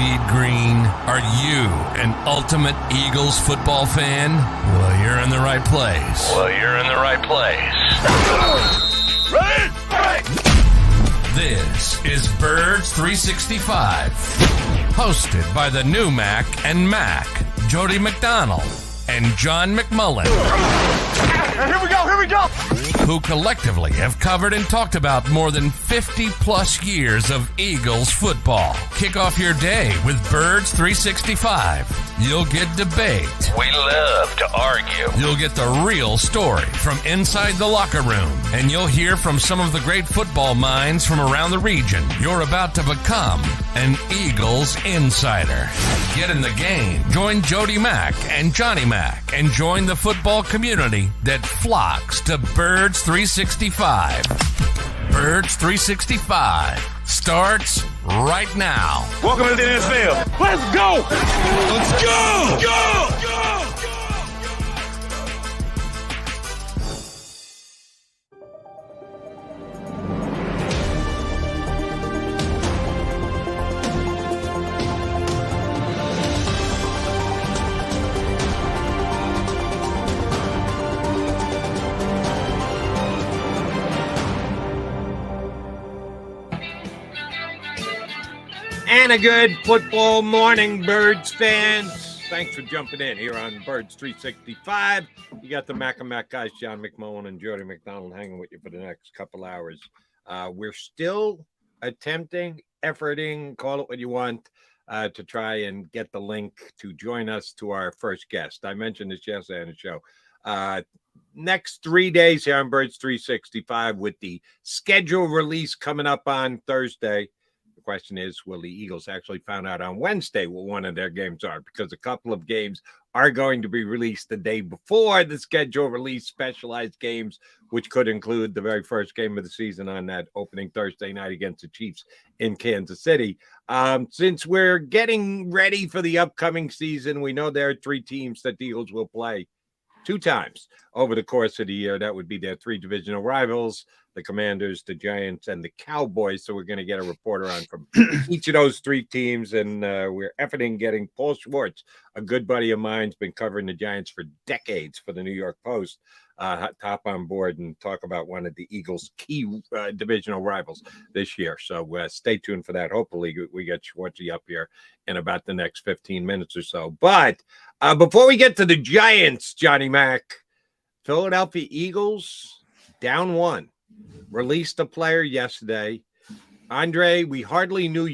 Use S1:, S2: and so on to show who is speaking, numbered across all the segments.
S1: bleed green? Are you an ultimate Eagles football fan? Well, you're in the right place.
S2: Ready?
S1: This is Birds 365, hosted by the new Mac and Mac, Jody McDonald and John McMullen.
S2: Here we go.
S1: Who collectively have covered and talked about more than 50 plus years of Eagles football. Kick off your day with Birds 365. You'll get debate.
S3: We love to argue.
S1: You'll get the real story from inside the locker room. And you'll hear from some of the great football minds from around the region. You're about to become an Eagles insider. Get in the game. Join Jody Mack and Johnny Mack and join the football community that flocks to Birds 365. Birds 365 starts right now.
S2: Welcome to the NFL. Let's go. Go. And a good football morning, Birds fans. Thanks for jumping in here on Birds 365. You got the Mac and Mac guys, John McMullen and Jody McDonald, hanging with you for the next couple hours. We're still attempting, efforting, call it what you want, to try and get the link to join us to our first guest. I mentioned this yesterday on the show. Next 3 days here on Birds 365 with the schedule release coming up on Thursday. The question is, will the Eagles actually find out on Wednesday what one of their games are? Because a couple of games are going to be released the day before the schedule release, specialized games, which could include the very first game of the season on that opening Thursday night against the Chiefs in Kansas City. Since we're getting ready for the upcoming season, we know there are three teams that the Eagles will play two times over the course of the year. That would be their three divisional rivals, the Commanders, the Giants, and the Cowboys. So we're going to get a reporter on from each of those three teams, and we're efforting getting Paul Schwartz, a good buddy of mine, has been covering the Giants for decades for the New York Post, top on board and talk about one of the Eagles' key divisional rivals this year. So stay tuned for that. Hopefully we get Schwartzy up here in about the next 15 minutes or so. But before we get to the Giants, Johnny Mac, Philadelphia Eagles down one. Released a player yesterday. Andre, we hardly knew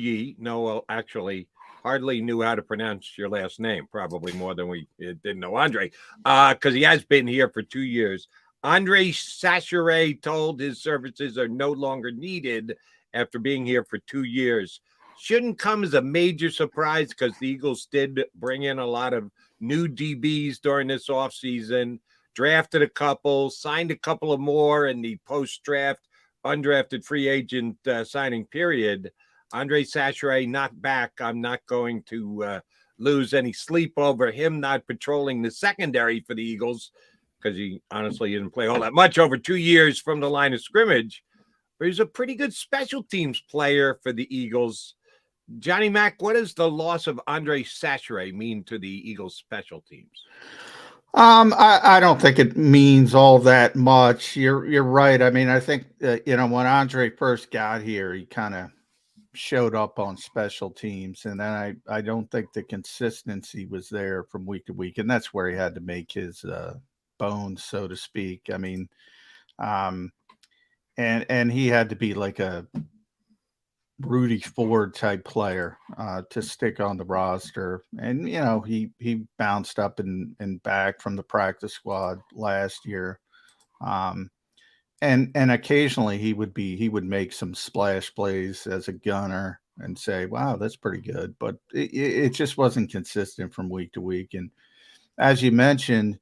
S2: hardly knew how to pronounce your last name, probably more than we didn't know Andre, because he has been here for 2 years. Andre Sachere told his services are no longer needed after being here for 2 years. Shouldn't come as a major surprise because the Eagles did bring in a lot of new DBs during this offseason. Drafted a couple, signed a couple of more in the post-draft, undrafted free agent signing period. Andre Sachere not back. I'm not going to lose any sleep over him not patrolling the secondary for the Eagles because he honestly didn't play all that much over 2 years from the line of scrimmage. But he's a pretty good special teams player for the Eagles. Johnny Mac, what does the loss of Andre Sachere mean to the Eagles special teams?
S4: I don't think it means all that much. You're right. I mean, I think when Andre first got here, he kind of showed up on special teams, and then I don't think the consistency was there from week to week, and that's where he had to make his bones, so to speak. I mean, and he had to be like a Rudy Ford type player to stick on the roster. And, he bounced up and back from the practice squad last year. And occasionally he would make some splash plays as a gunner and say, wow, that's pretty good. But it just wasn't consistent from week to week. And as you mentioned,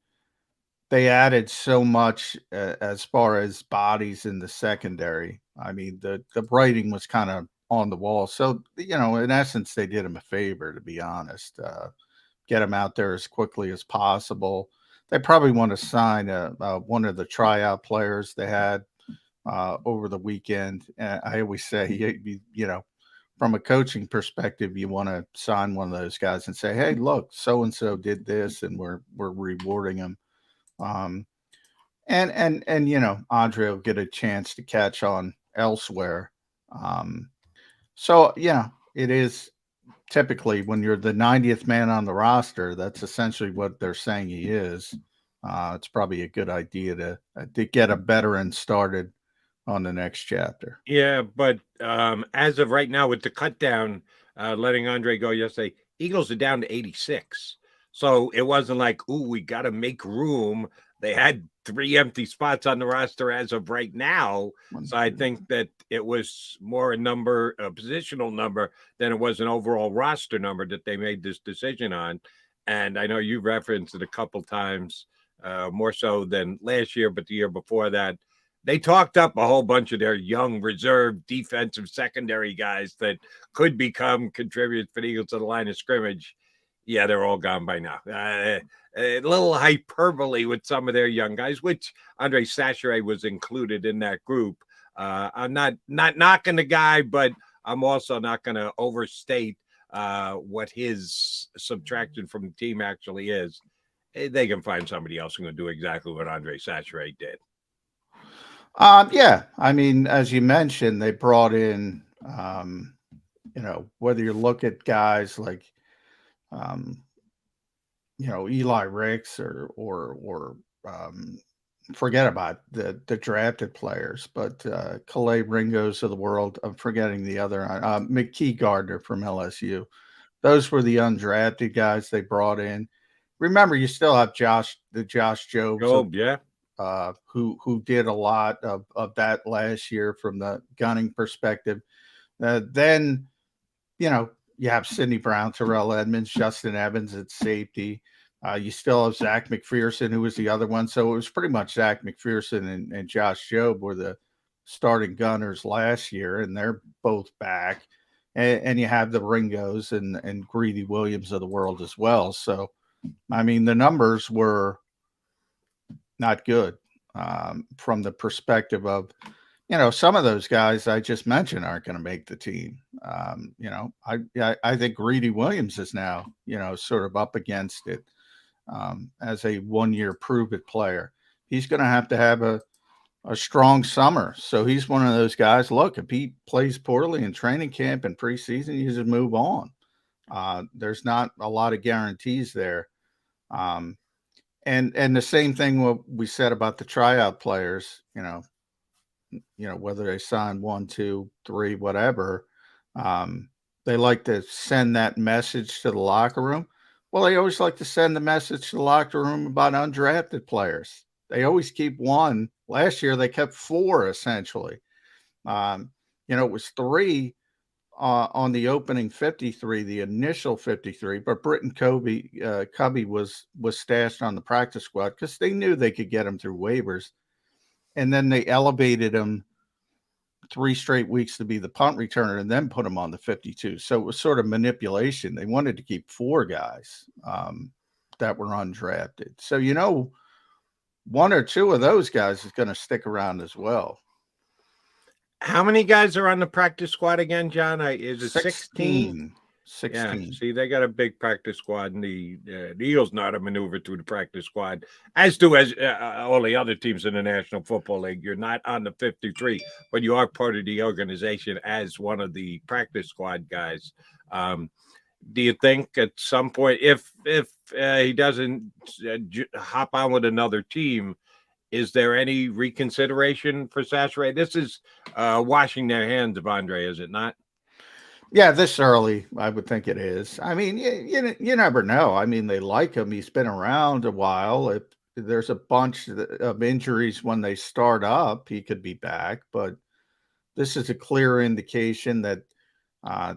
S4: they added so much as far as bodies in the secondary. I mean, the writing was kind of on the wall. So, in essence, they did him a favor, to be honest. Get him out there as quickly as possible. They probably want to sign one of the tryout players they had over the weekend. I always say, from a coaching perspective, you want to sign one of those guys and say, hey, look, so-and-so did this and we're rewarding them. And you know, Andre will get a chance to catch on elsewhere. So, yeah, it is typically when you're the 90th man on the roster, that's essentially what they're saying he is. It's probably a good idea to get a veteran started on the next chapter.
S2: Yeah, but as of right now, with the cut down, letting Andre go yesterday, Eagles are down to 86. So it wasn't like, ooh, we got to make room. They had 3 empty spots on the roster as of right now. So I think that it was more a positional number than it was an overall roster number that they made this decision on. And I know you referenced it a couple times, more so than last year, but the year before that. They talked up a whole bunch of their young reserve defensive secondary guys that could become contributors for the Eagles to the line of scrimmage. Yeah, they're all gone by now. A little hyperbole with some of their young guys, which Andre Sacheret was included in that group. I'm not knocking the guy, but I'm also not going to overstate what his subtraction from the team actually is. They can find somebody else who's going to do exactly what Andre Sacheret did.
S4: Yeah, I mean, as you mentioned, they brought in, you know, whether you look at guys like, you know, Eli Ricks or forget about the drafted players, but Calais Ringos of the world. I'm forgetting the other McKee Gardner from LSU. Those were the undrafted guys they brought in. Remember, you still have Josh Jobs.
S2: Yeah.
S4: Who did a lot of that last year from the gunning perspective. Then, you know, you have Sidney Brown, Terrell Edmonds, Justin Evans at safety. You still have Zach McPherson, who was the other one. So it was pretty much Zach McPherson and Josh Jobe were the starting gunners last year, and they're both back. And you have the Ringos and Greedy Williams of the world as well. So, I mean, the numbers were not good from the perspective of, you know, some of those guys I just mentioned aren't going to make the team. You know, I think Greedy Williams is now, you know, sort of up against it as a 1-year prove-it player. He's going to have a strong summer. So he's one of those guys, look, if he plays poorly in training camp and preseason, you just move on. There's not a lot of guarantees there. And the same thing what we said about the tryout players, you know, whether they sign 1, 2, 3, whatever, they like to send that message to the locker room. Well, they always like to send the message to the locker room about undrafted players. They always keep one. Last year, they kept 4 essentially. You know, it was 3 on the opening 53, the initial 53, but Britton Cubby was stashed on the practice squad because they knew they could get him through waivers. And then they elevated him 3 straight weeks to be the punt returner and then put him on the 52. So it was sort of manipulation. They wanted to keep 4 guys that were undrafted. So, you know, 1 or 2 of those guys is going to stick around as well.
S2: How many guys are on the practice squad again, John? Is it 16?
S4: 16.
S2: Yeah, see, they got a big practice squad, and the Eagles know how to maneuver through the practice squad, as do all the other teams in the National Football League. You're not on the 53, but you are part of the organization as one of the practice squad guys. Do you think at some point, if he doesn't hop on with another team, is there any reconsideration for Sacheret? This is washing their hands of Andre, is it not?
S4: Yeah, this early, I would think it is. I mean, you never know. I mean, they like him. He's been around a while. If there's a bunch of injuries when they start up, he could be back. But this is a clear indication that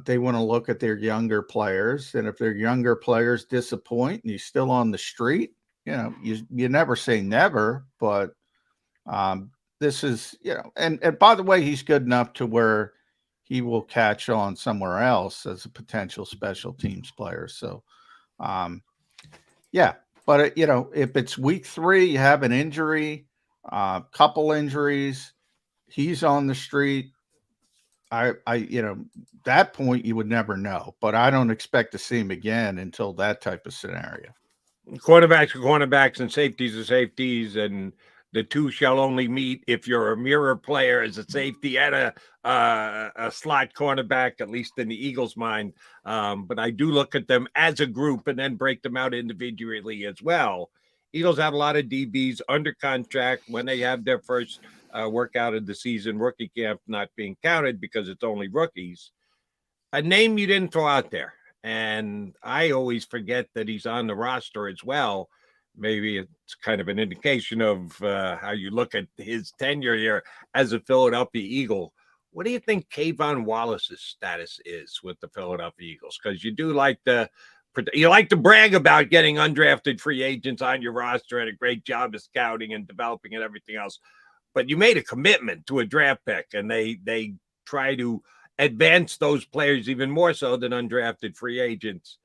S4: they want to look at their younger players. And if their younger players disappoint and he's still on the street, you know, you never say never. But this is, you know, and by the way, he's good enough to where he will catch on somewhere else as a potential special teams player. So, yeah, but you know, if it's week 3, you have an injury, couple injuries, he's on the street. that point you would never know, but I don't expect to see him again until that type of scenario.
S2: Cornerbacks are cornerbacks and safeties are safeties, and the two shall only meet if you're a mirror player as a safety and a slot cornerback, at least in the Eagles' mind. But I do look at them as a group and then break them out individually as well. Eagles have a lot of DBs under contract when they have their first workout of the season, rookie camp not being counted because it's only rookies. A name you didn't throw out there, and I always forget that he's on the roster as well. Maybe it's kind of an indication of how you look at his tenure here as a Philadelphia Eagle. What do you think Kavon Wallace's status is with the Philadelphia Eagles? Because you like to brag about getting undrafted free agents on your roster and a great job of scouting and developing and everything else. But you made a commitment to a draft pick, and they try to advance those players even more so than undrafted free agents.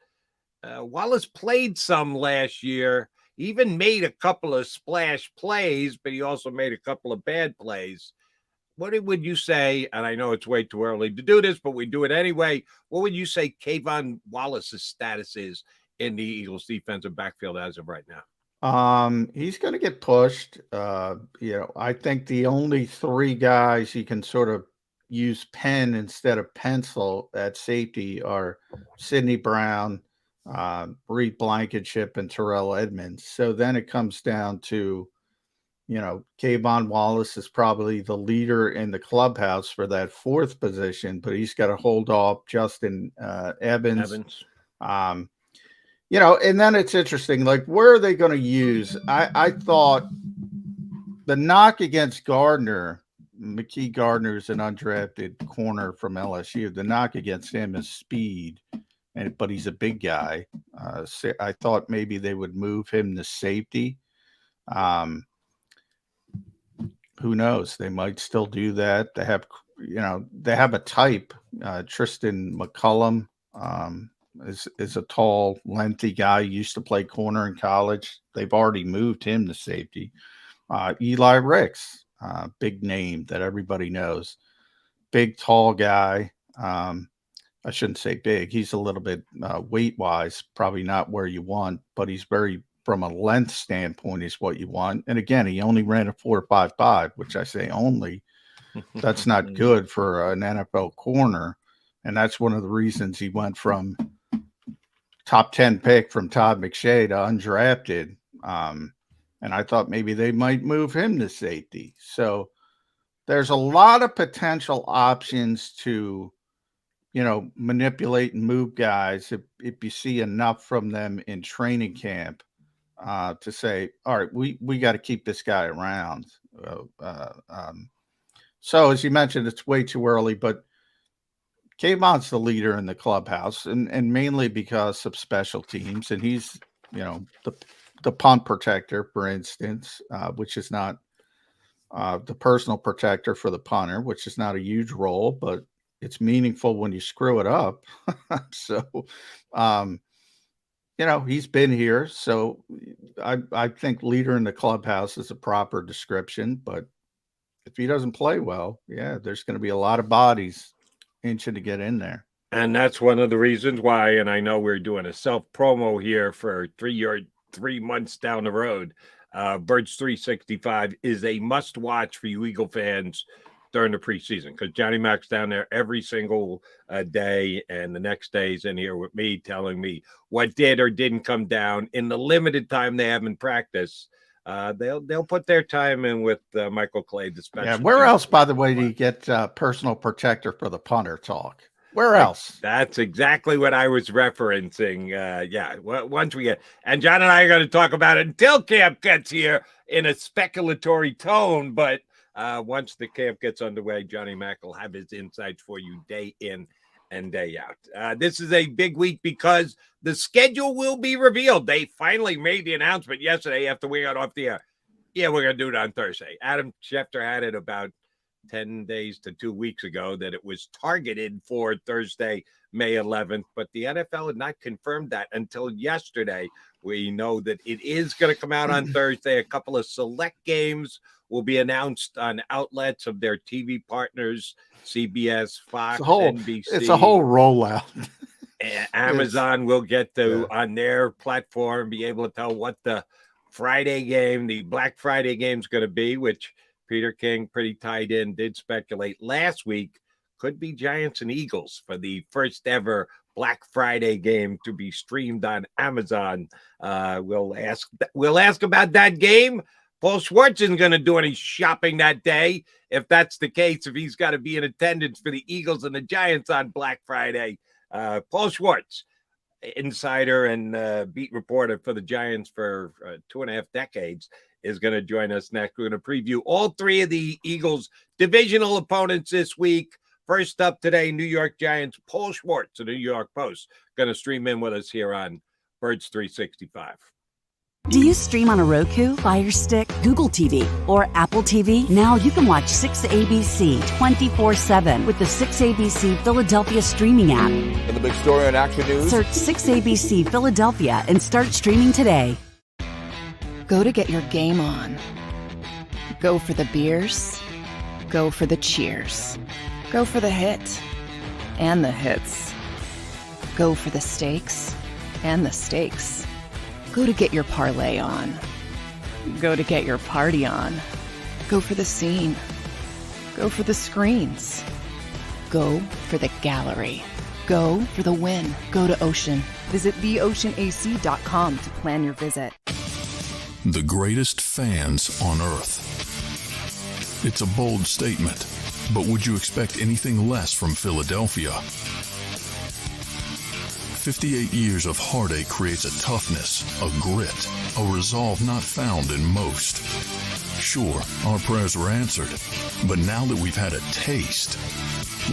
S2: Wallace played some last year. He even made a couple of splash plays, but he also made a couple of bad plays. What would you say, and I know it's way too early to do this, but we do it anyway, what would you say Kavon Wallace's status is in the Eagles defensive backfield as of right now?
S4: He's going to get pushed. I think the only three guys you can sort of use pen instead of pencil at safety are Sidney Brown, Reed Blankenship, and Terrell Edmonds. So then it comes down to, Kavon Wallace is probably the leader in the clubhouse for that fourth position, but he's got to hold off Justin Evans. And then it's interesting, like, where are they going to use? I thought the knock against Gardner, McKee Gardner is an undrafted corner from LSU. The knock against him is speed, but he's a big guy. So I thought maybe they would move him to safety. Who knows? They might still do that. They have a type. Tristan McMullen is a tall, lengthy guy. He used to play corner in college. They've already moved him to safety. Eli Ricks, big name that everybody knows. Big, tall guy. I shouldn't say big. He's a little bit weight-wise, probably not where you want, but he's from a length standpoint, is what you want. And again, he only ran a 4.55, which I say only. That's not good for an NFL corner. And that's one of the reasons he went from top 10 pick from Todd McShay to undrafted. And I thought maybe they might move him to safety. So there's a lot of potential options to, manipulate and move guys if you see enough from them in training camp to say, all right, we got to keep this guy around. So as you mentioned, it's way too early, but Kavon's the leader in the clubhouse, and mainly because of special teams. And he's, the punt protector, for instance, which is not the personal protector for the punter, which is not a huge role, but it's meaningful when you screw it up. So, he's been here. So I think leader in the clubhouse is a proper description. But if he doesn't play well, there's going to be a lot of bodies inching to get in there.
S2: And that's one of the reasons why, and I know we're doing a self-promo here for 3 months down the road. Birds 365 is a must-watch for you Eagle fans during the preseason, because Johnny Mac's down there every single day, and the next day he's in here with me telling me what did or didn't come down in the limited time they have in practice. They'll put their time in with Michael Clay, the special.
S4: Yeah, where else, by the way, do you get personal protector for the punter talk? Where else?
S2: That's exactly what I was referencing. Once we get, and John and I are going to talk about it until camp gets here in a speculatory tone. But once the camp gets underway, Johnny Mac will have his insights for you day in and day out. This is a big week because the schedule will be revealed. They finally made the announcement yesterday after we got off the air. Yeah, we're going to do it on Thursday. Adam Schefter had it about 10 days to 2 weeks ago that it was targeted for Thursday, May 11th, but the NFL had not confirmed that until yesterday. We know that it is going to come out on Thursday. A couple of select games will be announced on outlets of their TV partners, CBS, Fox, NBC.
S4: It's a whole rollout.
S2: Amazon will get to, on their platform, be able to tell what the Friday game, the Black Friday game is going to be, which Peter King, pretty tied in, did speculate last week could be Giants and Eagles for the first ever Black Friday game to be streamed on Amazon. We'll ask about that game. Paul Schwartz isn't going to do any shopping that day. If that's the case, if he's got to be in attendance for the Eagles and the Giants on Black Friday, Paul Schwartz, insider and beat reporter for the Giants for 2.5 decades, is going to join us next. We're going to preview all three of the Eagles' divisional opponents this week. First up today, New York Giants, Paul Schwartz of the New York Post, going to stream in with us here on Birds 365.
S5: Do you stream on a Roku, Fire Stick, Google TV, or Apple TV? Now you can watch 6ABC 24/7 with the 6ABC Philadelphia streaming app.
S6: And the big story on Action News.
S5: Search 6ABC Philadelphia and start streaming today.
S7: Go to get your game on. Go for the beers. Go for the cheers. Go for the hit and the hits. Go for the stakes and the stakes. Go to get your parlay on. Go to get your party on. Go for the scene. Go for the screens. Go for the gallery. Go for the win. Go to Ocean. Visit theoceanac.com to plan your visit.
S8: The greatest fans on earth. It's a bold statement, but would you expect anything less from Philadelphia? 58 years of heartache creates a toughness, a grit, a resolve not found in most. Sure, our prayers were answered, but now that we've had a taste,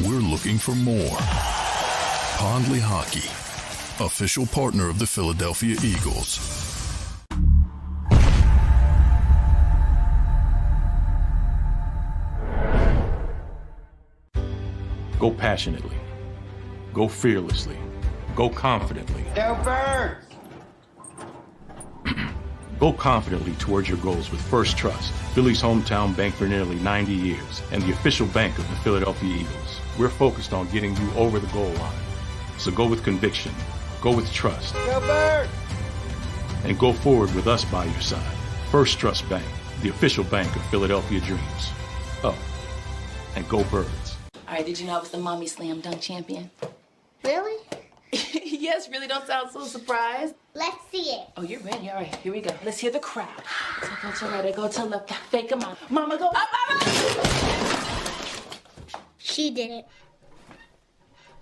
S8: we're looking for more. Pondley Hockey, official partner of the Philadelphia Eagles.
S9: Go passionately. Go fearlessly. Go confidently.
S6: Go Birds!
S9: Go confidently towards your goals with First Trust, Philly's hometown bank for nearly 90 years, and the official bank of the Philadelphia Eagles. We're focused on getting you over the goal line. So go with conviction. Go with trust.
S6: Go Birds!
S9: And go forward with us by your side. First Trust Bank, the official bank of Philadelphia Dreams. Oh, and go Birds.
S10: All right, did you know I was the mommy slam dunk champion?
S11: Really?
S10: Yes, really, don't sound so surprised.
S11: Let's see it.
S10: Oh, you're ready. All right, here we go. Let's hear the crowd. So go to right, go to left, fake them out. Mama, go up,
S11: She did it.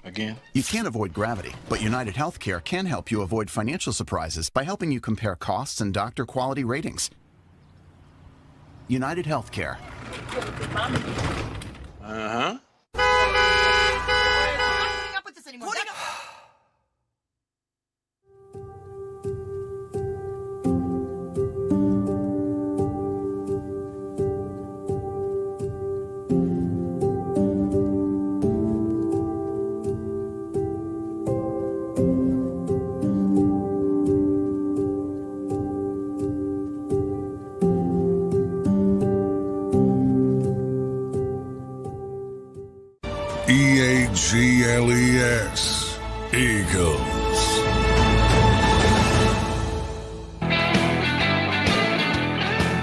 S9: Again?
S12: You can't avoid gravity, but United Healthcare can help you avoid financial surprises by helping you compare costs and doctor quality ratings. United Healthcare.
S6: Uh-huh.
S8: EAGLES, Eagles.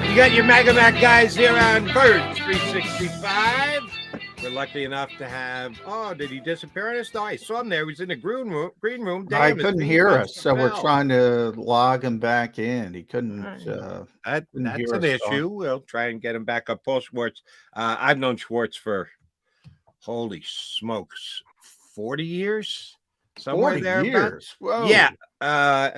S2: You got your Mega Mac guys here on Birds 365. We're lucky enough to have, did he disappear on us? No, I saw him there. He was in the green room.
S4: I
S2: Damn,
S4: couldn't hear us, so we're trying to log him back in. He couldn't.
S2: That's an issue. We'll try and get him back up. Paul Schwartz. I've known Schwartz for, holy smokes, 40 years? Somewhere
S4: 40
S2: there.
S4: years. Whoa.
S2: Yeah.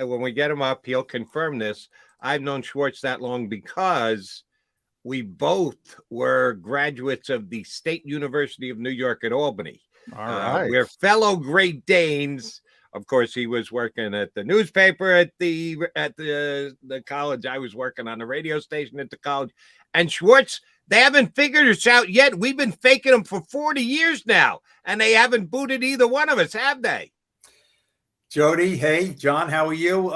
S2: When we get him up, he'll confirm this. I've known Schwartz that long because we both were graduates of the State University of New York at Albany.
S4: All right.
S2: We're fellow Great Danes. Of course, he was working at the newspaper at the college. I was working on the radio station at the college. And Schwartz They haven't figured us out yet. We've been faking them for 40 years now, and they haven't booted either one of us, have they?
S13: Jody, hey, John, how are you?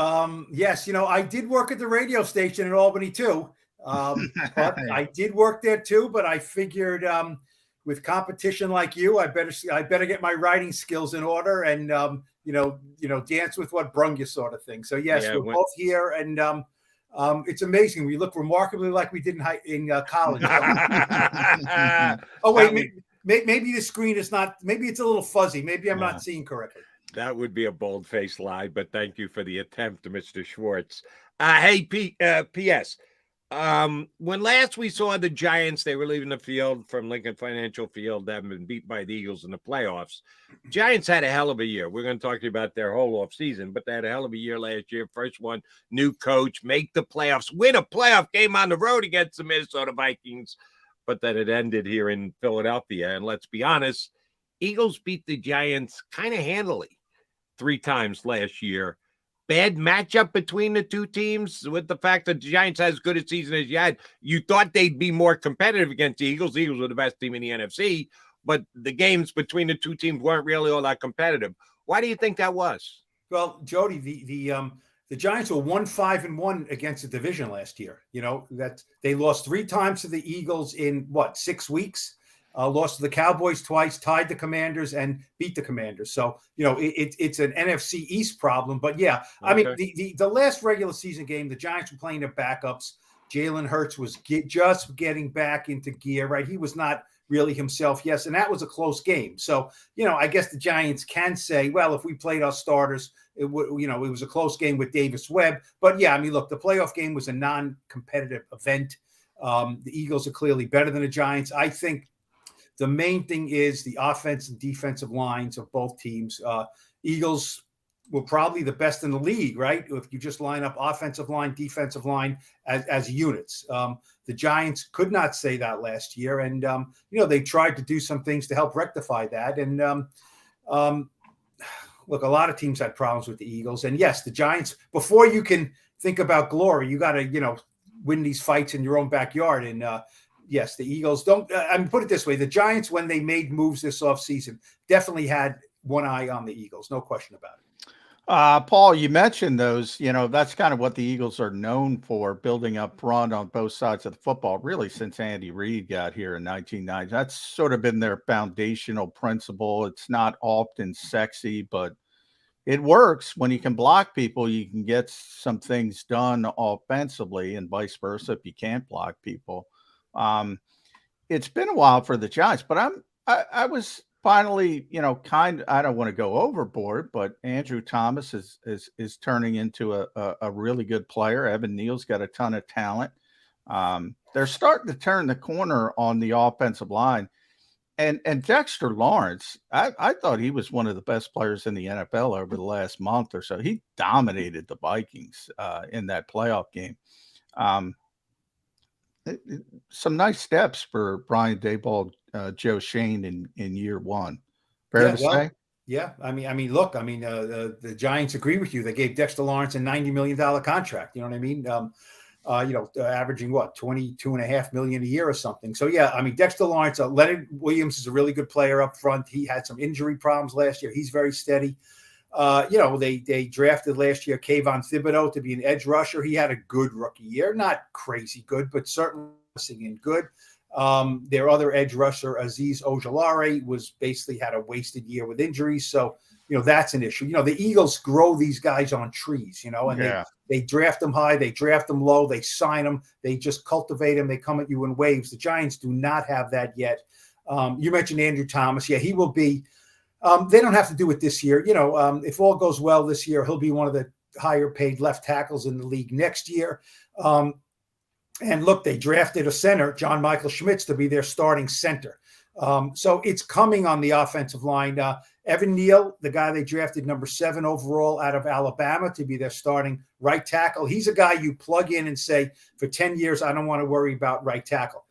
S13: Yes, I did work at the radio station in Albany too. But I did work there too, but I figured with competition like you, I better get my writing skills in order and dance with what brung you sort of thing. So yes, we're both here, and it's amazing. We look remarkably like we did in college. Oh wait, maybe the screen is not. Maybe it's a little fuzzy. Maybe I'm not seeing correctly.
S2: That would be a bold-faced lie, but thank you for the attempt, Mr. Schwartz. Hey, P.S. When last we saw the Giants, they were leaving the field from Lincoln Financial Field, having been beat by the Eagles in the playoffs. Giants had a hell of a year. We're going to talk to you about their whole offseason, but they had a hell of a year last year. First one, new coach, make the playoffs, win a playoff game on the road against the Minnesota Vikings, but then it ended here in Philadelphia. And let's be honest, Eagles beat the Giants kind of handily 3 times last year. Bad matchup between the two teams with the fact that the Giants had as good a season as you had. You thought they'd be more competitive against the Eagles. The Eagles were the best team in the NFC, but the games between the two teams weren't really all that competitive. Why do you think that was?
S13: Well, Jody, the Giants were 1-5-1 against the division last year. That they lost 3 times to the Eagles in 6 weeks. Lost to the Cowboys twice, tied the Commanders, and beat the Commanders. So, it's an NFC East problem. But, yeah, I mean, the last regular season game, the Giants were playing their backups. Jalen Hurts was just getting back into gear, right? He was not really himself, yes, and that was a close game. So, I guess the Giants can say, well, if we played our starters, it was a close game with Davis Webb. But, yeah, I mean, look, the playoff game was a non-competitive event. The Eagles are clearly better than the Giants. I think the main thing is the offense and defensive lines of both teams. Eagles were probably the best in the league, right? If you just line up offensive line, defensive line as units. The Giants could not say that last year. And, they tried to do some things to help rectify that. And look, a lot of teams had problems with the Eagles. And, yes, the Giants, before you can think about glory, you got to, win these fights in your own backyard. And, yes, the Eagles don't. Put it this way: the Giants, when they made moves this offseason, definitely had one eye on the Eagles. No question about it.
S4: Paul, you mentioned those. That's kind of what the Eagles are known for, building up front on both sides of the football. Really, since Andy Reid got here in 1990, that's sort of been their foundational principle. It's not often sexy, but it works. When you can block people, you can get some things done offensively, and vice versa if you can't block people. It's been a while for the Giants, but I was finally, I don't want to go overboard, but Andrew Thomas is turning into a really good player. Evan Neal's got a ton of talent. They're starting to turn the corner on the offensive line. And Dexter Lawrence, I thought he was one of the best players in the NFL over the last month or so. He dominated the Vikings in that playoff game. Some nice steps for Brian Daboll, Joe Shane in year one. Fair to say?
S13: Yeah. I mean, look, the Giants agree with you. They gave Dexter Lawrence a $90 million contract. You know what I mean? Averaging $22.5 million a year or something. So yeah, Dexter Lawrence, Leonard Williams is a really good player up front. He had some injury problems last year. He's very steady. They drafted last year Kayvon Thibodeau to be an edge rusher. He had a good rookie year, not crazy good, but certainly good. Their other edge rusher, Azeez Ojulari, was basically had a wasted year with injuries. So, that's an issue. The Eagles grow these guys on trees, and they draft them high, they draft them low, they sign them, they just cultivate them, they come at you in waves. The Giants do not have that yet. You mentioned Andrew Thomas. Yeah, he will be. They don't have to do it this year. If all goes well this year, he'll be one of the higher paid left tackles in the league next year. And look, they drafted a center, John Michael Schmitz, to be their starting center. So it's coming on the offensive line. Evan Neal, the guy they drafted number 7 overall out of Alabama to be their starting right tackle. He's a guy you plug in and say, for 10 years, I don't want to worry about right tackle.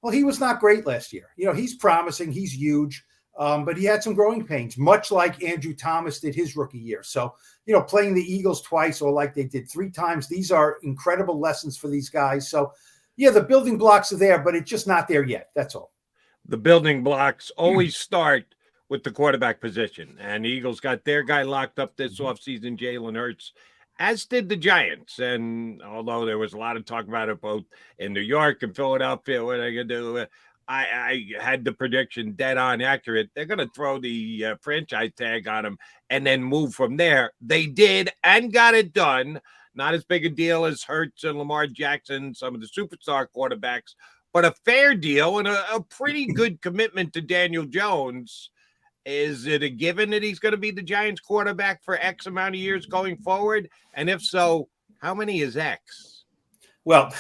S13: Well, he was not great last year. He's promising. He's huge. But he had some growing pains, much like Andrew Thomas did his rookie year. So, playing the Eagles twice or like they did 3 times, these are incredible lessons for these guys. So, Yeah, the building blocks are there, but it's just not there yet. That's all.
S2: The building blocks always start with the quarterback position, and the Eagles got their guy locked up this offseason, Jalen Hurts, as did the Giants. And although there was a lot of talk about it both in New York and Philadelphia, what are they going to do? I had the prediction dead on accurate. They're going to throw the franchise tag on him and then move from there. They did and got it done. Not as big a deal as Hurts and Lamar Jackson, some of the superstar quarterbacks, but a fair deal and a pretty good commitment to Daniel Jones. Is it a given that he's going to be the Giants quarterback for X amount of years going forward? And if so, how many is X?
S13: Well,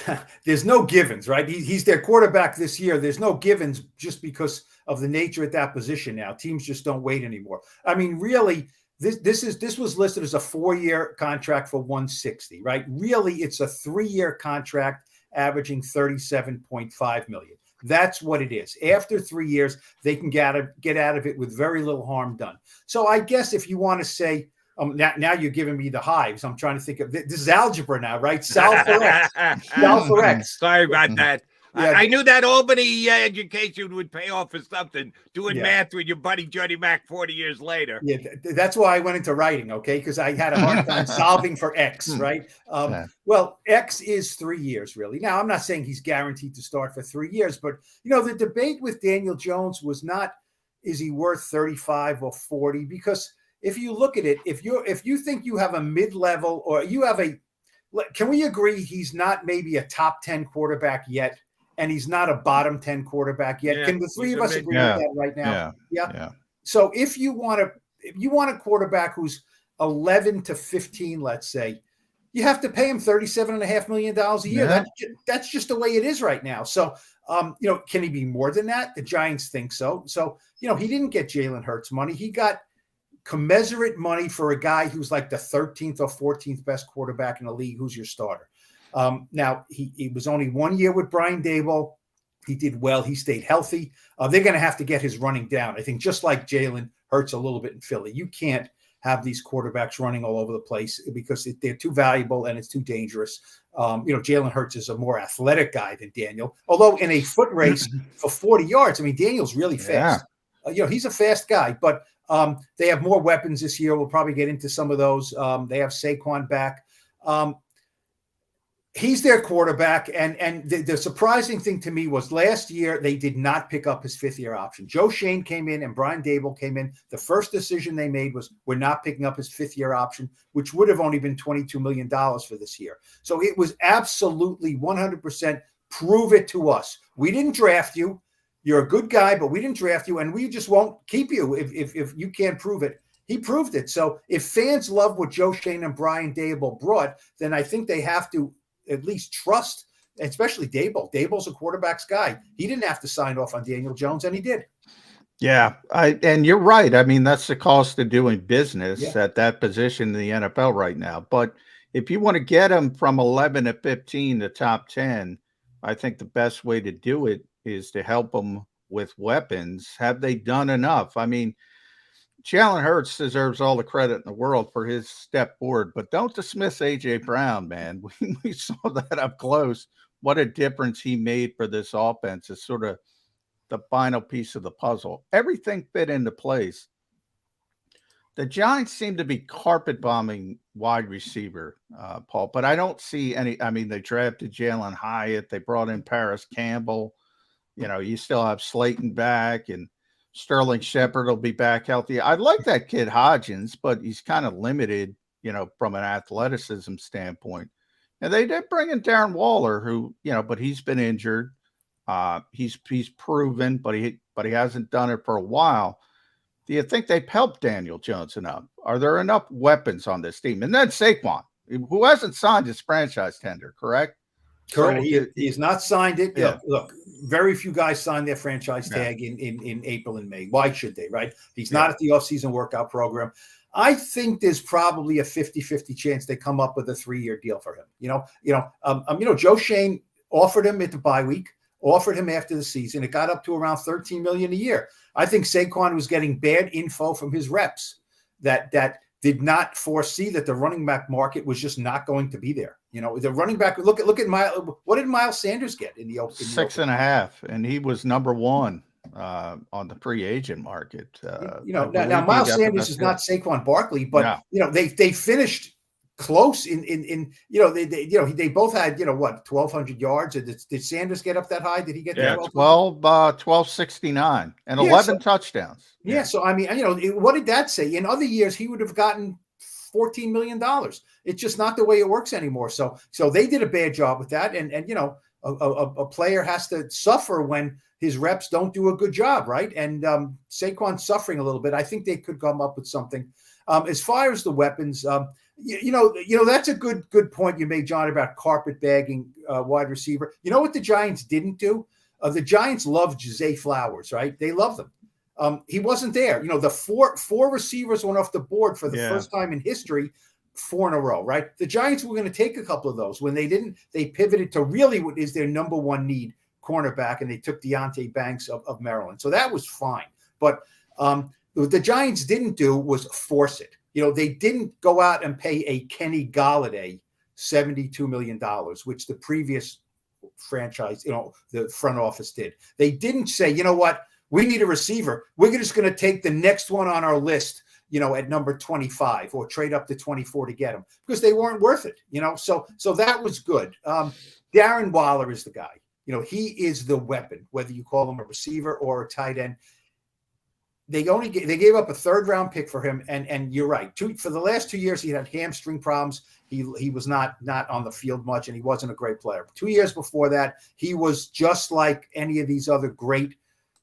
S13: there's no givens, right? He's their quarterback this year. There's no givens just because of the nature at that position now. Teams just don't wait anymore. I mean, really, this was listed as a 4-year contract for $160, right? Really, it's a 3-year contract averaging $37.5 million. That's what it is. After 3 years, they can get out of it with very little harm done. So I guess if you want to say, now you're giving me the hives. I'm trying to think of this is algebra now, right? Sal for X. Sal for X.
S2: Sorry about that. Yeah. I knew that Albany education would pay off for something, doing math with your buddy Johnny Mac 40 years later.
S13: Yeah, that's why I went into writing, okay? Because I had a hard time solving for X, right? Well, X is 3 years, really. Now, I'm not saying he's guaranteed to start for 3 years, but, the debate with Daniel Jones was not, is he worth 35 or 40? Because if you look at it, if you think you have a mid-level or you have can we agree he's not maybe a top 10 quarterback yet? And he's not a bottom 10 quarterback yet. Can the three of us agree with that right now? Yeah. So if you want a quarterback who's 11 to 15, let's say, you have to pay him $37.5 million a year.
S4: Yeah.
S13: That's just the way it is right now. So, can he be more than that? The Giants think so. So, he didn't get Jalen Hurts money. He got commensurate money for a guy who's like the 13th or 14th best quarterback in the league. Who's your starter? Now, he was only 1 year with Brian Daboll. He did well. He stayed healthy. They're going to have to get his running down. I think just like Jalen Hurts a little bit in Philly. You can't have these quarterbacks running all over the place because they're too valuable and it's too dangerous. Jalen Hurts is a more athletic guy than Daniel. Although in a foot race for 40 yards, I mean, Daniel's really fast. He's a fast guy. But they have more weapons this year. We'll probably get into some of those. They have Saquon back. He's their quarterback, and the surprising thing to me was last year they did not pick up his 5th-year option. Joe Shane came in and Brian Daboll came in. The first decision they made was we're not picking up his 5th-year option, which would have only been $22 million for this year. So it was absolutely 100% prove it to us. We didn't draft you. You're a good guy, but we didn't draft you, and we just won't keep you if you can't prove it. He proved it. So if fans love what Joe Shane and Brian Daboll brought, then I think they have to at least trust, especially Daboll. Daboll's a quarterback's guy. He didn't have to sign off on Daniel Jones, and he did.
S4: Yeah, and you're right. I mean, that's the cost of doing business at that position in the NFL right now. But if you want to get him from 11 to 15 to top 10, I think the best way to do it is to help them with weapons. Have they done enough? I mean, Jalen Hurts deserves all the credit in the world for his step forward, but don't dismiss A.J. Brown, man. We saw that up close. What a difference he made for this offense is sort of the final piece of the puzzle. Everything fit into place. The Giants seem to be carpet bombing wide receiver, Paul, but I don't see any. I mean, they drafted Jalen Hyatt. They brought in Paris Campbell. You still have Slayton back, and Sterling Shepard will be back healthy. I like that kid Hodgins, but he's kind of limited, from an athleticism standpoint. And they did bring in Darren Waller, who, but he's been injured. He's proven, but he hasn't done it for a while. Do you think they've helped Daniel Jones enough? Are there enough weapons on this team? And then Saquon, who hasn't signed his franchise tender, correct?
S13: Correct. So he's not signed it. Yeah. Look, very few guys sign their franchise tag in April and May. Why should they, right? He's not at the offseason workout program. I think there's probably a 50-50 chance they come up with a 3-year deal for him. Joe Shane offered him at the bye week, offered him after the season. It got up to around $13 million a year. I think Saquon was getting bad info from his reps that did not foresee that the running back market was just not going to be there. You know, the running back. Look at what did Miles Sanders get in the open?
S4: 6.5, and he was number 1 on the free agent market.
S13: Now Miles Sanders is not Saquon Barkley, but they finished close they both had 1,200 yards. Did Sanders get up that high? Did he get
S4: 1269 and 11 touchdowns?
S13: Yeah. So I mean, what did that say? In other years, he would have gotten $14 million. It's just not the way it works anymore. So they did a bad job with that. And a player has to suffer when his reps don't do a good job, right? And Saquon's suffering a little bit. I think they could come up with something. As far as the weapons, that's a good point you made, John, about carpetbagging wide receiver. You know what the Giants didn't do? The Giants loved Zay Flowers, right? They love them. He wasn't there. The four receivers went off the board for the first time in history, 4 in a row, right? The Giants were going to take a couple of those. When they didn't, they pivoted to really what is their number 1 need, cornerback, and they took Deonte Banks of Maryland. So that was fine. But what the Giants didn't do was force it. They didn't go out and pay a Kenny Golladay $72 million, which the previous franchise, the front office did. They didn't say, you know what, we need a receiver. We're just going to take the next one on our list, at number 25 or trade up to 24 to get him, because they weren't worth it, So that was good. Darren Waller is the guy. He is the weapon, whether you call him a receiver or a tight end. They gave up a 3rd-round pick for him, and you're right. For the last 2 years, he had hamstring problems. He was not on the field much, and he wasn't a great player. 2 years before that, he was just like any of these other great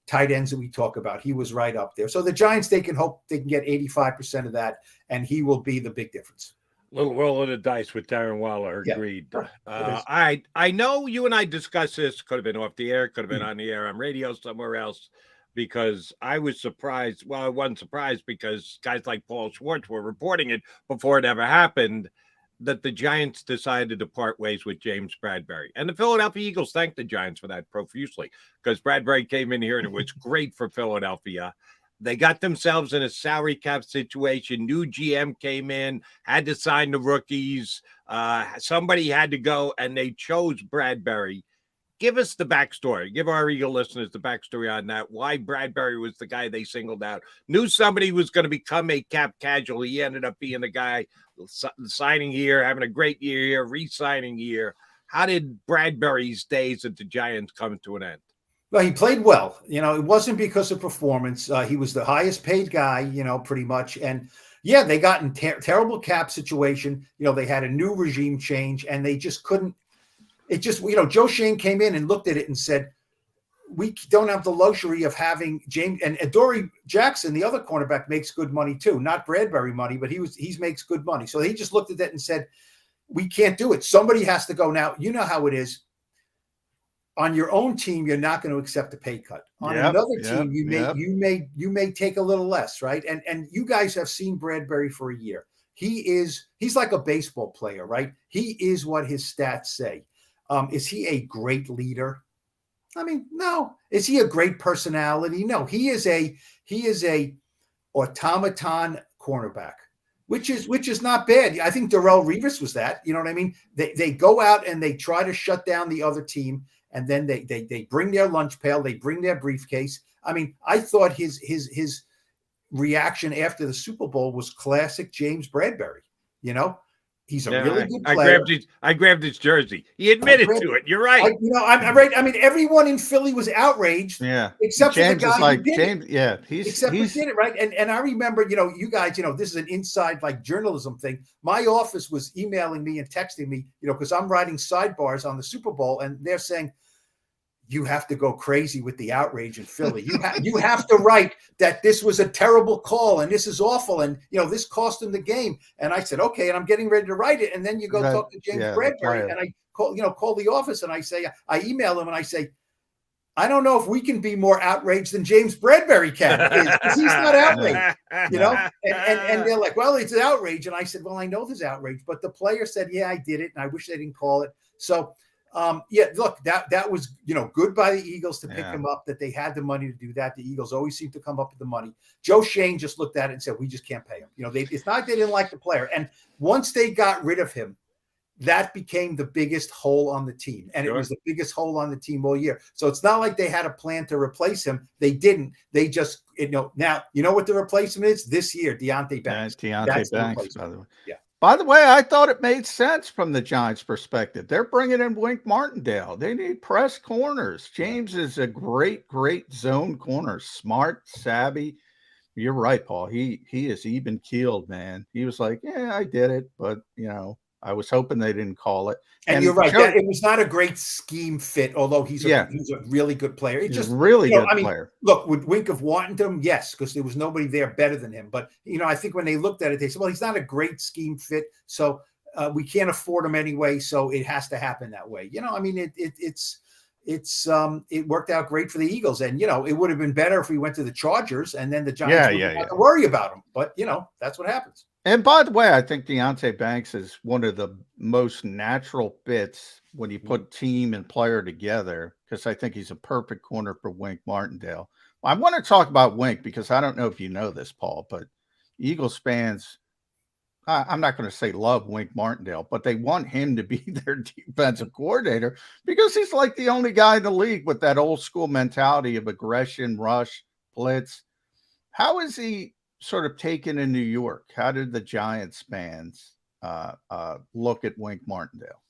S13: tight ends that we talk about. He was right up there. So the Giants, they can hope they can get 85% of that, and he will be the big difference.
S2: Little roll of the dice with Darren Waller. Agreed. I know you and I discussed this. Could have been off the air. Could have been on the air on radio somewhere else. Because I was surprised. Well, I wasn't surprised because guys like Paul Schwartz were reporting it before it ever happened, that the Giants decided to part ways with James Bradberry. And the Philadelphia Eagles thanked the Giants for that profusely, because Bradberry came in here and it was great for Philadelphia. They got themselves in a salary cap situation. New GM came in, had to sign the rookies. Somebody had to go, and they chose Bradberry. Give us the backstory. Give our Eagle listeners the backstory on that. Why Bradberry was the guy they singled out. Knew somebody was going to become a cap casualty. He ended up being the guy signing here, having a great year here, re-signing here. How did Bradberry's days at the Giants come to an end?
S13: Well, he played well. It wasn't because of performance. He was the highest paid guy, pretty much. And yeah, they got in terrible cap situation. They had a new regime change, and they just couldn't. It just, Joe Shane came in and looked at it and said, we don't have the luxury of having James, and Adoree Jackson, the other cornerback, makes good money too. Not Bradberry money, but he makes good money. So he just looked at that and said, we can't do it. Somebody has to go. Now, you know how it is. On your own team, you're not going to accept a pay cut. On another team, you may take a little less, right? And you guys have seen Bradberry for a year. He's like a baseball player, right? He is what his stats say. Is he a great leader? I mean, no. Is he a great personality? No. He is a automaton cornerback, which is not bad. I think Darrelle Revis was that. You know what I mean? They go out and they try to shut down the other team, and then they bring their lunch pail, they bring their briefcase. I mean, I thought his reaction after the Super Bowl was classic James Bradberry. He's a really good player.
S2: I grabbed his jersey. He admitted to it. You're right.
S13: I'm right. I mean, everyone in Philly was outraged.
S4: Yeah.
S13: Except
S4: James
S13: for the guy
S4: who did it. Yeah.
S13: Except who did it, right? And I remember, you guys, this is an inside journalism thing. My office was emailing me and texting me, because I'm writing sidebars on the Super Bowl, and they're saying, you have to go crazy with the outrage in Philly. You have to write that this was a terrible call and this is awful and this cost him the game. And I said, okay, and I'm getting ready to write it. And then you go talk to James Bradberry, and I call the office, and I email him and I say, I don't know if we can be more outraged than James Bradberry can, because he's not outraged, And they're like, well, it's an outrage. And I said, well, I know there's outrage, but the player said, yeah, I did it, and I wish they didn't call it. So. Yeah, look, that was, good by the Eagles to pick him up, that they had the money to do that. The Eagles always seem to come up with the money. Joe Schoen just looked at it and said, we just can't pay him. It's not like they didn't like the player. And once they got rid of him, that became the biggest hole on the team. And it was the biggest hole on the team all year. So it's not like they had a plan to replace him. They didn't. They just, now, what the replacement is this year? Deontay Banks.
S4: Deontay Banks, by the way.
S13: Yeah.
S4: By the way, I thought it made sense from the Giants' perspective. They're bringing in Wink Martindale. They need press corners. James is a great zone corner. Smart, savvy. You're right, Paul. He is even keeled, man. He was like, yeah, I did it, but I was hoping they didn't call it.
S13: And you're right. It was not a great scheme fit, although he's a really good player.
S4: He's a really good player.
S13: Look, would Wink have wanted him? Yes, because there was nobody there better than him. But, I think when they looked at it, they said, well, he's not a great scheme fit, so we can't afford him anyway, so it has to happen that way. It worked out great for the Eagles. And, it would have been better if we went to the Chargers and then the Giants wouldn't have to worry about him. But, that's what happens.
S4: And by the way, I think Deontay Banks is one of the most natural fits when you put team and player together, because I think he's a perfect corner for Wink Martindale. I want to talk about Wink because I don't know if you know this, Paul, but Eagles fans, I'm not going to say love Wink Martindale, but they want him to be their defensive coordinator because he's like the only guy in the league with that old school mentality of aggression, rush, blitz. How is he sort of taken in New York? How did the Giants fans look at Wink Martindale?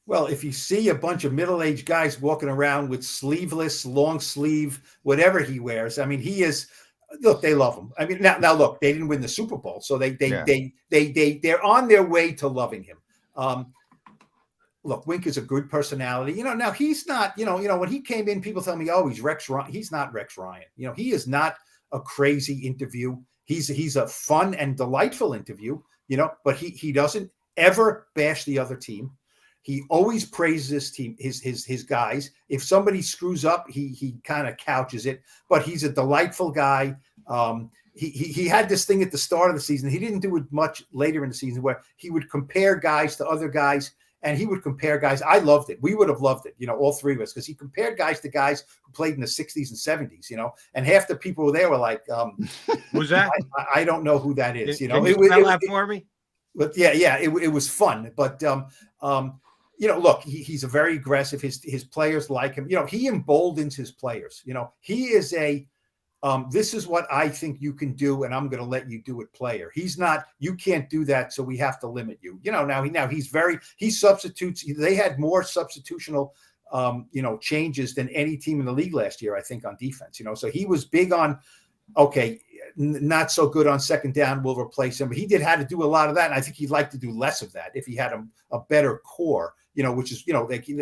S13: Well, if you see a bunch of middle-aged guys walking around with sleeveless, long sleeve, whatever he wears, I mean, he is. Look, they love him. I mean, now look, they didn't win the Super Bowl, so they're on their way to loving him. Look, Wink is a good personality. Now he's not. When he came in, people tell me, "Oh, he's Rex Ryan." He's not Rex Ryan. He is not a crazy interview. He's a fun and delightful interview, but he doesn't ever bash the other team. He always praises his team, his guys. If somebody screws up, he kind of couches it, but he's a delightful guy. He had this thing at the start of the season. He didn't do it much later in the season where he would compare guys to other guys. And he would compare guys. I loved it. We would have loved it, all three of us, because he compared guys to guys who played in the 60s and 70s, and half the people there were like,
S2: who's that?
S13: I don't know who that is.
S2: Can you spell that for me?
S13: But it was fun. But, look, he's a very aggressive. His players like him. He emboldens his players. He is this is what I think you can do, and I'm going to let you do it, player. He's not, you can't do that, so we have to limit you. Now he substitutes. They had more substitutional, changes than any team in the league last year, I think, on defense. So he was big on, okay, not so good on second down, we'll replace him. But he had to do a lot of that, and I think he'd like to do less of that if he had a better core. Which is,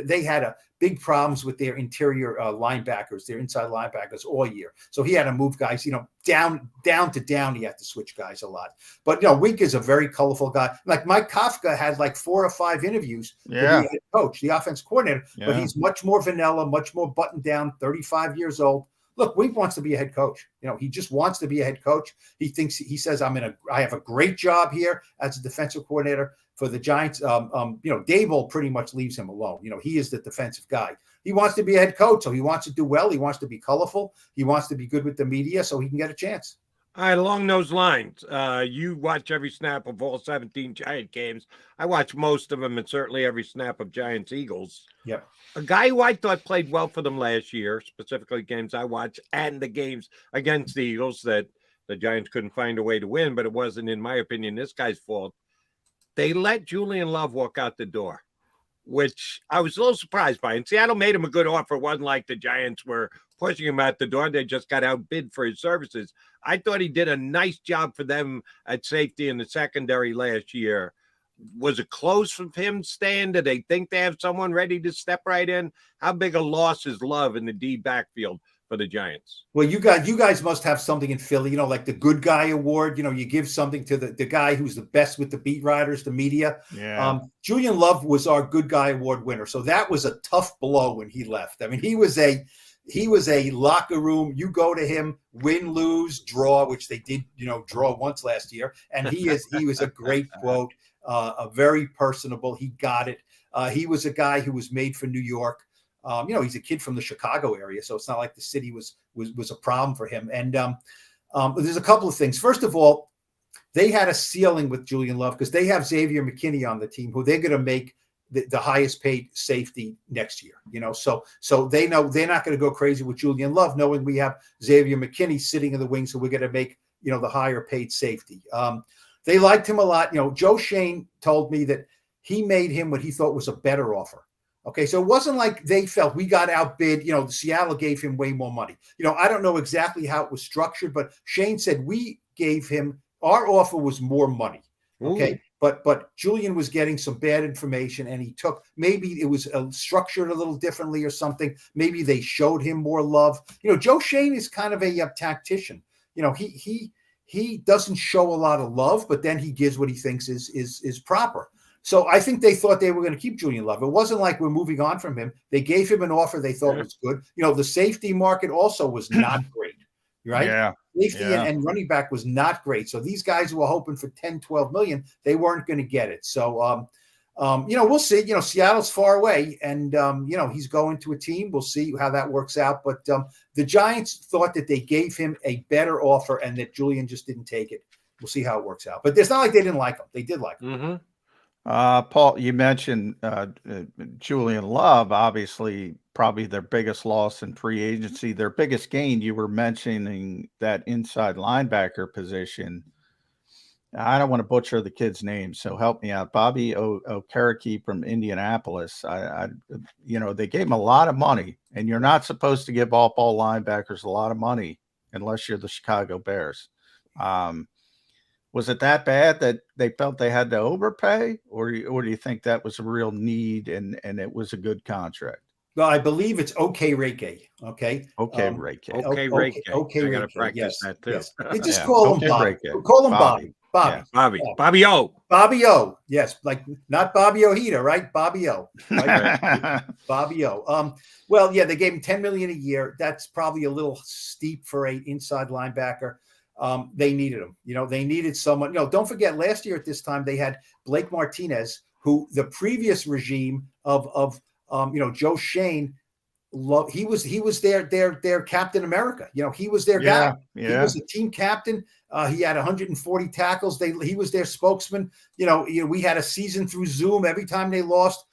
S13: they had big problems with their interior linebackers, their inside linebackers all year. So he had to move guys, down to down. He had to switch guys a lot. But, Wink is a very colorful guy. Like Mike Kafka had like 4 or 5 interviews to be a head coach, the offense coordinator. Yeah. But he's much more vanilla, much more buttoned down, 35 years old. Look, Wink wants to be a head coach. He just wants to be a head coach. He says, I have a great job here as a defensive coordinator for the Giants. Dable pretty much leaves him alone. He is the defensive guy. He wants to be a head coach, so he wants to do well. He wants to be colorful. He wants to be good with the media so he can get a chance.
S2: All right, along those lines, you watch every snap of all 17 Giant games. I watch most of them, and certainly every snap of Giants-Eagles.
S13: Yep.
S2: A guy who I thought played well for them last year, specifically games I watched, and the games against the Eagles that the Giants couldn't find a way to win, but it wasn't, in my opinion, this guy's fault. They let Julian Love walk out the door, which I was a little surprised by. And Seattle made him a good offer. It wasn't like the Giants were pushing him out the door. They just got outbid for his services. I thought he did a nice job for them at safety in the secondary last year. Was it close for him staying? Did they think they have someone ready to step right in? How big a loss is Love in the D backfield for the Giants?
S13: Well, you guys must have something in Philly, like the good guy award. You give something to the guy who's the best with the beat writers, the media.
S4: Yeah.
S13: Julian Love was our good guy award winner. So that was a tough blow when he left. I mean, he was a locker room. You go to him, win, lose, draw, which they did, draw once last year. And he was a great quote, a very personable. He got it. He was a guy who was made for New York. He's a kid from the Chicago area, so it's not like the city was a problem for him. And there's a couple of things. First of all, they had a ceiling with Julian Love because they have Xavier McKinney on the team, who they're going to make the highest paid safety next year. So they know they're not going to go crazy with Julian Love, knowing we have Xavier McKinney sitting in the wings, so we're going to make the higher paid safety. They liked him a lot. Joe Shane told me that he made him what he thought was a better offer. Okay, so it wasn't like they felt we got outbid. Seattle gave him way more money. I don't know exactly how it was structured, but Shane said we gave him, our offer was more money. Okay, but Julian was getting some bad information, and maybe it was structured a little differently or something. Maybe they showed him more love. Joe Shane is kind of a tactician. He doesn't show a lot of love, but then he gives what he thinks is proper. So I think they thought they were going to keep Julian Love. It wasn't like we're moving on from him. They gave him an offer they thought was good. The safety market also was not great, right?
S4: Yeah.
S13: Safety and running back was not great. So these guys who were hoping for 10, 12 million, they weren't going to get it. So, we'll see. Seattle's far away, and, he's going to a team. We'll see how that works out. But the Giants thought that they gave him a better offer and that Julian just didn't take it. We'll see how it works out. But it's not like they didn't like him. They did like him.
S2: Mm-hmm.
S4: Paul, you mentioned Julian Love, obviously probably their biggest loss in free agency. Their biggest gain, you were mentioning that inside linebacker position. I don't want to butcher the kid's name, so help me out. Bobby Okereke from Indianapolis. They gave him a lot of money, and you're not supposed to give off-ball linebackers a lot of money unless you're the Chicago Bears. Was it that bad that they felt they had to overpay, or do you think that was a real need and it was a good contract?
S13: Well, I believe it's Okereke. Okay.
S4: Okereke.
S2: Okay, I got to practice that too.
S13: Yes. You just call him Bobby. Call him Bobby.
S2: Bobby O.
S13: Bobby O. Yes, like not Bobby Ojeda, right? Bobby O. Right? Bobby O. Well, yeah, they gave him $10 million a year. That's probably a little steep for an inside linebacker. They needed him. They needed someone. Don't forget, last year at this time they had Blake Martinez, who the previous regime of Joe Shane loved. He was their Captain America. He was their guy. Yeah. He was a team captain. He had 140 tackles. He was their spokesman. We had a season through Zoom. Every time they lost,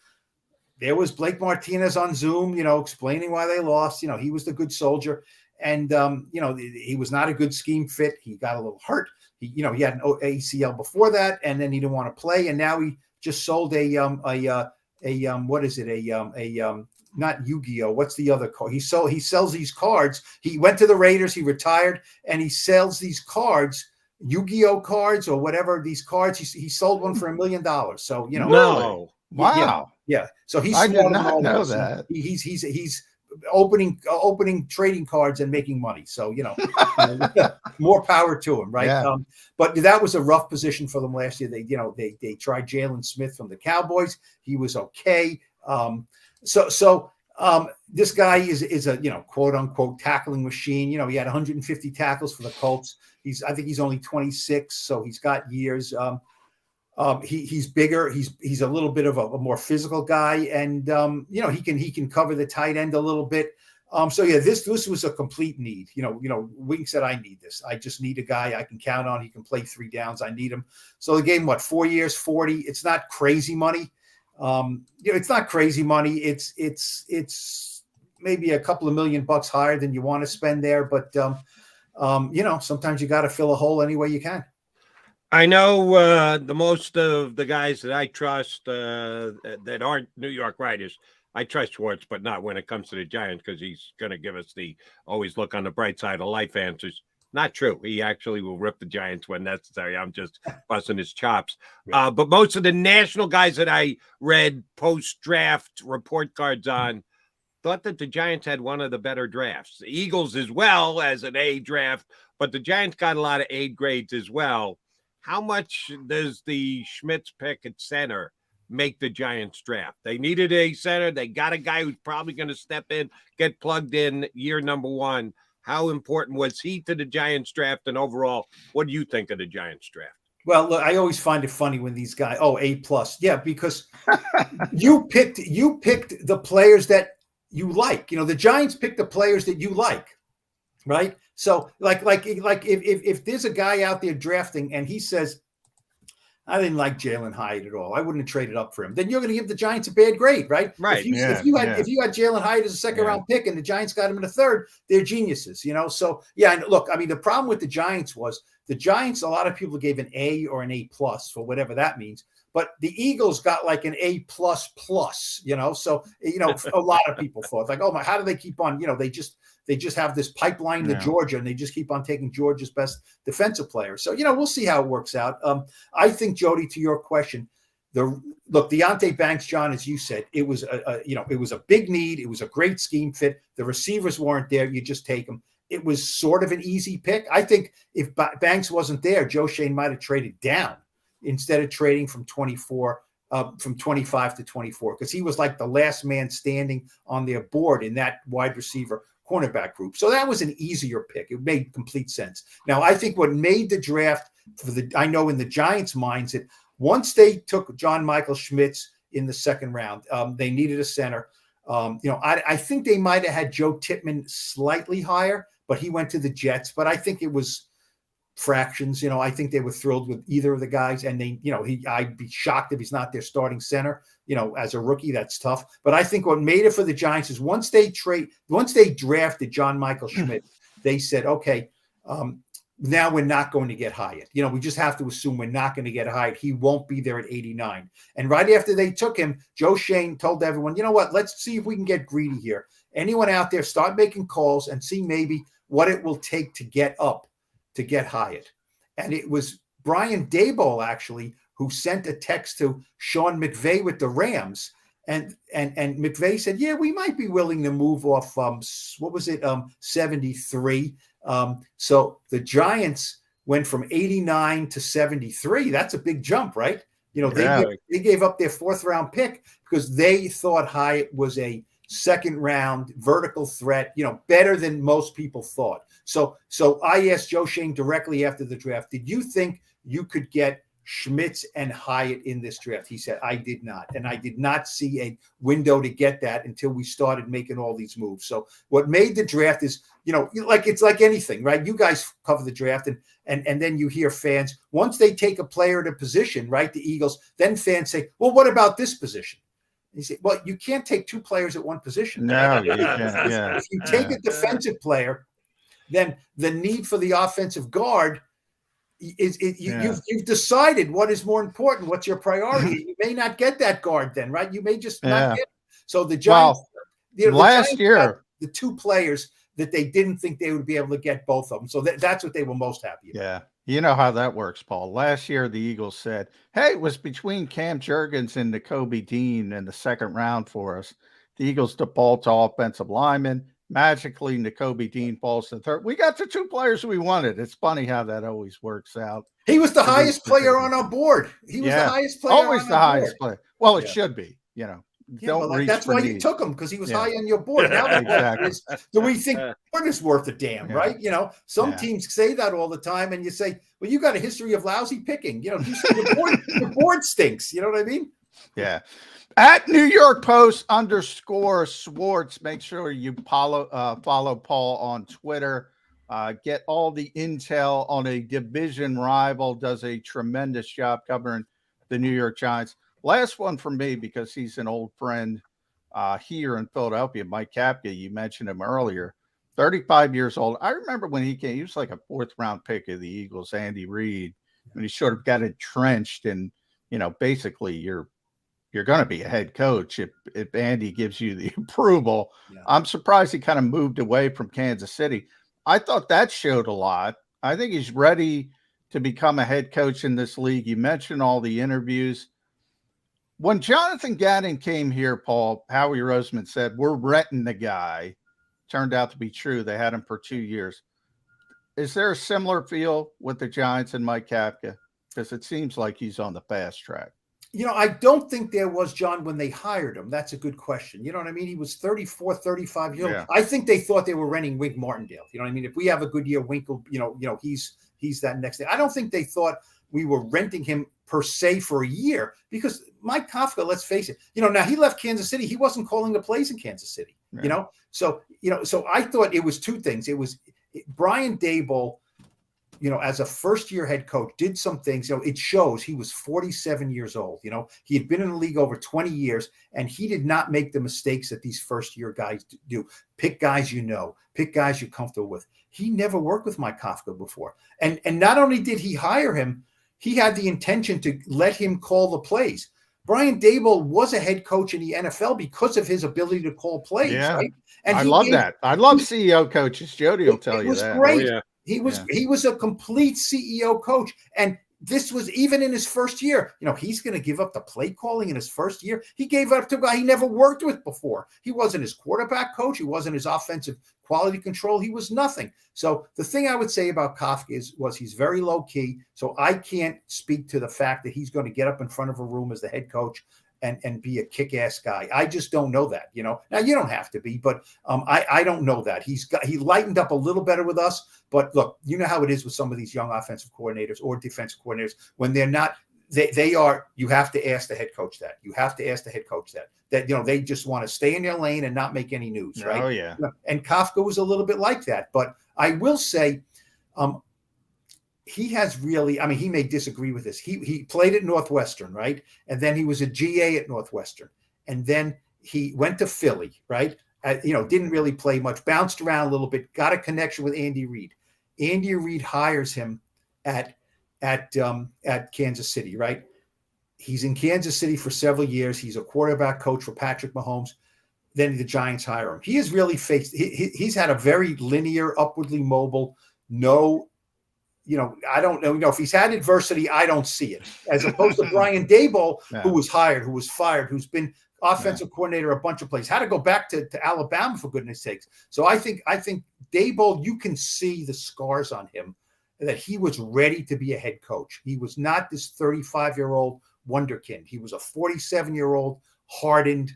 S13: there was Blake Martinez on Zoom, explaining why they lost. He was the good soldier. And, he was not a good scheme fit. He got a little hurt. He had an ACL before that, and then he didn't want to play. And now he just sold what is it? Not Yu-Gi-Oh. What's the other card? He sells these cards. He went to the Raiders. He retired, and he sells these cards, Yu-Gi-Oh cards or whatever. These cards. He sold one for $1 million. So
S2: no,
S4: wow,
S13: yeah. So he's
S4: I did not know that.
S13: He's opening trading cards and making money. So, more power to him. Right.
S4: Yeah.
S13: But that was a rough position for them last year. They tried Jalen Smith from the Cowboys. He was okay. So this guy is a quote unquote tackling machine. He had 150 tackles for the Colts. I think he's only 26. So he's got years. He's bigger. He's a little bit of a more physical guy, and he can cover the tight end a little bit. So yeah, this was a complete need. Wing said, I need this. I just need a guy I can count on. He can play 3 downs. I need him. So they gave him 4 years, 40. It's not crazy money. It's not crazy money. It's maybe a couple of $1 million higher than you want to spend there, but sometimes you got to fill a hole any way you can.
S2: I know the most of the guys that I trust that aren't New York writers. I trust Schwartz, but not when it comes to the Giants, because he's going to give us the always look on the bright side of life answers. Not true. He actually will rip the Giants when necessary. I'm just busting his chops. But most of the national guys that I read post-draft report cards on thought that the Giants had one of the better drafts. The Eagles as well as an A draft, but the Giants got a lot of A grades as well. How much does the Schmitz pick at center make the Giants draft? They needed a center. They got a guy who's probably going to step in, get plugged in year number 1. How important was he to the Giants draft? And overall, what do you think of the Giants draft?
S13: Well, look, I always find it funny when these guys, A+. Yeah, because you picked the players that you like. The Giants picked the players that you like, right? So like if there's a guy out there drafting and he says, I didn't like Jalen Hyatt at all, I wouldn't have traded up for him, then you're going to give the Giants a bad grade, right?
S2: Right.
S13: If you had Jalen Hyatt as a second round pick and the Giants got him in the third, they're geniuses, So yeah, and look, I mean, the problem with the Giants was the Giants, a lot of people gave an A or an A+ for whatever that means. But the Eagles got like an A++, So, a lot of people thought like, oh my, how do they keep on, they just have this pipeline to Georgia and they just keep on taking Georgia's best defensive player. So, we'll see how it works out. I think, Jody, to your question, Deonte Banks, John, as you said, it was a big need. It was a great scheme fit. The receivers weren't there. You just take them. It was sort of an easy pick. I think if Banks wasn't there, Joe Shane might have traded down instead of trading from 25 to 24, because he was like the last man standing on their board in that wide receiver cornerback group. So that was an easier pick. It made complete sense. Now, I think what made the draft I know in the Giants' minds that once they took John Michael Schmitz in the second round, they needed a center. I think they might have had Joe Tippmann slightly higher, but he went to the Jets. But I think it was fractions. I think they were thrilled with either of the guys, and I'd be shocked if he's not their starting center. As a rookie, that's tough. But I think what made it for the Giants is once they drafted John Michael Schmidt, they said, okay, now we're not going to get Hyatt. We just have to assume we're not going to get Hyatt. He won't be there at 89. And right after they took him, Joe Shane told everyone, you know what, let's see if we can get greedy here. Anyone out there, start making calls and see maybe what it will take to get up to get Hyatt. And it was Brian Daboll, actually, who sent a text to Sean McVay with the Rams. And McVay said, yeah, we might be willing to move off, 73. So the Giants went from 89 to 73. That's a big jump, right? They gave up their fourth round pick because they thought Hyatt was a second round vertical threat, better than most people thought. So I asked Joe Shane directly after the draft, did you think you could get Schmitz and Hyatt in this draft? He said, I did not. And I did not see a window to get that until we started making all these moves. So what made the draft is, it's like anything, right? You guys cover the draft and then you hear fans, once they take a player to position, right, the Eagles, then fans say, well, what about this position? You say, well, you can't take two players at one position.
S4: No, you can't. Yeah.
S13: If you take a defensive player, then the need for the offensive guard you've decided what is more important. What's your priority? You may not get that guard then, right? You may just not get it. So the Giants,
S4: last year,
S13: the two players that they didn't think they would be able to get both of them. So that's what they were most happy about.
S4: Yeah. You know how that works, Paul. Last year, the Eagles said, hey, it was between Cam Jurgens and Nakobe Dean in the second round for us. The Eagles default to offensive linemen. Magically, Nakobe Dean falls to third. We got the two players we wanted. It's funny how that always works out.
S13: He was the highest player on our board. He was the highest player.
S4: Always the highest player. Well, it should be,
S13: that's why you took him, because he was high on your board. Now do we think board is worth a damn, right? Some teams say that all the time, and you say, well, you got a history of lousy picking. You say the board stinks. You know what I mean?
S4: Yeah. At New York Post _Swartz. Make sure you follow Paul on Twitter. Get all the intel on a division rival. Does a tremendous job covering the New York Giants. Last one from me, because he's an old friend here in Philadelphia, Mike Kafka. You mentioned him earlier. 35 years old. I remember when he came, he was like a fourth round pick of the Eagles, Andy Reid, when he sort of got entrenched and, basically you're going to be a head coach if Andy gives you the approval. Yeah. I'm surprised he kind of moved away from Kansas City. I thought that showed a lot. I think he's ready to become a head coach in this league. You mentioned all the interviews. When Jonathan Gannon came here, Paul, Howie Roseman said, we're renting the guy. Turned out to be true. They had him for 2 years. Is there a similar feel with the Giants and Mike Kafka? Because it seems like he's on the fast track.
S13: I don't think there was, John, when they hired him. That's a good question. You know what I mean? He was 34, 35 years old. I think they thought they were renting Wink Martindale. You know what I mean? If we have a good year, Wink will, he's that next day. I don't think they thought we were renting him per se for a year because Mike Kafka, let's face it, now he left Kansas City. He wasn't calling the plays in Kansas City,
S4: Right.
S13: So I thought it was two things. It was Brian Daboll, as a first-year head coach, did some things. It shows he was 47 years old. He had been in the league over 20 years, and he did not make the mistakes that these first-year guys do. Pick guys pick guys you're comfortable with. He never worked with Mike Kafka before. And not only did he hire him, he had the intention to let him call the plays. Brian Daboll was a head coach in the NFL because of his ability to call plays, right? And
S4: I love that. I love CEO coaches. Jody will tell you that.
S13: It was great.
S2: Oh, yeah.
S13: He was a complete CEO coach. And this was even in his first year. He's going to give up the play calling in his first year. He gave up to a guy he never worked with before. He wasn't his quarterback coach. He wasn't his offensive quality control. He was nothing. So the thing I would say about Kafka was he's very low key. So I can't speak to the fact that he's going to get up in front of a room as the head coach and be a kick-ass guy. I just don't know that, Now you don't have to be, but I don't know that. He lightened up a little better with us, but look, you know how it is with some of these young offensive coordinators or defensive coordinators when they're not. They are. You have to ask the head coach that. You have to ask the head coach that. They just want to stay in their lane and not make any news, right?
S4: Oh yeah.
S13: And Kafka was a little bit like that, but I will say, he has really, he may disagree with this. He played at Northwestern, right? And then he was a GA at Northwestern. And then he went to Philly, right? Didn't really play much, bounced around a little bit, got a connection with Andy Reid. Andy Reid hires him at Kansas City, right? He's in Kansas City for several years. He's a quarterback coach for Patrick Mahomes. Then the Giants hire him. He has really he's had a very linear, upwardly mobile, I don't know. If he's had adversity, I don't see it. As opposed to Brian Daboll, who was hired, who was fired, who's been offensive coordinator a bunch of places, had to go back to Alabama for goodness sakes. So I think Daboll, you can see the scars on him that he was ready to be a head coach. He was not this 35-year-old wonderkind. He was a 47-year-old hardened.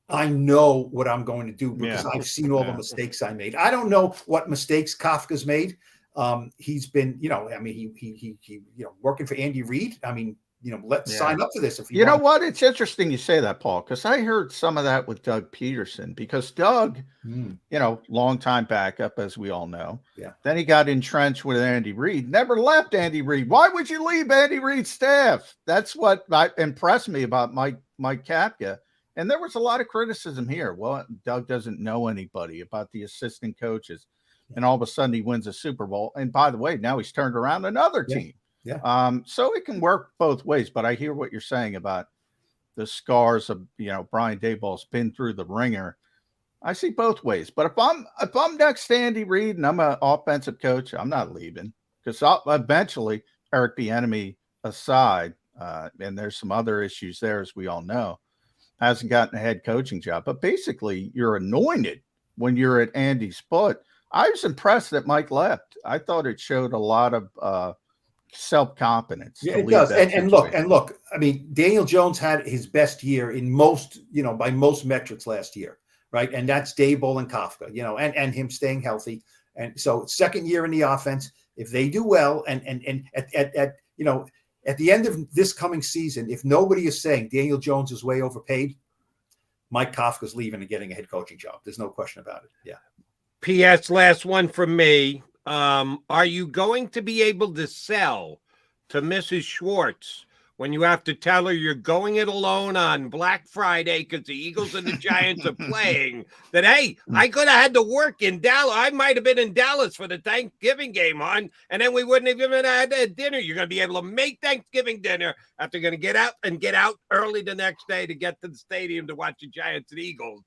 S13: I know what I'm going to do because I've seen all the mistakes I made. I don't know what mistakes Kafka's made. He's been, he working for Andy Reid. Let's sign up for this. If you
S4: know what? It's interesting you say that, Paul, because I heard some of that with Doug Peterson because Doug, longtime backup, as we all know.
S13: Yeah.
S4: Then he got entrenched with Andy Reid, never left Andy Reid. Why would you leave Andy Reid's staff? That's what impressed me about Mike Kafka. And there was a lot of criticism here. Well, Doug doesn't know anybody about the assistant coaches. And all of a sudden he wins a Super Bowl. And by the way, now he's turned around another team.
S13: Yeah.
S4: So it can work both ways. But I hear what you're saying about the scars of, Brian Daboll's been through the ringer. I see both ways. But if I'm next to Andy Reid and I'm an offensive coach, I'm not leaving because eventually Eric Bieniemy aside, and there's some other issues there, as we all know, hasn't gotten a head coaching job. But basically, you're anointed when you're at Andy's foot. I was impressed that Mike left. I thought it showed a lot of self-confidence.
S13: Yeah, it does. And look, Daniel Jones had his best year in most, by most metrics last year, right? And that's Daboll and Kafka, and him staying healthy. And so second year in the offense, if they do well and at the end of this coming season, if nobody is saying Daniel Jones is way overpaid, Mike Kafka's leaving and getting a head coaching job. There's no question about it. Yeah.
S2: P.S. Last one from me. Are you going to be able to sell to Mrs. Schwartz when you have to tell her you're going it alone on Black Friday because the Eagles and the Giants are playing, that, hey, I could have had to work in Dallas. I might have been in Dallas for the Thanksgiving game on, and then we wouldn't have even had a dinner. You're going to be able to make Thanksgiving dinner after going to get out early the next day to get to the stadium to watch the Giants and Eagles.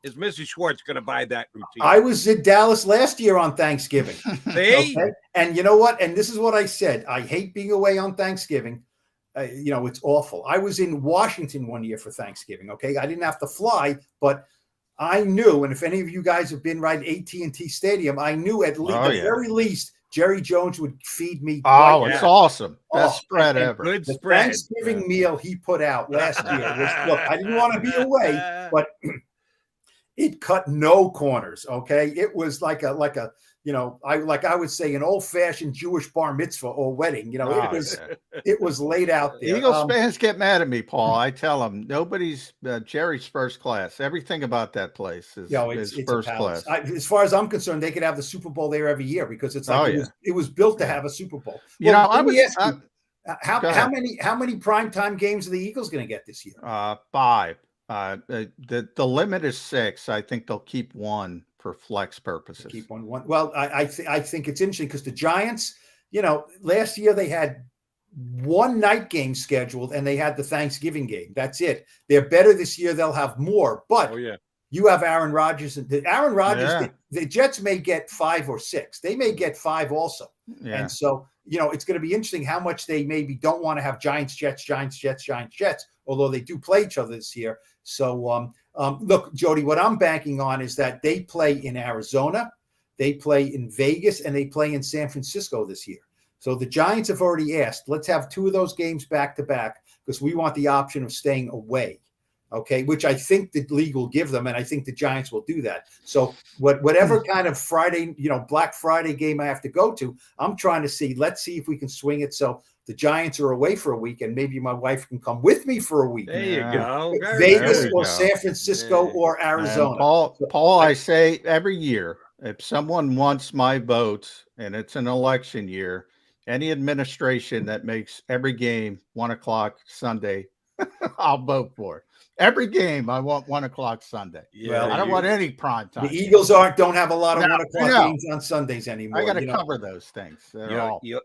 S2: Is Mrs. Schwartz going to buy that routine?
S13: I was in Dallas last year on Thanksgiving.
S2: See?
S13: Okay? And you know what? And this is what I said. I hate being away on Thanksgiving. It's awful. I was in Washington one year for Thanksgiving. Okay. I didn't have to fly, but I knew, and if any of you guys have been right at AT&T Stadium, I knew at least, very least, Jerry Jones would feed me.
S4: Oh, it's awesome. Best spread ever.
S2: Good
S13: the
S2: spread.
S13: Thanksgiving meal he put out last year was, look, I didn't want to be away, but it cut no corners. Okay. It was like a I would say an old-fashioned Jewish bar mitzvah or wedding. It was laid out there.
S4: Eagles fans get mad at me, Paul. I tell them nobody's Jerry's first class. Everything about that place is first class.
S13: As far as I'm concerned, they could have the Super Bowl there every year because it's like it was built to have a Super Bowl. How many primetime games are the Eagles going to get this year?
S4: 5. The limit is 6. I think they'll keep 1 for flex purposes.
S13: Keep one. Well, I think it's interesting because the Giants, last year they had 1 night game scheduled and they had the Thanksgiving game. That's it. They're better this year. They'll have more, but you have Aaron Rodgers and Aaron Rodgers. The Jets may get 5 or 6. They may get 5 also. Yeah. And so, it's going to be interesting how much they maybe don't want to have Giants, Jets, although they do play each other this year. So, look, Jody, what I'm banking on is that they play in Arizona, they play in Vegas, and they play in San Francisco this year. So the Giants have already asked, let's have 2 of those games back to back because we want the option of staying away. Okay, which I think the league will give them, and I think the Giants will do that. So whatever kind of Friday, Black Friday game I have to go to, I'm trying to see. Let's see if we can swing it so the Giants are away for a week, and maybe my wife can come with me for a week.
S2: There you go.
S13: Vegas or San Francisco or Arizona.
S4: And Paul, I say every year, if someone wants my votes and it's an election year, any administration that makes every game 1:00 Sunday, I'll vote for it. Every game, I want 1:00 Sunday. I don't want any prime time.
S13: The Eagles don't have a lot of 1:00 games on Sundays anymore.
S4: I got to cover those things.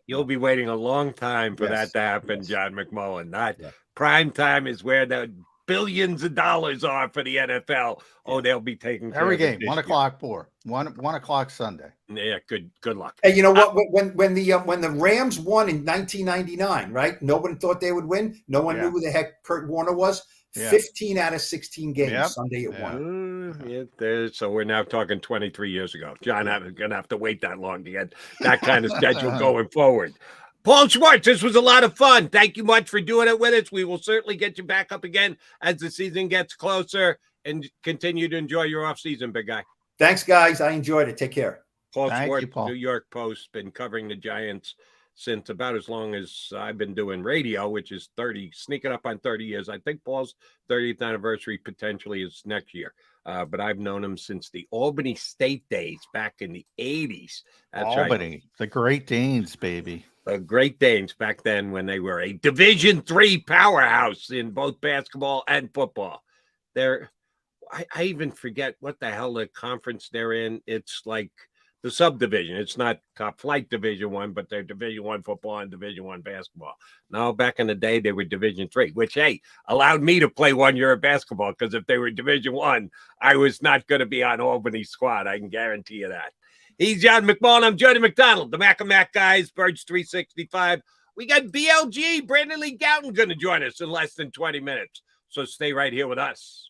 S2: You'll be waiting a long time for that to happen, John McMullen. Prime time is where the billions of dollars are for the NFL. They'll be taking
S4: every game 1:00 Sunday.
S2: Yeah, good luck.
S13: Hey, you know what? When the Rams won in 1999, right? No one thought they would win. No one knew who the heck Kurt Warner was. 15 out of 16 games Sunday at 1.
S2: So we're now talking 23 years ago. John, I'm going to have to wait that long to get that kind of schedule going forward. Paul Schwartz, this was a lot of fun. Thank you much for doing it with us. We will certainly get you back up again as the season gets closer and continue to enjoy your offseason, big guy.
S13: Thanks, guys. I enjoyed it. Take care.
S2: Paul Schwartz, New York Post, been covering the Giants since about as long as I've been doing radio, which is sneaking up on 30 years. I think Paul's 30th anniversary potentially is next year. But I've known him since the Albany State days back in the 80s. That's
S4: Albany,
S2: right.
S4: The Great Danes, baby.
S2: The Great Danes back then when they were a Division III powerhouse in both basketball and football. I even forget what the hell the conference they're in. It's like the subdivision. It's not top flight Division I, but they're Division I football and Division I basketball. No, back in the day, they were Division III, which, allowed me to play 1 year of basketball because if they were Division I was not going to be on Albany's squad. I can guarantee you that. He's John McMullen. I'm Jody McDonald, the Mac and Mac guys, Birds 365. We got BLG, Brandon Lee Gowton, going to join us in less than 20 minutes. So stay right here with us.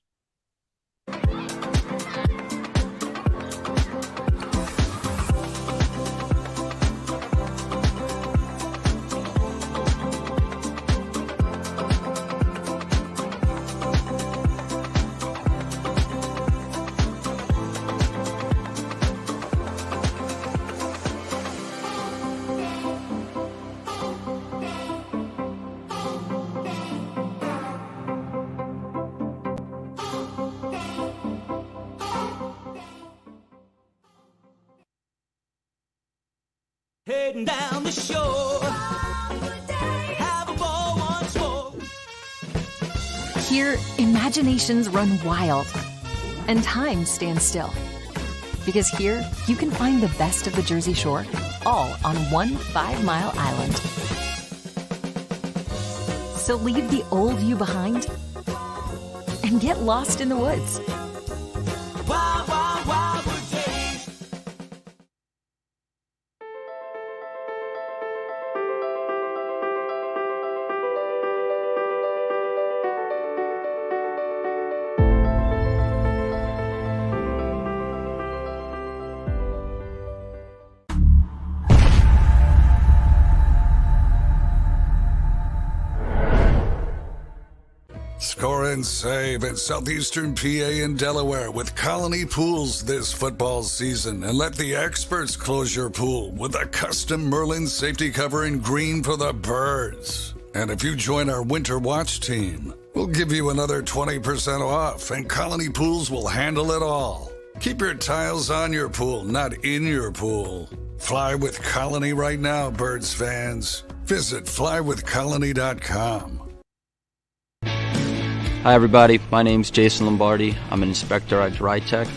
S14: Heading down the shore, have a ball once more.
S7: Here, imaginations run wild and time stands still. Because here, you can find the best of the Jersey Shore, all on one 5-mile island. So leave the old you behind and get lost in the woods.
S14: Wild, wild, wild wood days.
S15: Score and save at Southeastern PA and Delaware with Colony Pools this football season, and let the experts close your pool with a custom Merlin safety cover in green for the birds. And if you join our Winter Watch team, we'll give you another 20% off, and Colony Pools will handle it all. Keep your tiles on your pool, not in your pool. Fly with Colony right now, Birds fans. Visit flywithcolony.com.
S16: Hi everybody, my name's Jason Lombardi. I'm an inspector at DryTech.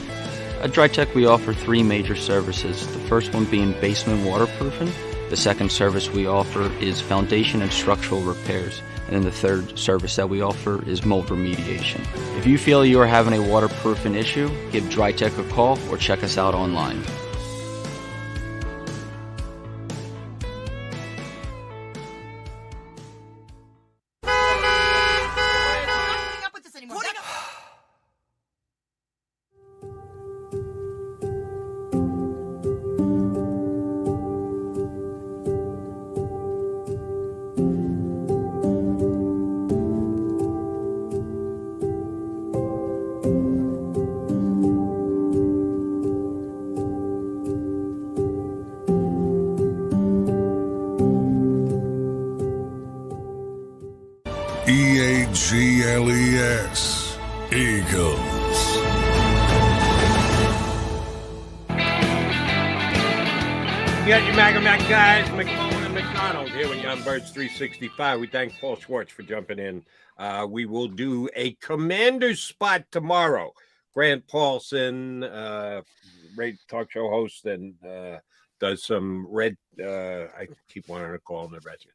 S16: At DryTech we offer 3 major services, the first one being basement waterproofing. The second service we offer is foundation and structural repairs. And then the third service that we offer is mold remediation. If you feel you are having a waterproofing issue, give DryTech a call or check us out online.
S15: EAGLES, Eagles.
S2: You got your Mac guys, McMullen and McDonald here with you on Birds 365. We thank Paul Schwartz for jumping in. We will do a Commander's spot tomorrow. Grant Paulson, great talk show host, and does some I keep wanting to call him the Redskins.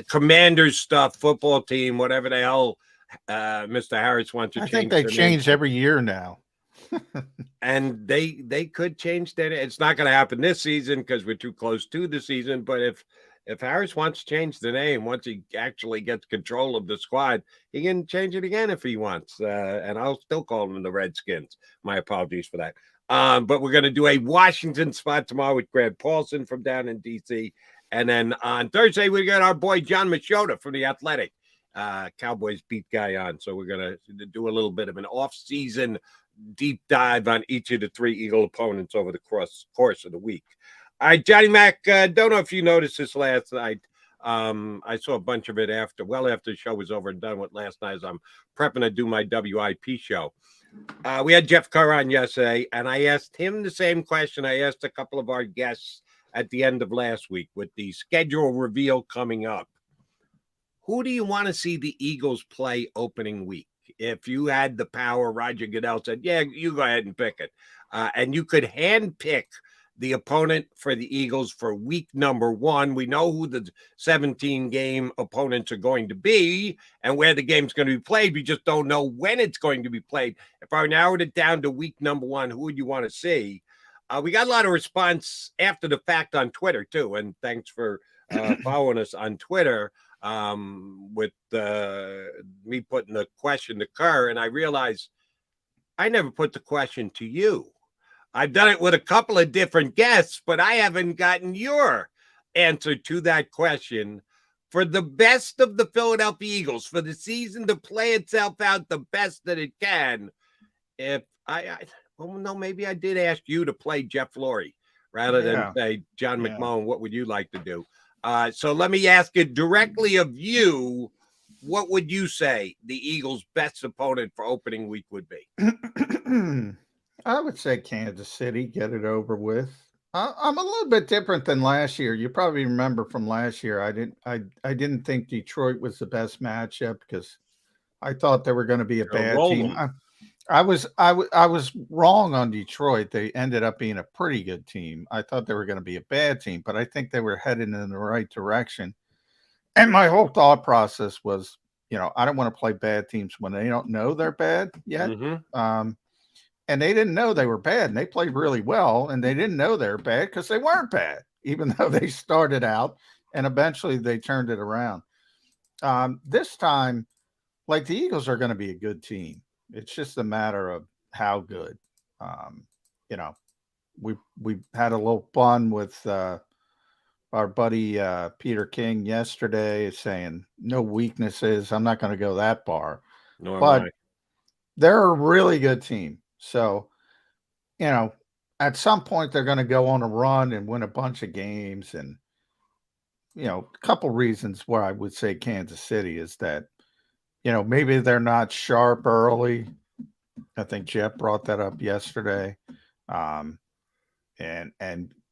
S2: Commanders stuff, football team, whatever the hell Mr. Harris wants to change.
S4: I think they change every year now.
S2: And they could change that. It's not going to happen this season because we're too close to the season. But if Harris wants to change the name, once he actually gets control of the squad, he can change it again if he wants. And I'll still call them the Redskins. My apologies for that. But we're going to do a Washington spot tomorrow with Grant Paulson from down in D.C., and then on Thursday, we got our boy John Machota from The Athletic, Cowboys beat guy on. So we're going to do a little bit of an off-season deep dive on each of the 3 Eagle opponents over the course of the week. All right, Johnny Mac, don't know if you noticed this last night. I saw a bunch of it after the show was over and done with last night as I'm prepping to do my WIP show. We had Jeff Kerr on yesterday, and I asked him the same question I asked a couple of our guests at the end of last week with the schedule reveal coming up. Who do you want to see the Eagles play opening week? If you had the power, Roger Goodell said, yeah, you go ahead and pick it. And you could hand pick the opponent for the Eagles for week number 1. We know who the 17-game opponents are going to be and where the game's going to be played. We just don't know when it's going to be played. If I narrowed it down to week number 1, who would you want to see? We got a lot of response after the fact on Twitter, too. And thanks for following us on Twitter with me putting the question to Kerr. And I realized I never put the question to you. I've done it with a couple of different guests, but I haven't gotten your answer to that question. For the best of the Philadelphia Eagles, for the season to play itself out the best that it can, well, no, maybe I did ask you to play Jeff Lurie rather than say, John McMullen, what would you like to do? So let me ask it directly of you. What would you say the Eagles' best opponent for opening week would be?
S4: I would say Kansas City, get it over with. I'm a little bit different than last year. You probably remember from last year, I didn't think Detroit was the best matchup because I thought they were going to be a bad team. I was wrong on Detroit. They ended up being a pretty good team. I thought they were going to be a bad team, but I think they were headed in the right direction. And my whole thought process was, I don't want to play bad teams when they don't know they're bad yet. Mm-hmm. And they didn't know they were bad, and they played really well, and they didn't know they were bad because they weren't bad, even though they started out, and eventually they turned it around. This time, like, the Eagles are going to be a good team. It's just a matter of how good. We had a little fun with our buddy Peter King yesterday, saying no weaknesses. I'm not going to go that far,
S2: Nor
S4: but
S2: am I.
S4: they're a really good team. So, at some point they're going to go on a run and win a bunch of games. And, a couple reasons where I would say Kansas City is that, maybe they're not sharp early. I think Jeff brought that up yesterday. And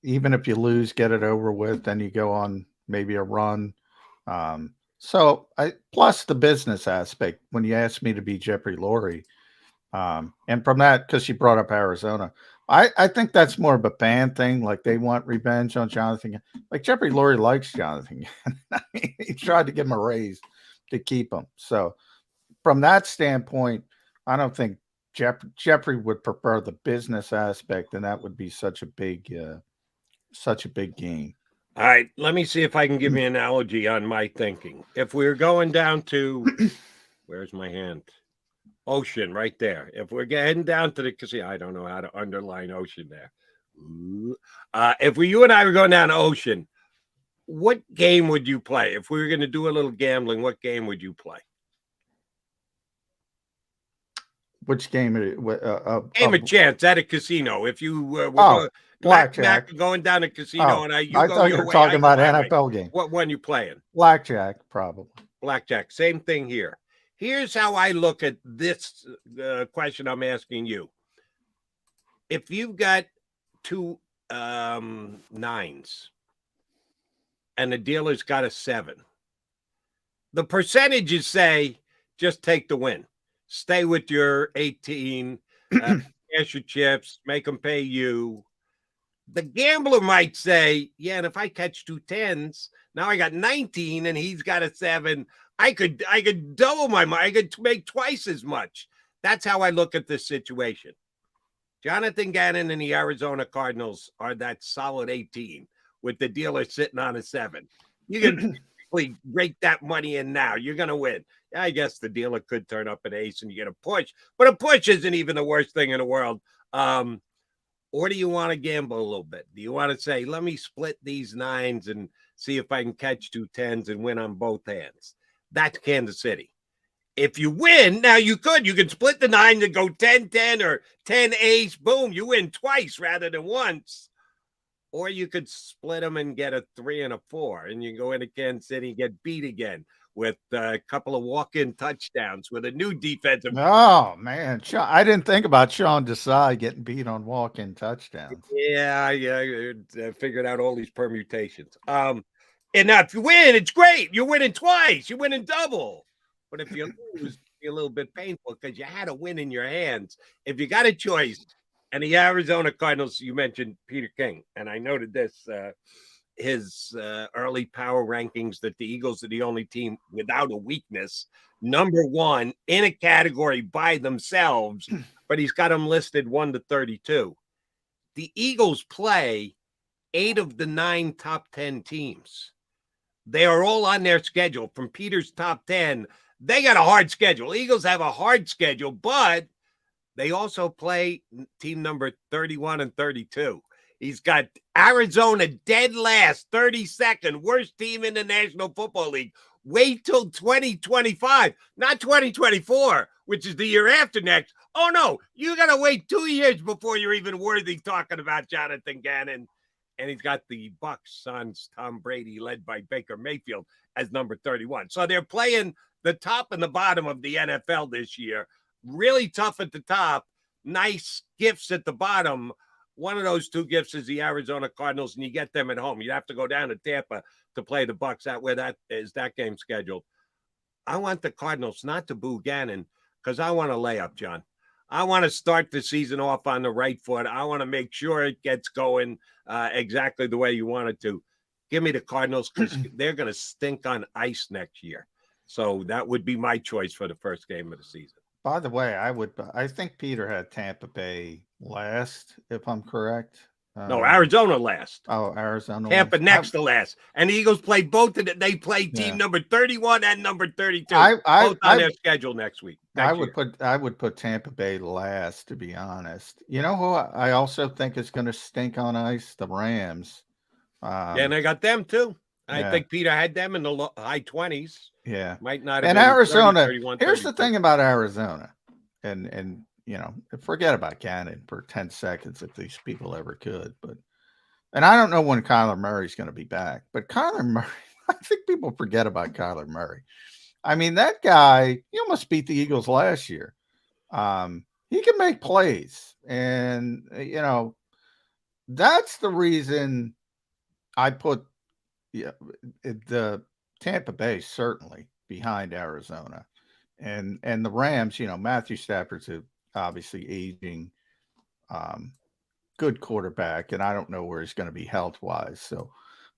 S4: even if you lose, get it over with, then you go on maybe a run. Plus the business aspect, when you asked me to be Jeffrey Lurie, and from that, because you brought up Arizona, I think that's more of a fan thing. Like they want revenge on Jonathan. Like Jeffrey Lurie likes Jonathan. I mean, he tried to give him a raise to keep him. So from that standpoint, I don't think Jeffrey would prefer the business aspect, and that would be such a big gain.
S2: All right, let me see if I can give you an analogy on my thinking. If we're going down to, where's my hand? Ocean, right there. If we're heading down to the casino, I don't know how to underline ocean there. If you and I were going down to Ocean, what game would you play? If we were going to do a little gambling, what game would you play?
S4: Which game?
S2: Game of chance at a casino. If you were
S4: blackjack
S2: going down to casino, and
S4: I thought you were talking about NFL game.
S2: What one you playing?
S4: Blackjack, probably.
S2: Blackjack. Same thing here. Here's how I look at this question I'm asking you. If you've got two nines and the dealer's got a 7, the percentages say just take the win. Stay with your 18, cash your chips, make them pay you. The gambler might say, yeah, and if I catch 2 10s, now I got 19 and he's got a 7. I could double my money. I could make twice as much. That's how I look at this situation. Jonathan Gannon and the Arizona Cardinals are that solid 18 with the dealer sitting on a 7. You can break that money in now. You're going to win. I guess the dealer could turn up an ace and you get a push, but a push isn't even the worst thing in the world. Or do you want to gamble a little bit? Do you want to say, let me split these 9s and see if I can catch 2 10s and win on both hands? That's Kansas City. If you win, now you can split the 9 and go 10-10 or 10 ace. Boom, you win twice rather than once. Or you could split them and get a 3 and a 4, and you go into Kansas City and get beat again with a couple of walk-in touchdowns with a new defensive.
S4: Oh, man. I didn't think about Sean Desai getting beat on walk-in touchdowns.
S2: Yeah, I figured out all these permutations. And now if you win, it's great. You're winning twice. You're winning double. But if you lose, it's a little bit painful because you had a win in your hands. If you got a choice, and the Arizona Cardinals, you mentioned Peter King, and I noted this, his early power rankings that the Eagles are the only team without a weakness, number 1 in a category by themselves, but he's got them listed 1 to 32. The Eagles play 8 of the 9 top 10 teams. They are all on their schedule from Peter's top 10. They got a hard schedule. Eagles have a hard schedule, but they also play team number 31 and 32. He's got Arizona dead last, 32nd, worst team in the National Football League. Wait till 2025, not 2024, which is the year after next. Oh, no, you got to wait 2 years before you're even worthy talking about Jonathan Gannon. And he's got the Bucs' sons, Tom Brady, led by Baker Mayfield, as number 31. So they're playing the top and the bottom of the NFL this year. Really tough at the top, nice gifts at the bottom. One of those 2 gifts is the Arizona Cardinals, and you get them at home. You have to go down to Tampa to play the Bucs out where that game scheduled. I want the Cardinals not to boo Gannon because I want a layup, John. I want to start the season off on the right foot. I want to make sure it gets going exactly the way you want it to. Give me the Cardinals because they're going to stink on ice next year. So that would be my choice for the first game of the season.
S4: By the way, I think Peter had Tampa Bay last, if I'm correct.
S2: No, Arizona last.
S4: Oh, Arizona.
S2: Tampa next to last. And the Eagles play both of them. They play team number 31 and number 32. Both on their schedule next week.
S4: I would put Tampa Bay last, to be honest. You know who I also think is going to stink on ice? The Rams.
S2: And I got them too. I
S4: Yeah.
S2: think Peter had them in the high 20s.
S4: Yeah.
S2: Might not have
S4: And
S2: been 30,
S4: Arizona,
S2: 31,
S4: here's the
S2: 32.
S4: thing about Arizona, and forget about Gannon for 10 seconds if these people ever could. And I don't know when Kyler Murray's going to be back, but Kyler Murray, I think people forget about Kyler Murray. I mean, that guy, he almost beat the Eagles last year. He can make plays. And, that's the reason I put the Tampa Bay certainly behind Arizona. And the Rams, Matthew Stafford's obviously aging, good quarterback, and I don't know where he's going to be health-wise. So,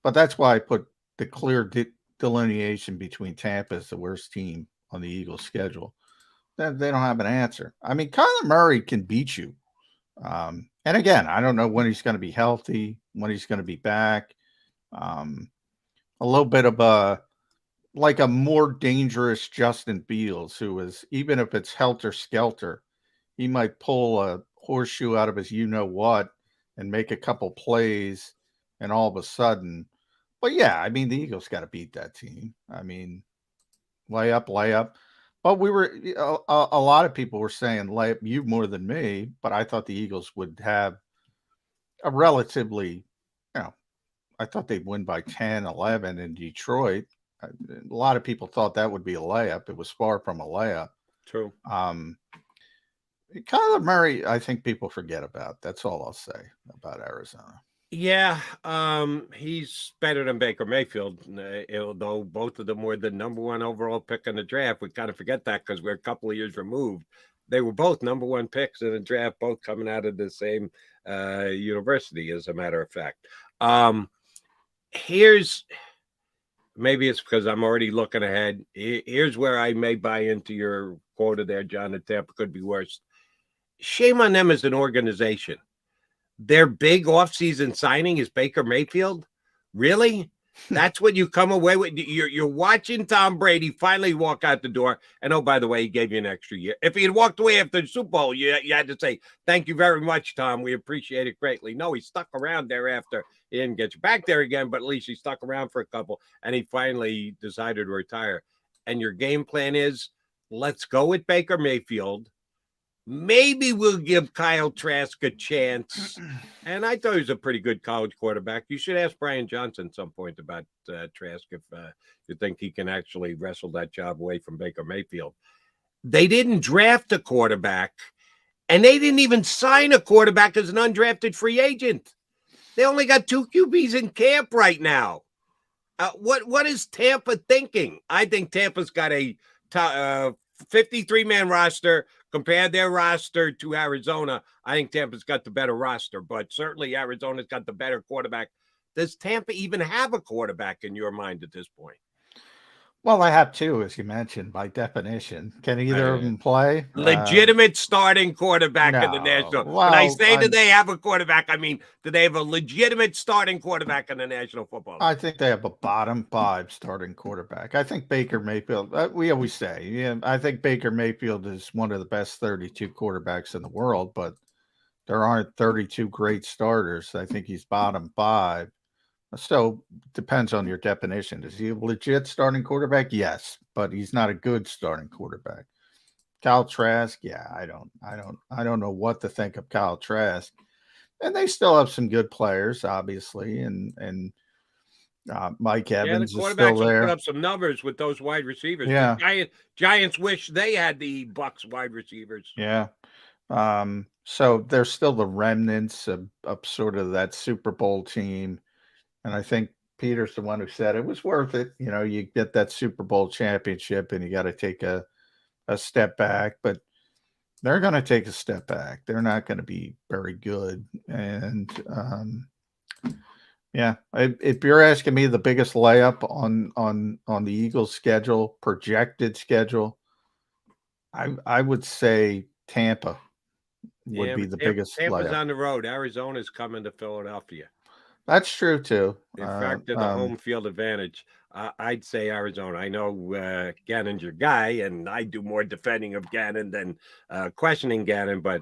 S4: but that's why I put the clear delineation between Tampa as the worst team on the Eagles' schedule. They don't have an answer. I mean, Kyler Murray can beat you. And again, I don't know when he's going to be healthy, when he's going to be back. A little bit of a more dangerous Justin Fields, who is, even if it's helter-skelter, he might pull a horseshoe out of his you-know-what and make a couple plays, and all of a sudden. But, yeah, I mean, the Eagles got to beat that team. I mean, lay up. But we were a lot of people were saying lay up, you more than me, but I thought the Eagles would have a relatively, I thought they'd win by 10, 11 in Detroit. A lot of people thought that would be a layup. It was far from a layup.
S2: True.
S4: Kyler Murray, I think people forget about. That's all I'll say about Arizona.
S2: Yeah, he's better than Baker Mayfield, although both of them were the number one overall pick in the draft. We kind of forget that because we're a couple of years removed. They were both number one picks in the draft, both coming out of the same university, as a matter of fact. Maybe it's because I'm already looking ahead. Here's where I may buy into your quota there, John, that Tampa could be worse. Shame on them as an organization. Their big offseason signing is Baker Mayfield? Really? That's what you come away with? You're watching Tom Brady finally walk out the door. And, oh, by the way, he gave you an extra year. If he had walked away after the Super Bowl, you had to say, thank you very much, Tom. We appreciate it greatly. No, he stuck around thereafter. He didn't get you back there again, but at least he stuck around for a couple. And he finally decided to retire. And your game plan is, let's go with Baker Mayfield. Maybe we'll give Kyle Trask a chance. And I thought he was a pretty good college quarterback. You should ask Brian Johnson at some point about Trask if you think he can actually wrestle that job away from Baker Mayfield. They didn't draft a quarterback, and they didn't even sign a quarterback as an undrafted free agent. They only got 2 QBs in camp right now. What is Tampa thinking? I think Tampa's got a 53-man roster. Compare their roster to Arizona. I think Tampa's got the better roster, but certainly Arizona's got the better quarterback. Does Tampa even have a quarterback in your mind at this point?
S4: Well, I have 2, as you mentioned, by definition. Can either of them play?
S2: Legitimate starting quarterback in the National.
S4: Well,
S2: when I say do they have a quarterback, I mean, do they have a legitimate starting quarterback in the National Football League?
S4: I think they have a bottom 5 starting quarterback. I think Baker Mayfield, we always say, I think Baker Mayfield is one of the best 32 quarterbacks in the world, but there aren't 32 great starters. I think he's bottom 5. So depends on your definition. Is he a legit starting quarterback? Yes, but he's not a good starting quarterback. Kyle Trask, yeah, I don't know what to think of Kyle Trask. And they still have some good players, obviously, and Mike Evans
S2: the
S4: is still there.
S2: Put up some numbers with those wide receivers.
S4: Yeah,
S2: the Giants wish they had the Bucs wide receivers.
S4: Yeah. So there's still the remnants of sort of that Super Bowl team. And I think Peter's the one who said it was worth it. You get that Super Bowl championship and you got to take a step back, but they're going to take a step back. They're not going to be very good. And if you're asking me the biggest layup on the Eagles schedule, projected schedule, I would say Tampa would be the biggest
S2: Tampa's
S4: layup.
S2: on the road. Arizona's coming to Philadelphia.
S4: That's true too.
S2: In fact, the home field advantage, I'd say Arizona. I know Gannon's your guy, and I do more defending of Gannon than questioning Gannon, but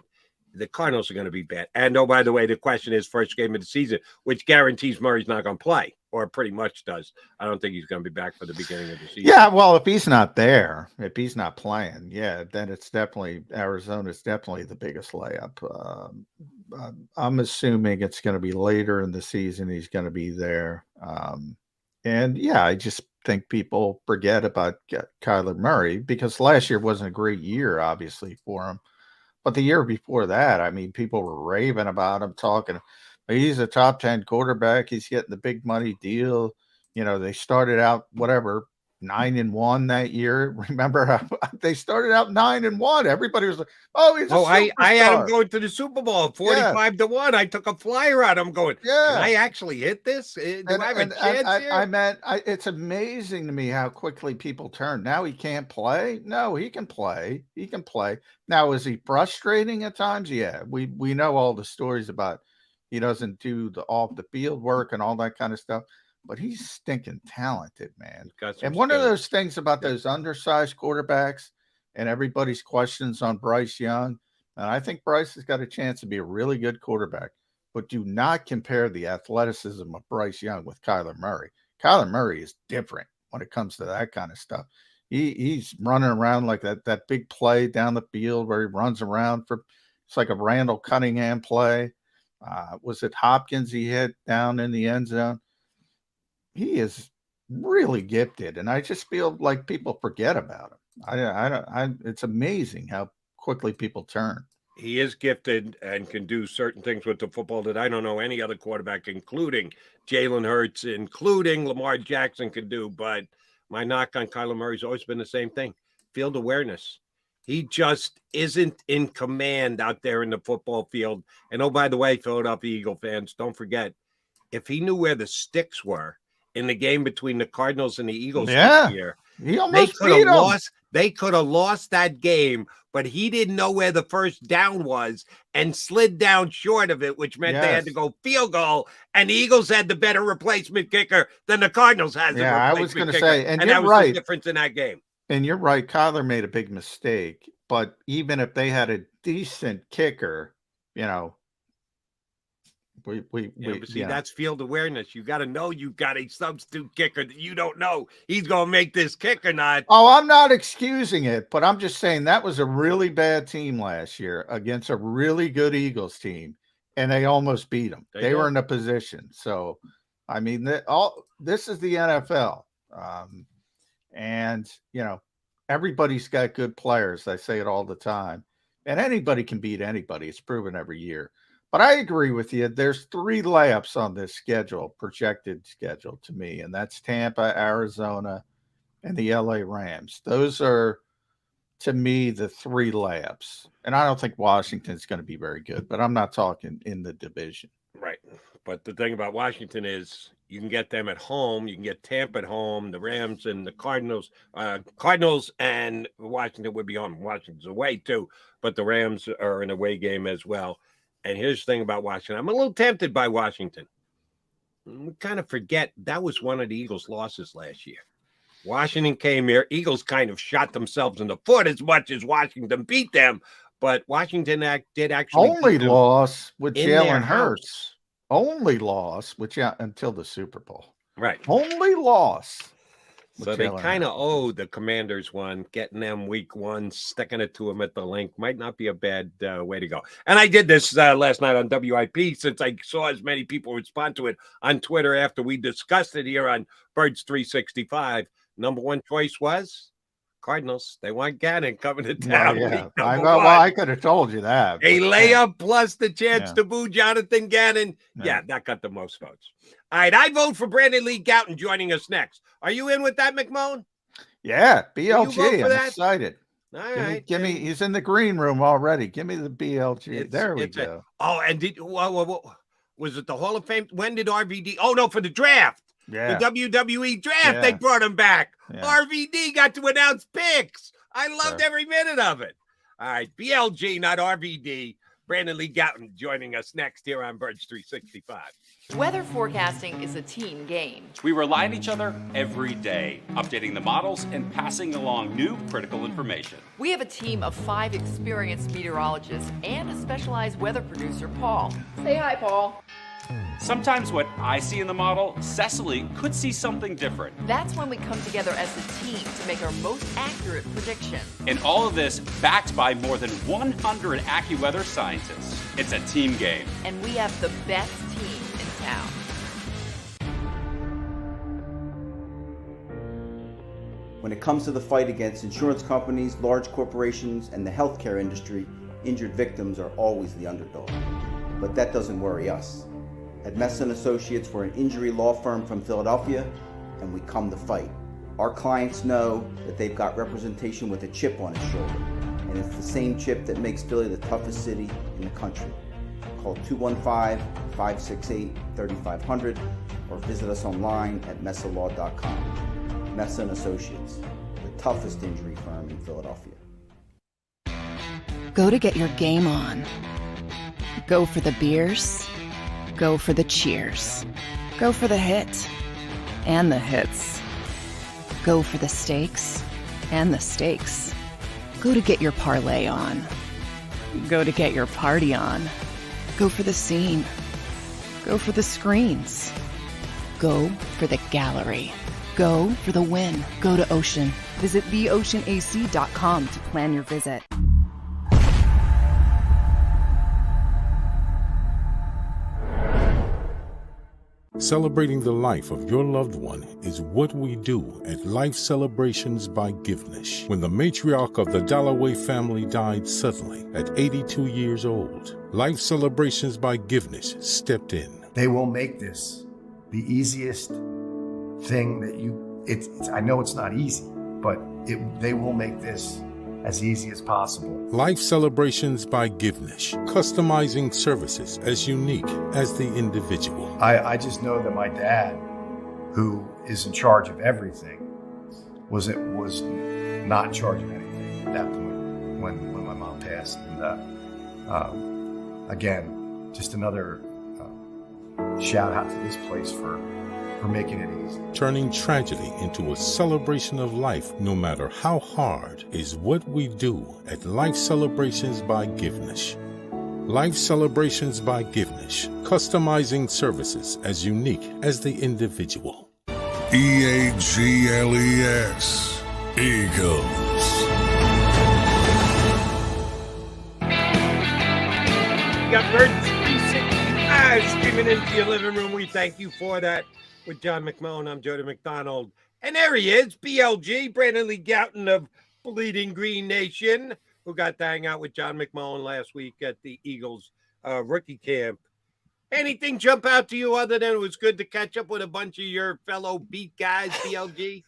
S2: the Cardinals are going to be bad. And, oh, by the way, the question is first game of the season, which guarantees Murray's not going to play. or pretty much does. I don't think he's going to be back for the beginning of the season.
S4: Yeah, well, if he's not there, if he's not playing, yeah, then it's definitely Arizona's definitely the biggest layup. I'm assuming it's going to be later in the season. He's going to be there. And yeah, I just think people forget about Kyler Murray because last year wasn't a great year, obviously, for him. But the year before that, I mean, people were raving about him, talking. He's a top 10 quarterback. He's getting the big money deal. You know, they started out 9-1 that year. Remember how they started out 9-1? Everybody was like, "Oh, he's a superstar."
S2: I had him going to the Super Bowl 45-1. I took a flyer on him, going, "Can I actually hit this? Do I have a chance here?"
S4: It's amazing to me how quickly people turn. Now he can't play. No, he can play. He can play. Now, is he frustrating at times? Yeah, we know all the stories about he doesn't do the off the field work and all that kind of stuff. But he's stinking talented, man. And one of those things about those undersized quarterbacks and everybody's questions on Bryce Young, and I think Bryce has got a chance to be a really good quarterback, but do not compare the athleticism of Bryce Young with Kyler Murray. Kyler Murray is different when it comes to that kind of stuff. He's running around like that big play down the field where he runs around it's like a Randall Cunningham play. Was it Hopkins he hit down in the end zone? He is really gifted, and I just feel like people forget about him. It's amazing how quickly people turn.
S2: He is gifted and can do certain things with the football that I don't know any other quarterback, including Jalen Hurts, including Lamar Jackson, can do. But my knock on Kyler Murray's always been the same thing: field awareness. He just isn't in command out there in the football field. And oh, by the way, Philadelphia Eagle fans, don't forget, if he knew where the sticks were in the game between the Cardinals and the Eagles this year,
S4: he almost beat them.
S2: They could have lost that game, but he didn't know where the first down was and slid down short of it, which meant they had to go field goal. And the Eagles had the better replacement kicker than the Cardinals had.
S4: Yeah, I was going to say, and you're
S2: that was
S4: right.
S2: The difference in that game.
S4: And you're right. Kyler made a big mistake, but even if they had a decent kicker, you know,
S2: that's field awareness. You got to know you've got a substitute kicker that you don't know he's going to make this kick or not.
S4: Oh, I'm not excusing it, but I'm just saying that was a really bad team last year against a really good Eagles team, and they almost beat them. They were in a position. So, I mean, this is the NFL. And, you know, everybody's got good players. I say it all the time. And anybody can beat anybody. It's proven every year. But I agree with you. There's 3 layups on this schedule, projected schedule to me, and that's Tampa, Arizona, and the LA Rams. Those are, to me, the 3 layups. And I don't think Washington's going to be very good, but I'm not talking in the division.
S2: Right. But the thing about Washington is you can get them at home. You can get Tampa at home, the Rams and the Cardinals. Cardinals and Washington would be home. Washington's away, too. But the Rams are an away game as well. And here's the thing about Washington. I'm a little tempted by Washington. We kind of forget that was one of the Eagles' losses last year. Washington came here. Eagles kind of shot themselves in the foot as much as Washington beat them. But Washington did actually
S4: only loss with Jalen Hurts. Only loss until the Super Bowl.
S2: Right.
S4: Only loss.
S2: So they kind of owe the Commanders one, getting them week 1, sticking it to them at the link. Might not be a bad way to go. And I did this last night on WIP since I saw as many people respond to it on Twitter after we discussed it here on Birds 365. Number 1 choice was Cardinals. They want Gannon coming to town.
S4: Well, I could have told you that.
S2: A layup plus the chance to boo Jonathan Gannon. Yeah, that got the most votes. All right, I vote for Brandon Lee Gouton joining us next. Are you in with that, McMullen?
S4: Yeah, BLG. I'm
S2: that?
S4: Excited.
S2: All right.
S4: Give me. He's in the green room already. Give me the BLG. There we go.
S2: And was it the Hall of Fame? When did RVD? Oh, no, for the draft.
S4: Yeah.
S2: The WWE draft, they brought him back. Yeah. RVD got to announce picks. I loved every minute of it. All right, BLG, not RVD. Brandon Lee Gouton joining us next here on Birds 365.
S17: Weather forecasting is a team game.
S18: We rely on each other every day, updating the models and passing along new critical information.
S17: We have a team of 5 experienced meteorologists and a specialized weather producer, Paul. Say hi, Paul.
S18: Sometimes what I see in the model, Cecily could see something different.
S17: That's when we come together as a team to make our most accurate prediction.
S18: And all of this backed by more than 100 AccuWeather scientists. It's a team game.
S17: And we have the best team in town.
S19: When it comes to the fight against insurance companies, large corporations, and the healthcare industry, injured victims are always the underdog. But that doesn't worry us. At Messa & Associates, we're an injury law firm from Philadelphia, and we come to fight. Our clients know that they've got representation with a chip on its shoulder, and it's the same chip that makes Philly the toughest city in the country. Call 215-568-3500 or visit us online at messalaw.com. Messa & Associates, the toughest injury firm in Philadelphia.
S7: Go to get your game on. Go for the beers. Go for the cheers. Go for the hit and the hits. Go for the stakes and the stakes. Go to get your parlay on. Go to get your party on. Go for the scene. Go for the screens. Go for the gallery. Go for the win. Go to Ocean. Visit theoceanac.com to plan your visit.
S20: Celebrating the life of your loved one is what we do at Life Celebrations by Givenish. When the matriarch of the Dalloway family died suddenly at 82 years old, Life Celebrations by Givenish stepped in.
S21: They will make this the easiest thing that I know it's not easy, but they will make this as easy as possible.
S20: Life Celebrations by Givenish, customizing services as unique as the individual.
S21: I just know that my dad, who is in charge of everything, was not in charge of anything at that point when my mom passed. And again, just another shout out to this place for making it easy.
S20: Turning tragedy into a celebration of life, no matter how hard, is what we do at Life Celebrations by Givenish. Life Celebrations by Givenish, customizing services as unique as the individual.
S15: EAGLES, Eagles.
S2: You got Birds 365 streaming into your living room. We thank you for that. With John McMullen, I'm Jody McDonald. And there he is, BLG, Brandon Lee Gouton of Bleeding Green Nation, who got to hang out with John McMullen last week at the Eagles rookie camp. Anything jump out to you other than it was good to catch up with a bunch of your fellow beat guys, BLG?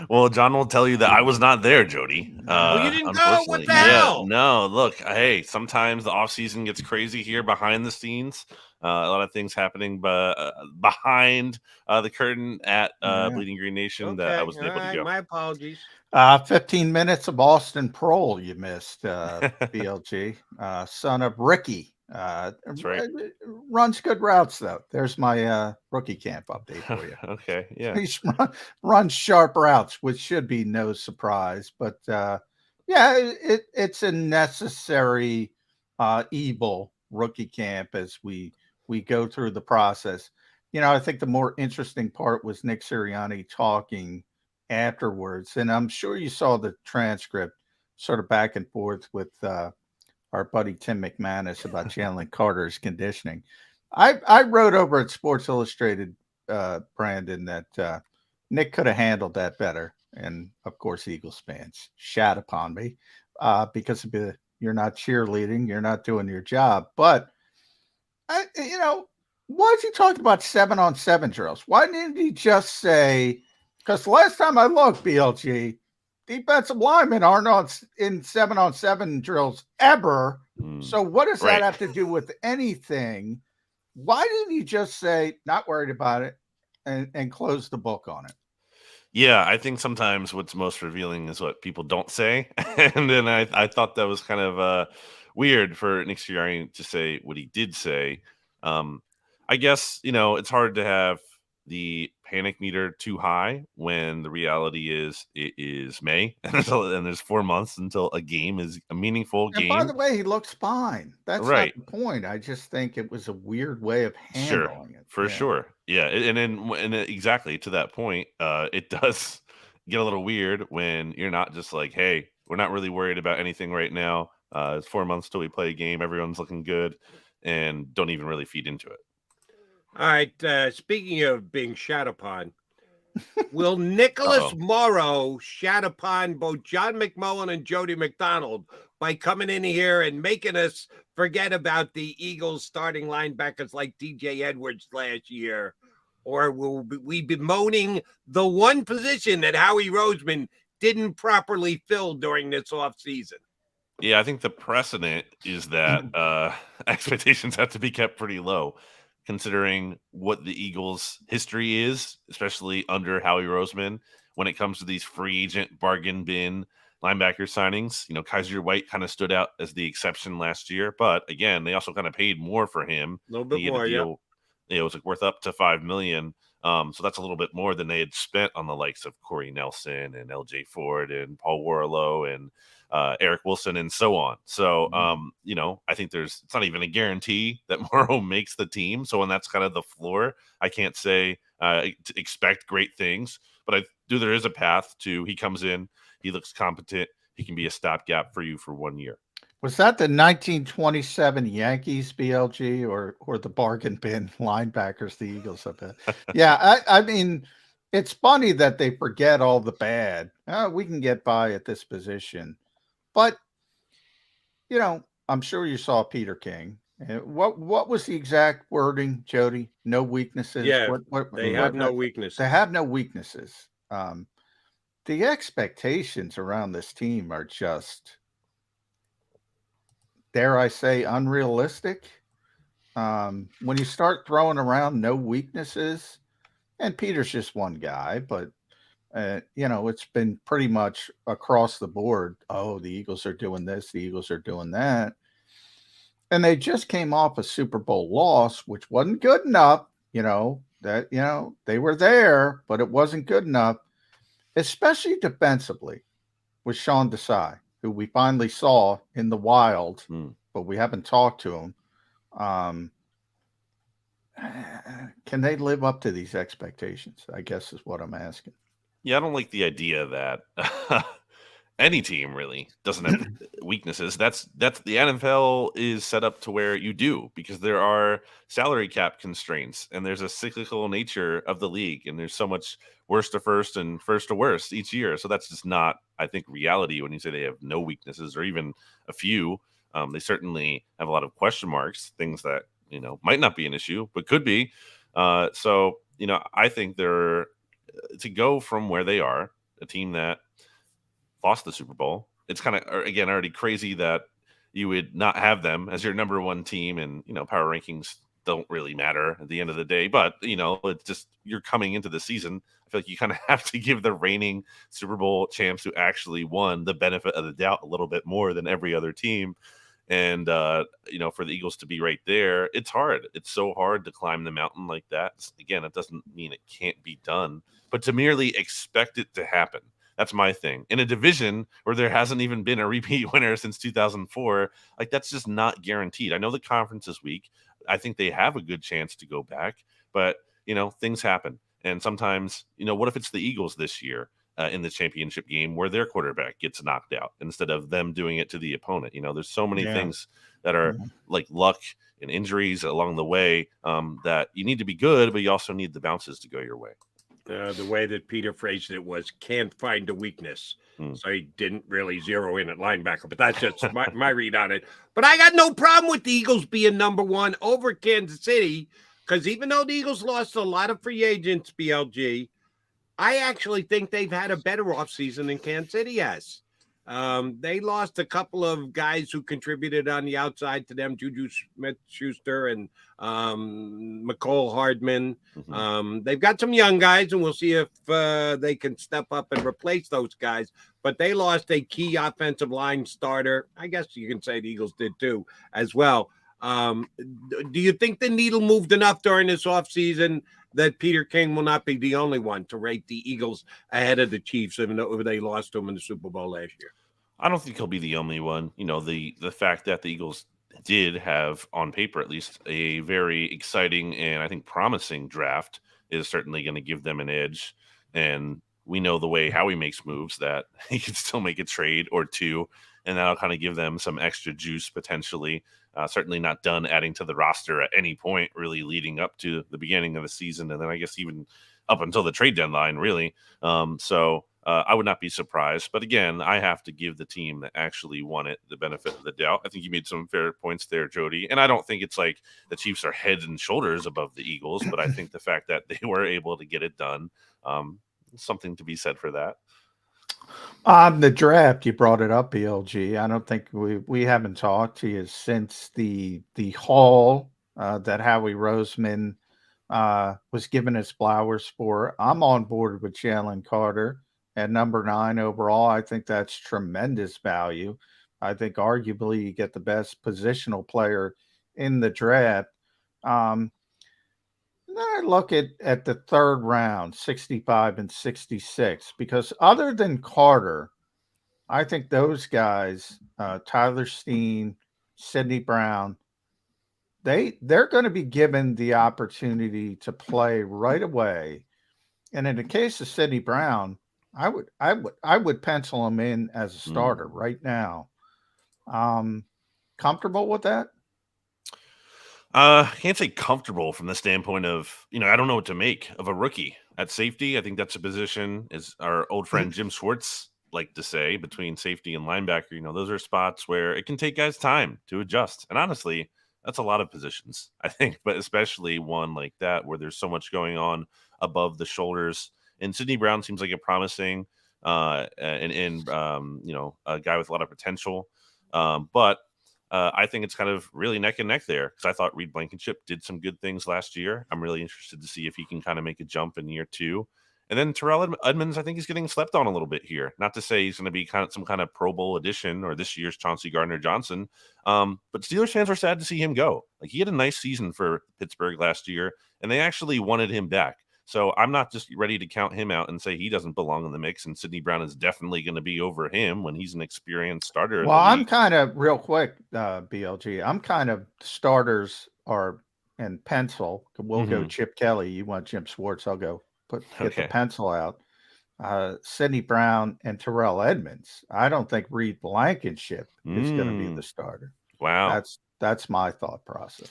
S22: Well, John will tell you that I was not there, Jody.
S2: You didn't go? What the hell?
S22: No, look, hey, sometimes the offseason gets crazy here behind the scenes. A lot of things happening behind the curtain at Bleeding Green Nation that I wasn't able to go.
S2: My apologies.
S4: 15 minutes of Austin Prohl you missed, BLG. Son of Ricky.
S22: That's right.
S4: Runs good routes, though. There's my rookie camp update for you.
S22: Okay, yeah.
S4: He runs sharp routes, which should be no surprise. But, it's a necessary evil rookie camp as we go through the process. I think the more interesting part was Nick Sirianni talking afterwards. And I'm sure you saw the transcript sort of back and forth with our buddy Tim McManus about Jalen Carter's conditioning. I wrote over at Sports Illustrated, Brandon, that Nick could have handled that better. And, of course, Eagles fans shat upon me because you're not cheerleading, you're not doing your job. But, why is he talking about 7-on-7 drills? Why didn't he just say, because last time I looked, BLG, defensive linemen aren't in 7-on-7 drills ever. So what does that have to do with anything? Why didn't he just say, not worried about it, and close the book on it?
S22: Yeah, I think sometimes what's most revealing is what people don't say. And then I thought that was kind of weird for Nick Sirianni to say what he did say. I guess, it's hard to have the panic meter too high when the reality is it is May and there's 4 months until a game is a meaningful
S4: And by
S22: game.
S4: the way, he looks fine. That's not
S22: Right.
S4: the point. I just think it was a weird way of
S22: Sure.
S4: handling it.
S22: For
S4: Yeah.
S22: sure. Yeah. And exactly to that point, it does get a little weird when you're not just like, hey, we're not really worried about anything right now. It's 4 months till we play a game. Everyone's looking good and don't even really feed into it.
S2: All right. Speaking of being shat upon, will Nicholas Morrow shat upon both John McMullen and Jody McDonald by coming in here and making us forget about the Eagles starting linebackers like DJ Edwards last year? Or will we be bemoaning the one position that Howie Roseman didn't properly fill during this offseason?
S22: Yeah, I think the precedent is that expectations have to be kept pretty low, considering what the Eagles' history is, especially under Howie Roseman, when it comes to these free agent bargain bin linebacker signings. You know, Kaiser White kind of stood out as the exception last year, but again, they also kind of paid more for him.
S2: A little bit more, yeah.
S22: It was like worth up to $5 million. So that's a little bit more than they had spent on the likes of Corey Nelson and LJ Ford and Paul Warlow and Eric Wilson and so on. So, you know, I think it's not even a guarantee that Morrow makes the team. So when that's kind of the floor, I can't say to expect great things, but there is a path to, he comes in, he looks competent, he can be a stopgap for you for 1 year.
S4: Was that the 1927 Yankees BLG or the bargain bin linebackers the Eagles have been? Yeah, I mean, it's funny that they forget all the bad. We can get by at this position. But, you know, I'm sure you saw Peter King. What was the exact wording, Jody? No weaknesses?
S2: Yeah, they have no weaknesses.
S4: They have no weaknesses. The expectations around this team are just, dare I say, unrealistic. When you start throwing around no weaknesses, and Peter's just one guy, but you know, it's been pretty much across the board. Oh, the Eagles are doing this, the Eagles are doing that. And they just came off a Super Bowl loss, which wasn't good enough. You know, they were there, but it wasn't good enough, especially defensively with Sean Desai, who we finally saw in the wild, but we haven't talked to him. Can they live up to these expectations? I guess is what I'm asking.
S22: Yeah, I don't like the idea that any team really doesn't have weaknesses. That's the NFL is set up to where you do, because there are salary cap constraints and there's a cyclical nature of the league, and there's so much worst to first and first to worst each year. So that's just not, I think, reality when you say they have no weaknesses or even a few. They certainly have a lot of question marks, things that, you know, might not be an issue, but could be. So, you know, I think they're to go from where they are, a team that lost the Super Bowl. It's kind of, again, already crazy that you would not have them as your number one team, and, you know, power rankings don't really matter at the end of the day, but, you know, it's just, you're coming into the season. I feel like you kind of have to give the reigning Super Bowl champs who actually won the benefit of the doubt a little bit more than every other team. And, you know, for the Eagles to be right there, it's hard. It's so hard to climb the mountain like that. Again, it doesn't mean it can't be done, but to merely expect it to happen. That's my thing. In a division where there hasn't even been a repeat winner since 2004, like, that's just not guaranteed. I know the conference is weak. I think they have a good chance to go back, but, you know, things happen. And sometimes, you know, what if it's the Eagles this year in the championship game where their quarterback gets knocked out instead of them doing it to the opponent? You know, there's so many things that are like luck and injuries along the way that you need to be good, but you also need the bounces to go your way.
S2: The way that Peter phrased it was, can't find a weakness. So he didn't really zero in at linebacker, but that's just my read on it. But I got no problem with the Eagles being number one over Kansas City, because even though the Eagles lost a lot of free agents, BLG, I actually think they've had a better offseason than Kansas City has. They lost a couple of guys who contributed on the outside to them, Juju Smith-Schuster and McCole Hardman. They've got some young guys, and we'll see if they can step up and replace those guys. But they lost a key offensive line starter. I guess you can say the Eagles did too, as well. Do you think the needle moved enough during this offseason that Peter King will not be the only one to rate the Eagles ahead of the Chiefs, even though they lost to them in the Super Bowl last year.
S22: I don't think he'll be the only one. The fact that the Eagles did have, on paper at least, a very exciting and I think promising draft is certainly going to give them an edge. And we know the way Howie makes moves that he can still make a trade or two, and that'll kind of give them some extra juice potentially. Certainly not done adding to the roster at any point really leading up to the beginning of the season, and then I guess even up until the trade deadline, really. I would not be surprised. But again, I have to give the team that actually won it the benefit of the doubt. I think you made some fair points there, Jody. And I don't think it's like the Chiefs are head and shoulders above the Eagles, but I think the fact that they were able to get it done, something to be said for that.
S4: On the draft, you brought it up, BLG. I don't think we haven't talked to you since the haul that Howie Roseman was given his flowers for. I'm on board with Jalen Carter at number 9 overall. I think that's tremendous value. I think arguably you get the best positional player in the draft. Then I look at the third round, 65 and 66, because other than Carter, I think those guys, Tyler Steen, Sidney Brown, they're going to be given the opportunity to play right away. And in the case of Sidney Brown, I would pencil him in as a starter right now. Comfortable with that?
S22: I can't say comfortable from the standpoint of, I don't know what to make of a rookie at safety. I think that's a position, as our old friend Jim Schwartz like to say, between safety and linebacker. Those are spots where it can take guys time to adjust. And honestly, that's a lot of positions, I think, but especially one like that where there's so much going on above the shoulders. And Sidney Brown seems like a promising a guy with a lot of potential. But I think it's kind of really neck and neck there, because I thought Reed Blankenship did some good things last year. I'm really interested to see if he can kind of make a jump in year 2. And then Terrell Edmonds, I think he's getting slept on a little bit here. Not to say he's going to be some kind of Pro Bowl addition or this year's Chauncey Gardner-Johnson. But Steelers fans were sad to see him go. Like, he had a nice season for Pittsburgh last year, and they actually wanted him back. So I'm not just ready to count him out and say he doesn't belong in the mix, and Sidney Brown is definitely going to be over him when he's an experienced starter.
S4: Well, I'm kind of real quick, BLG. I'm kind of starters are in pencil. We'll go Chip Kelly. You want Jim Schwartz? I'll go get the pencil out. Sidney Brown and Terrell Edmonds. I don't think Reed Blankenship is going to be the starter.
S22: Wow,
S4: that's my thought process.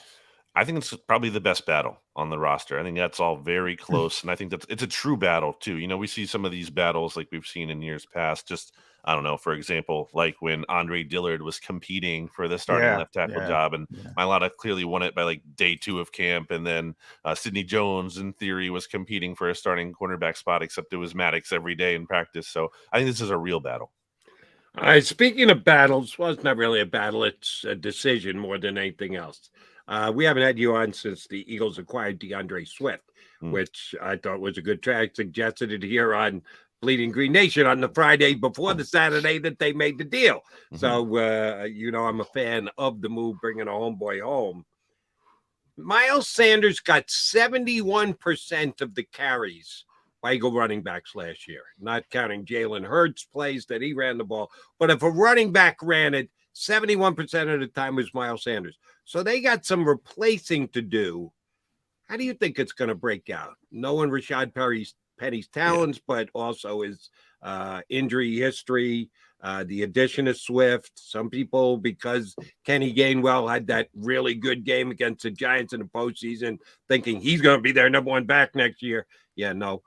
S22: I think it's probably the best battle on the roster. I think that's all very close. And I think it's a true battle too. We see some of these battles like we've seen in years past. Just, I don't know, for example, like when Andre Dillard was competing for the starting left tackle job, and Mailata clearly won it by like day 2 of camp. And then Sidney Jones, in theory, was competing for a starting cornerback spot, except it was Maddox every day in practice. So I think this is a real battle.
S2: Speaking of battles, well, it's not really a battle. It's a decision more than anything else. We haven't had you on since the Eagles acquired DeAndre Swift, which I thought was a good track. I suggested it here on Bleeding Green Nation on the Friday before the Saturday that they made the deal. So, I'm a fan of the move, bringing a homeboy home. Miles Sanders got 71% of the carries by Eagle running backs last year, not counting Jalen Hurts' plays that he ran the ball. But if a running back ran it, 71% of the time was Miles Sanders. So they got some replacing to do. How do you think it's going to break out? Knowing Rashad Penny's talents, but also his injury history, the addition of Swift. Some people, because Kenny Gainwell had that really good game against the Giants in the postseason, thinking he's going to be their number 1 back next year. Yeah, no.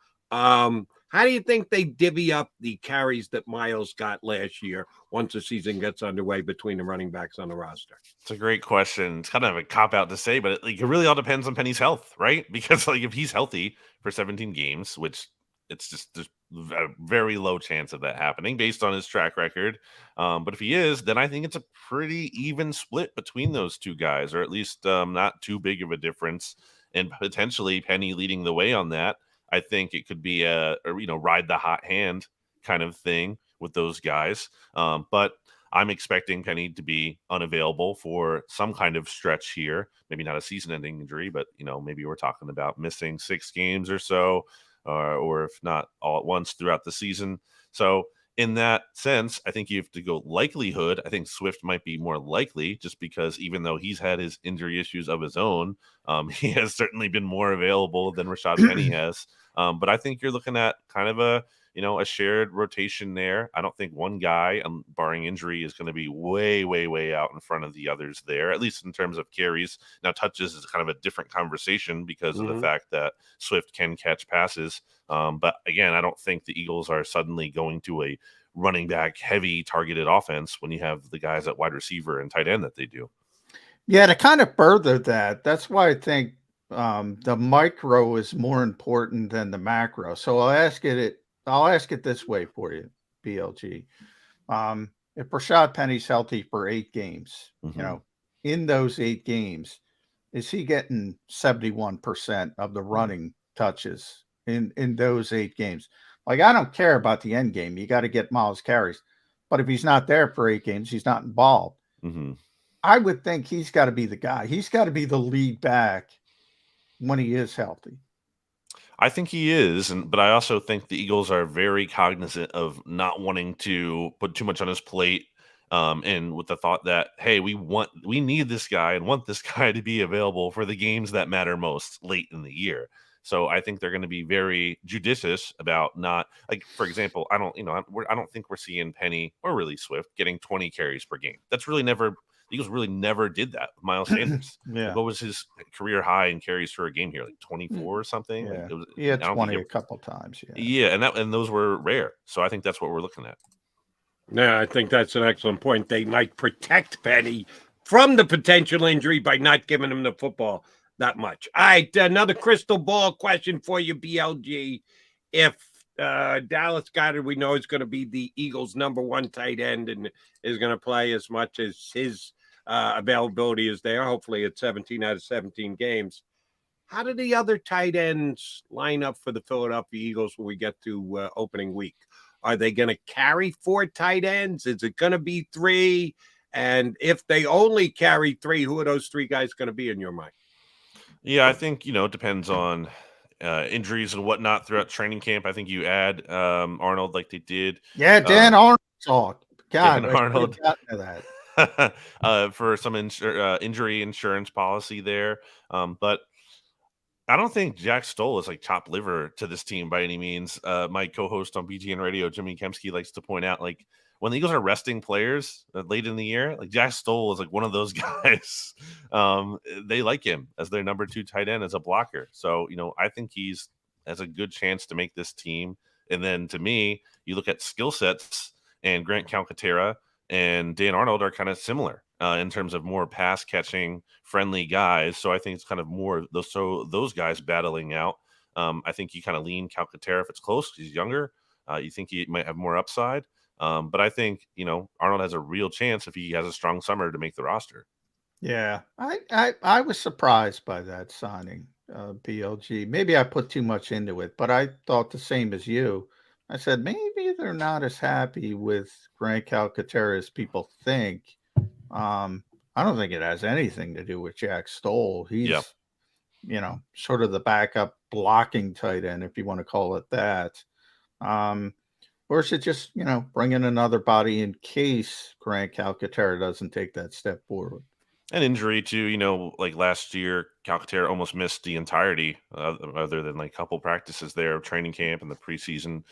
S2: How do you think they divvy up the carries that Miles got last year once the season gets underway between the running backs on the roster?
S22: It's a great question. It's kind of a cop-out to say, but it really all depends on Penny's health, right? Because if he's healthy for 17 games, which it's just there's a very low chance of that happening based on his track record. But if he is, then I think it's a pretty even split between those two guys, or at least not too big of a difference, and potentially Penny leading the way on that. I think it could be a ride the hot hand kind of thing with those guys. But I'm expecting Penny to be unavailable for some kind of stretch here. Maybe not a season-ending injury, but maybe we're talking about missing 6 games or so, or if not all at once throughout the season. So in that sense, I think you have to go likelihood. I think Swift might be more likely, just because even though he's had his injury issues of his own, he has certainly been more available than Rashad Penny has. But I think you're looking at kind of a shared rotation there. I don't think one guy, barring injury, is going to be way, way, way out in front of the others there, at least in terms of carries. Now, touches is kind of a different conversation because of the fact that Swift can catch passes. But again, I don't think the Eagles are suddenly going to a running back heavy targeted offense when you have the guys at wide receiver and tight end that they do.
S4: Yeah, to kind of further that, that's why I think the micro is more important than the macro. So I'll ask it this way for you, BLG. If Rashad Penny's healthy for 8 games, in those 8 games, is he getting 71% of the running touches in those 8 games? Like, I don't care about the end game. You got to get Miles carries. But if he's not there for 8 games, he's not involved. I would think he's got to be the guy. He's got to be the lead back when he is healthy.
S22: I think he is, but I also think the Eagles are very cognizant of not wanting to put too much on his plate, and with the thought that, hey, we need this guy and want this guy to be available for the games that matter most late in the year. So I think they're going to be very judicious about not, like, for example, I don't think we're seeing Penny or really Swift getting 20 carries per game. That's really never. The Eagles really never did that with Miles Sanders.
S4: Yeah.
S22: What was his career high in carries for a game here? Like 24 or something?
S4: Yeah,
S22: Like
S4: he had 20 a couple times.
S22: Yeah, and those were rare. So I think that's what we're looking at.
S2: Yeah, I think that's an excellent point. They might protect Penny from the potential injury by not giving him the football that much. All right, another crystal ball question for you, BLG. If Dallas Goedert, we know, is going to be the Eagles' #1 tight end and is going to play as much as his availability is there. Hopefully it's 17 out of 17 games. How do the other tight ends line up for the Philadelphia Eagles when we get to opening week? Are they going to carry 4 tight ends? Is it going to be 3? And if they only carry 3, who are those 3 guys going to be in your mind?
S22: Yeah, I think, it depends on injuries and whatnot throughout training camp. I think you add Arnold like they did.
S4: Yeah, Dan Arnold talk. God,
S22: Dan Arnold.
S4: To that.
S22: For some injury insurance policy there. But I don't think Jack Stoll is like top liver to this team by any means. My co-host on BGN Radio, Jimmy Kempsky, likes to point out, like, when the Eagles are resting players late in the year, like Jack Stoll is like one of those guys. They like him as their #2 tight end as a blocker. So, I think he's has a good chance to make this team. And then to me, you look at skill sets, and Grant Calcaterra and Dan Arnold are kind of similar in terms of more pass catching friendly guys. So I think it's kind of more those guys battling out. I think you kind of lean Calcaterra if it's close. He's younger. You think he might have more upside. But I think, Arnold has a real chance if he has a strong summer to make the roster.
S4: Yeah, I was surprised by that signing, BLG. Maybe I put too much into it, but I thought the same as you. I said, maybe they're not as happy with Grant Calcaterra as people think. I don't think it has anything to do with Jack Stoll. He's, sort of the backup blocking tight end, if you want to call it that. Or is it just, bring in another body in case Grant Calcaterra doesn't take that step forward?
S22: An injury too, like last year, Calcaterra almost missed the entirety, other than like a couple practices there of training camp and the preseason.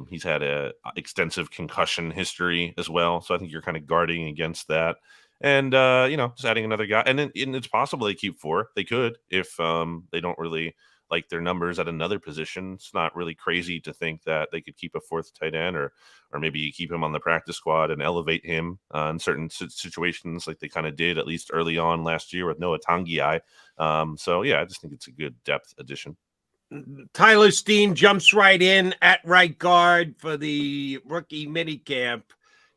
S22: He's had a extensive concussion history as well, so I think you're kind of guarding against that. And just adding another guy, and it's possible they keep 4. They could if they don't really like their numbers at another position. It's not really crazy to think that they could keep a 4th tight end, or maybe you keep him on the practice squad and elevate him in certain situations, like they kind of did at least early on last year with Noah Tangiai. So yeah, I just think it's a good depth addition.
S2: Tyler Steen jumps right in at right guard for the rookie minicamp.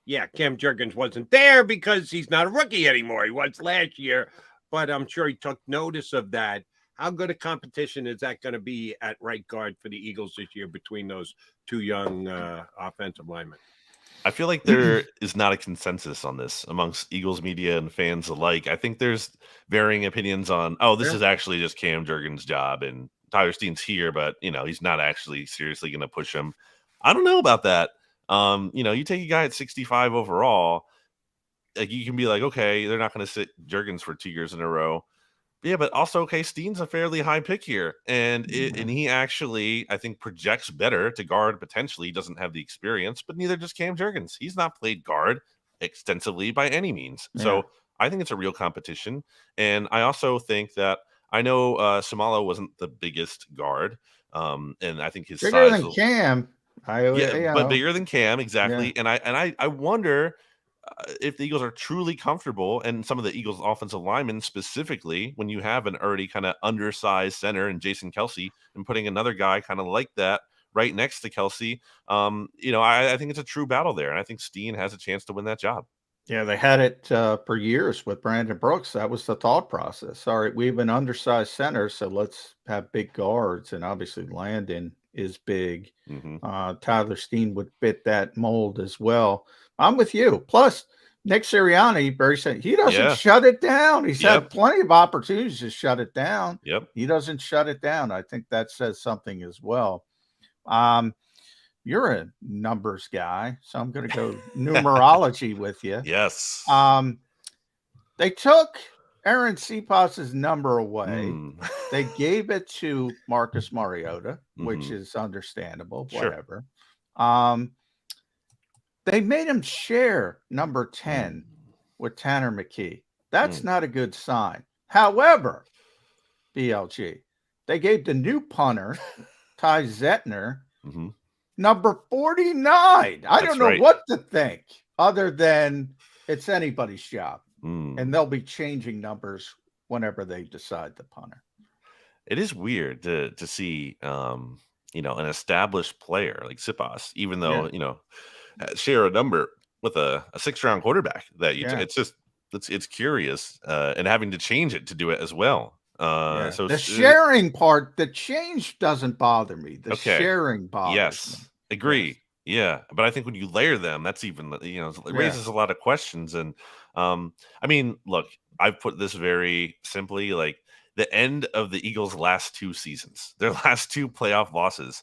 S2: Yeah, Cam Jurgens wasn't there because he's not a rookie anymore. He was last year, but I'm sure he took notice of that. How good a competition is that going to be at right guard for the Eagles this year between those 2 young offensive linemen?
S22: I feel like there is not a consensus on this amongst Eagles media and fans alike. I think there's varying opinions on, this is actually just Cam Jurgens' job and Tyler Steen's here, but he's not actually seriously going to push him. I don't know about that. You take a guy at 65 overall, like you can be like, okay, they're not going to sit Jurgens for 2 years in a row. Yeah, but also, okay, Steen's a fairly high pick here, and he actually, I think, projects better to guard potentially. He doesn't have the experience, but neither does Cam Jurgens. He's not played guard extensively by any means. Yeah. So I think it's a real competition, and I also think that I know Samala wasn't the biggest guard, and I think his
S4: bigger
S22: size
S4: than Cam.
S22: But bigger than Cam, exactly.
S4: Yeah.
S22: And I wonder if the Eagles are truly comfortable, and some of the Eagles offensive linemen specifically, when you have an already kind of undersized center and Jason Kelce, and putting another guy kind of like that right next to Kelce, I think it's a true battle there, and I think Steen has a chance to win that job.
S4: Yeah, they had it for years with Brandon Brooks. That was the thought process. All right, we have an undersized center, so let's have big guards, and obviously Landon is big. Tyler Steen would fit that mold as well. I'm with you. Plus, Nick Sirianni, Barry said he doesn't shut it down. He's had plenty of opportunities to shut it down. He doesn't shut it down. I think that says something as well. You're a numbers guy, so I'm going to go numerology with you.
S22: Yes.
S4: They took Aaron Cephas's number away. They gave it to Marcus Mariota, which is understandable, whatever. They made him share number 10 with Tanner McKee. That's not a good sign. However, BLG, they gave the new punter, Ty Zettner, number 49. I don't know what to think other than it's anybody's job. And they'll be changing numbers whenever they decide the punter.
S22: It is weird to see, an established player like Cephas, even though, share a number with a 6th-round quarterback that it's curious, and having to change it to do it as well. So
S4: the sharing part, the change doesn't bother me. The sharing bothers me.
S22: Agree. Yeah, but I think when you layer them, that's even it raises a lot of questions. And look, I've put this very simply, like the end of the Eagles' last 2 seasons, their last 2 playoff losses.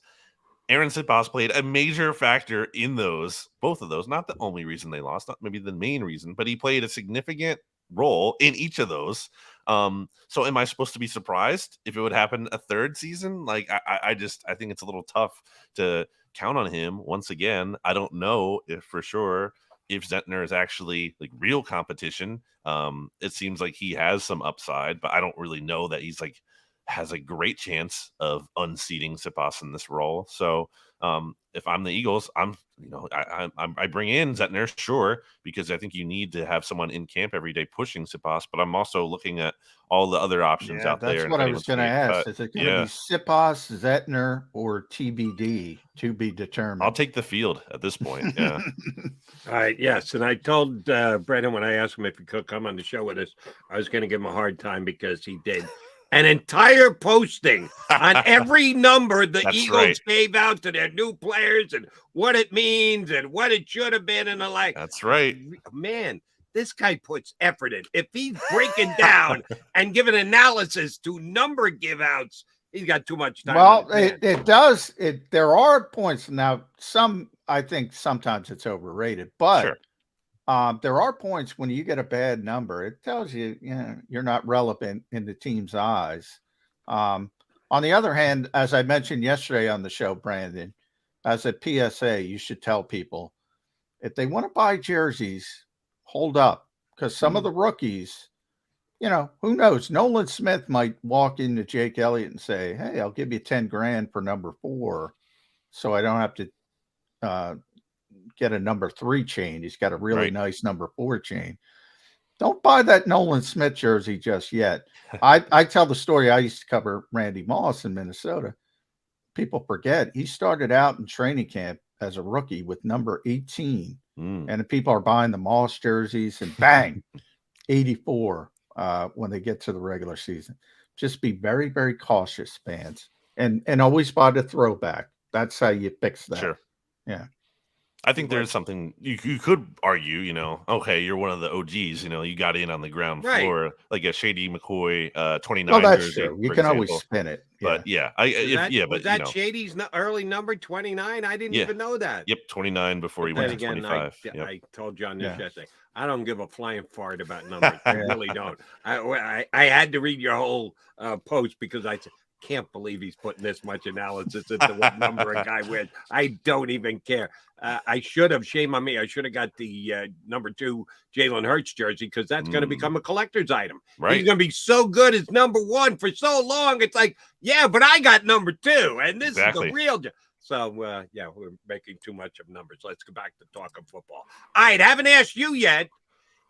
S22: Aaron Cephas played a major factor in both of those. Not the only reason they lost, not maybe the main reason, but he played a significant role in each of those. So am I supposed to be surprised if it would happen a 3rd season? Like I think it's a little tough to count on him once again. I don't know if for sure if Zettner is actually like real competition. It seems like he has some upside, but I don't really know that he's like has a great chance of unseating Cephas in this role. So if I'm the Eagles, I bring in Zettner, sure, because I think you need to have someone in camp every day pushing Cephas, but I'm also looking at all the other options out there.
S4: That's what I was going to ask. Is it going to be Cephas, Zettner, or TBD, to be determined?
S22: I'll take the field at this point. Yeah.
S2: All right. Yes. And I told Brendan when I asked him if he could come on the show with us, I was going to give him a hard time because he did an entire posting on every number the Eagles gave out to their new players and what it means and what it should have been and the like.
S22: That's right.
S2: Man, this guy puts effort in. If he's breaking down and giving analysis to number give outs, he's got too much time.
S4: Well, it does. There are points now. I think sometimes it's overrated, but there are points when you get a bad number, it tells you, you're not relevant in the team's eyes. On the other hand, as I mentioned yesterday on the show, Brandon, as a PSA, you should tell people if they want to buy jerseys, hold up, because some of the rookies, who knows? Nolan Smith might walk into Jake Elliott and say, "Hey, I'll give you $10,000 for number 4, so I don't have to get a number 3 chain. He's got a really nice number 4 chain." Don't buy that Nolan Smith jersey just yet. I tell the story. I used to cover Randy Moss in Minnesota. People forget he started out in training camp as a rookie with number 18. And the people are buying the Moss jerseys and bang, 84 when they get to the regular season. Just be very, very cautious, fans. And always buy the throwback. That's how you fix that.
S22: Sure.
S4: Yeah.
S22: I think there's something you could argue, okay, you're one of the OGs, you got in on the ground
S2: Right.
S22: floor, like a Shady McCoy 29
S4: Well, that's
S22: jersey,
S4: true. You
S22: for
S4: can always
S22: example.
S4: spin it.
S22: But yeah,
S2: Was that Shady's early number 29? I didn't even know that.
S22: Yep, 29 before he
S2: But
S22: went to
S2: then again,
S22: 25.
S2: I told John this
S4: Yeah.
S2: yesterday. I don't give a flying fart about numbers. I really don't. I had to read your whole post because I can't believe he's putting this much analysis into what number a guy wears. I don't even care. I should have, shame on me, I should have got the number 2 Jalen Hurts jersey because that's going to become a collector's item.
S22: Right.
S2: He's going to be so good as number 1 for so long. It's like, yeah, but I got number 2, and this is the real. So, we're making too much of numbers. Let's go back to talking football. All right, haven't asked you yet.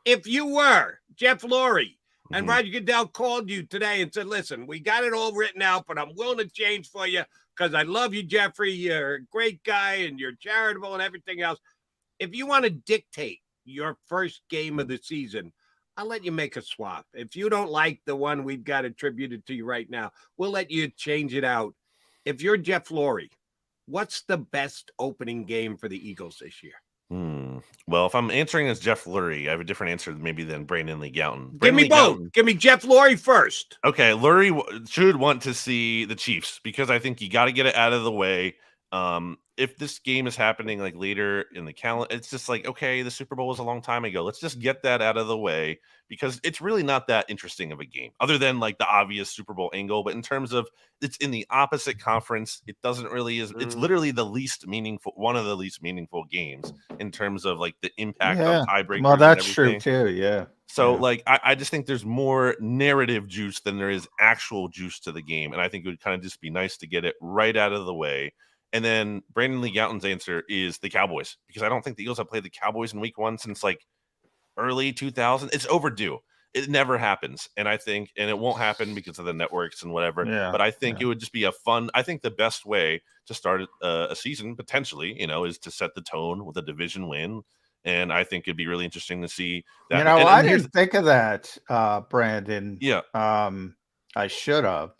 S2: If you were Jeff Lurie and Roger Goodell called you today and said, listen, we got it all written out, but I'm willing to change for you because I love you, Jeffrey. You're a great guy and you're charitable and everything else. If you want to dictate your first game of the season, I'll let you make a swap. If you don't like the one we've got attributed to you right now, we'll let you change it out. If you're Jeff Lurie, what's the best opening game for the Eagles this year?
S22: Well, if I'm answering as Jeff Lurie, I have a different answer maybe than Brandon Lee Gowton.
S2: Give me both. Give me Jeff Lurie first.
S22: Okay, Lurie should want to see the Chiefs because I think you got to get it out of the way. If this game is happening like later in the calendar, it's just like, okay, the Super Bowl was a long time ago. Let's just get that out of the way because it's really not that interesting of a game other than like the obvious Super Bowl angle. But in terms of it's in the opposite conference, it doesn't really is. It's literally the least meaningful, one of the least meaningful games in terms of like the impact on tiebreakers.
S4: Well, that's true too. Yeah.
S22: So like, I just think there's more narrative juice than there is actual juice to the game. And I think it would kind of just be nice to get it right out of the way. And then Brandon Lee Gowton's answer is the Cowboys, because I don't think the Eagles have played the Cowboys in week 1 since like early 2000. It's overdue. It never happens. And I think, and it won't happen because of the networks and whatever, but I think it would just be a fun, I think the best way to start a season potentially, is to set the tone with a division win. And I think it'd be really interesting to see that.
S4: I didn't think of that, Brandon.
S22: Yeah.
S4: I should have.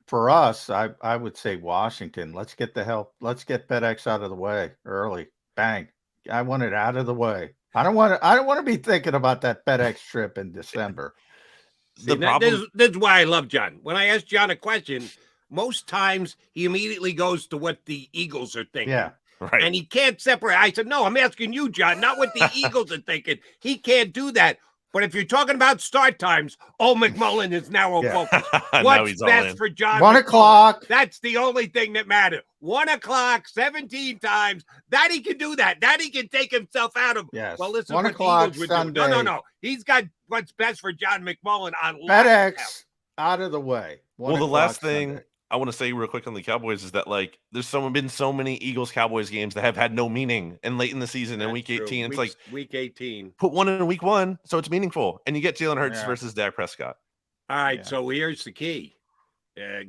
S4: For us, I would say Washington. Let's get FedEx out of the way early. Bang. I want it out of the way. I don't want to be thinking about that FedEx trip in December.
S2: This is why I love John. When I ask John a question, most times he immediately goes to what the Eagles are thinking.
S4: Yeah.
S22: Right.
S2: And he can't separate. I said, no, I'm asking you, John, not what the Eagles are thinking. He can't do that. But if you're talking about start times, McMullen is now a focus. What's best for John?
S4: 1 o'clock.
S2: That's the only thing that matters. 1 o'clock, 17 times. That he can do that. That he can take himself out of.
S4: Yes.
S2: Well, listen,
S4: 1
S2: what
S4: o'clock
S2: the Eagles
S4: Sunday.
S2: would do. No. He's got what's best for John McMullen on
S4: FedEx out of the way.
S22: Well, the last thing I want to say real quick on the Cowboys is that like there's been so many Eagles Cowboys games that have had no meaning and late in the season in week 18. It's like
S2: week 18.
S22: Put one in week 1 so it's meaningful, and you get Jalen Hurts versus Dak Prescott.
S2: All right, so here's the key.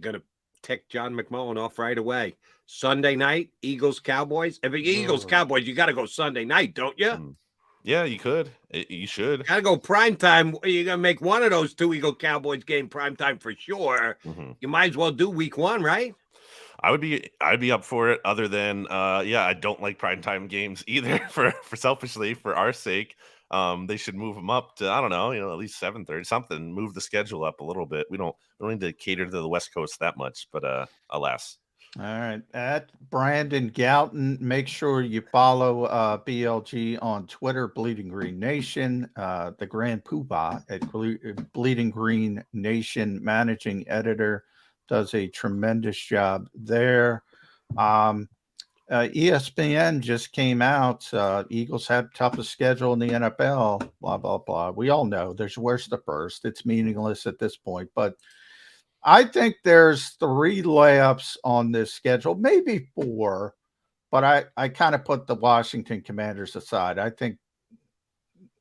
S2: Gonna tick John McMullen off right away. Sunday night, Eagles Cowboys. If it's Eagles Cowboys, you got to go Sunday night, don't you?
S22: Yeah, you could. You should.
S2: Got to go prime time. You're going to make one of those 2 Eagle Cowboys game prime time for sure. You might as well do week 1, right?
S22: I'd be up for it other than, I don't like primetime games either for selfishly, for our sake. They should move them up to, I don't know, at least 7:30, something, move the schedule up a little bit. We don't need to cater to the West Coast that much, but alas.
S4: All right. At Brandon Gowton, make sure you follow BLG on Twitter, Bleeding Green Nation, the Grand Poobah at Bleeding Green Nation, managing editor, does a tremendous job there. ESPN just came out. Eagles have toughest schedule in the NFL, blah, blah, blah. We all know there's worst to first. It's meaningless at this point, but I think there's 3 layups on this schedule, maybe 4, but I kind of put the Washington Commanders aside. I think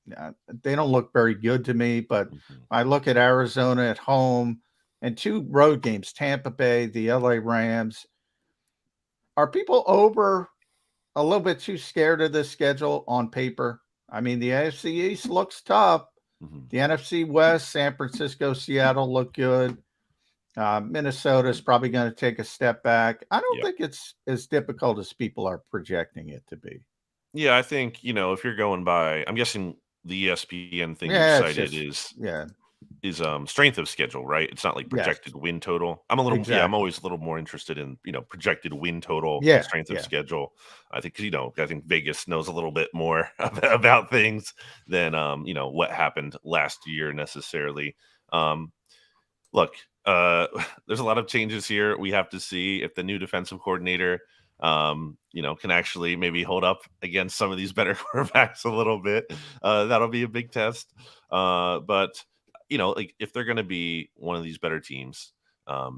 S4: they don't look very good to me, but I look at Arizona at home and 2 road games, Tampa Bay, the LA Rams. Are people over a little bit too scared of this schedule on paper? I mean, the AFC East looks tough. The NFC West, San Francisco, Seattle look good. Minnesota is probably going to take a step back. I don't think it's as difficult as people are projecting it to be.
S22: Yeah, I think, if you're going by, I'm guessing the ESPN thing you
S4: Yeah, it's
S22: cited
S4: just
S22: is strength of schedule, right? It's not like
S4: Yes.
S22: projected win total. I'm
S4: Exactly.
S22: always a little more interested in, projected win total and
S4: Yeah,
S22: strength of
S4: yeah.
S22: schedule. I think, I think Vegas knows a little bit more about things than, what happened last year necessarily. Look, there's a lot of changes here. We have to see if the new defensive coordinator, can actually maybe hold up against some of these better quarterbacks a little bit. That'll be a big test. But like if they're going to be one of these better teams,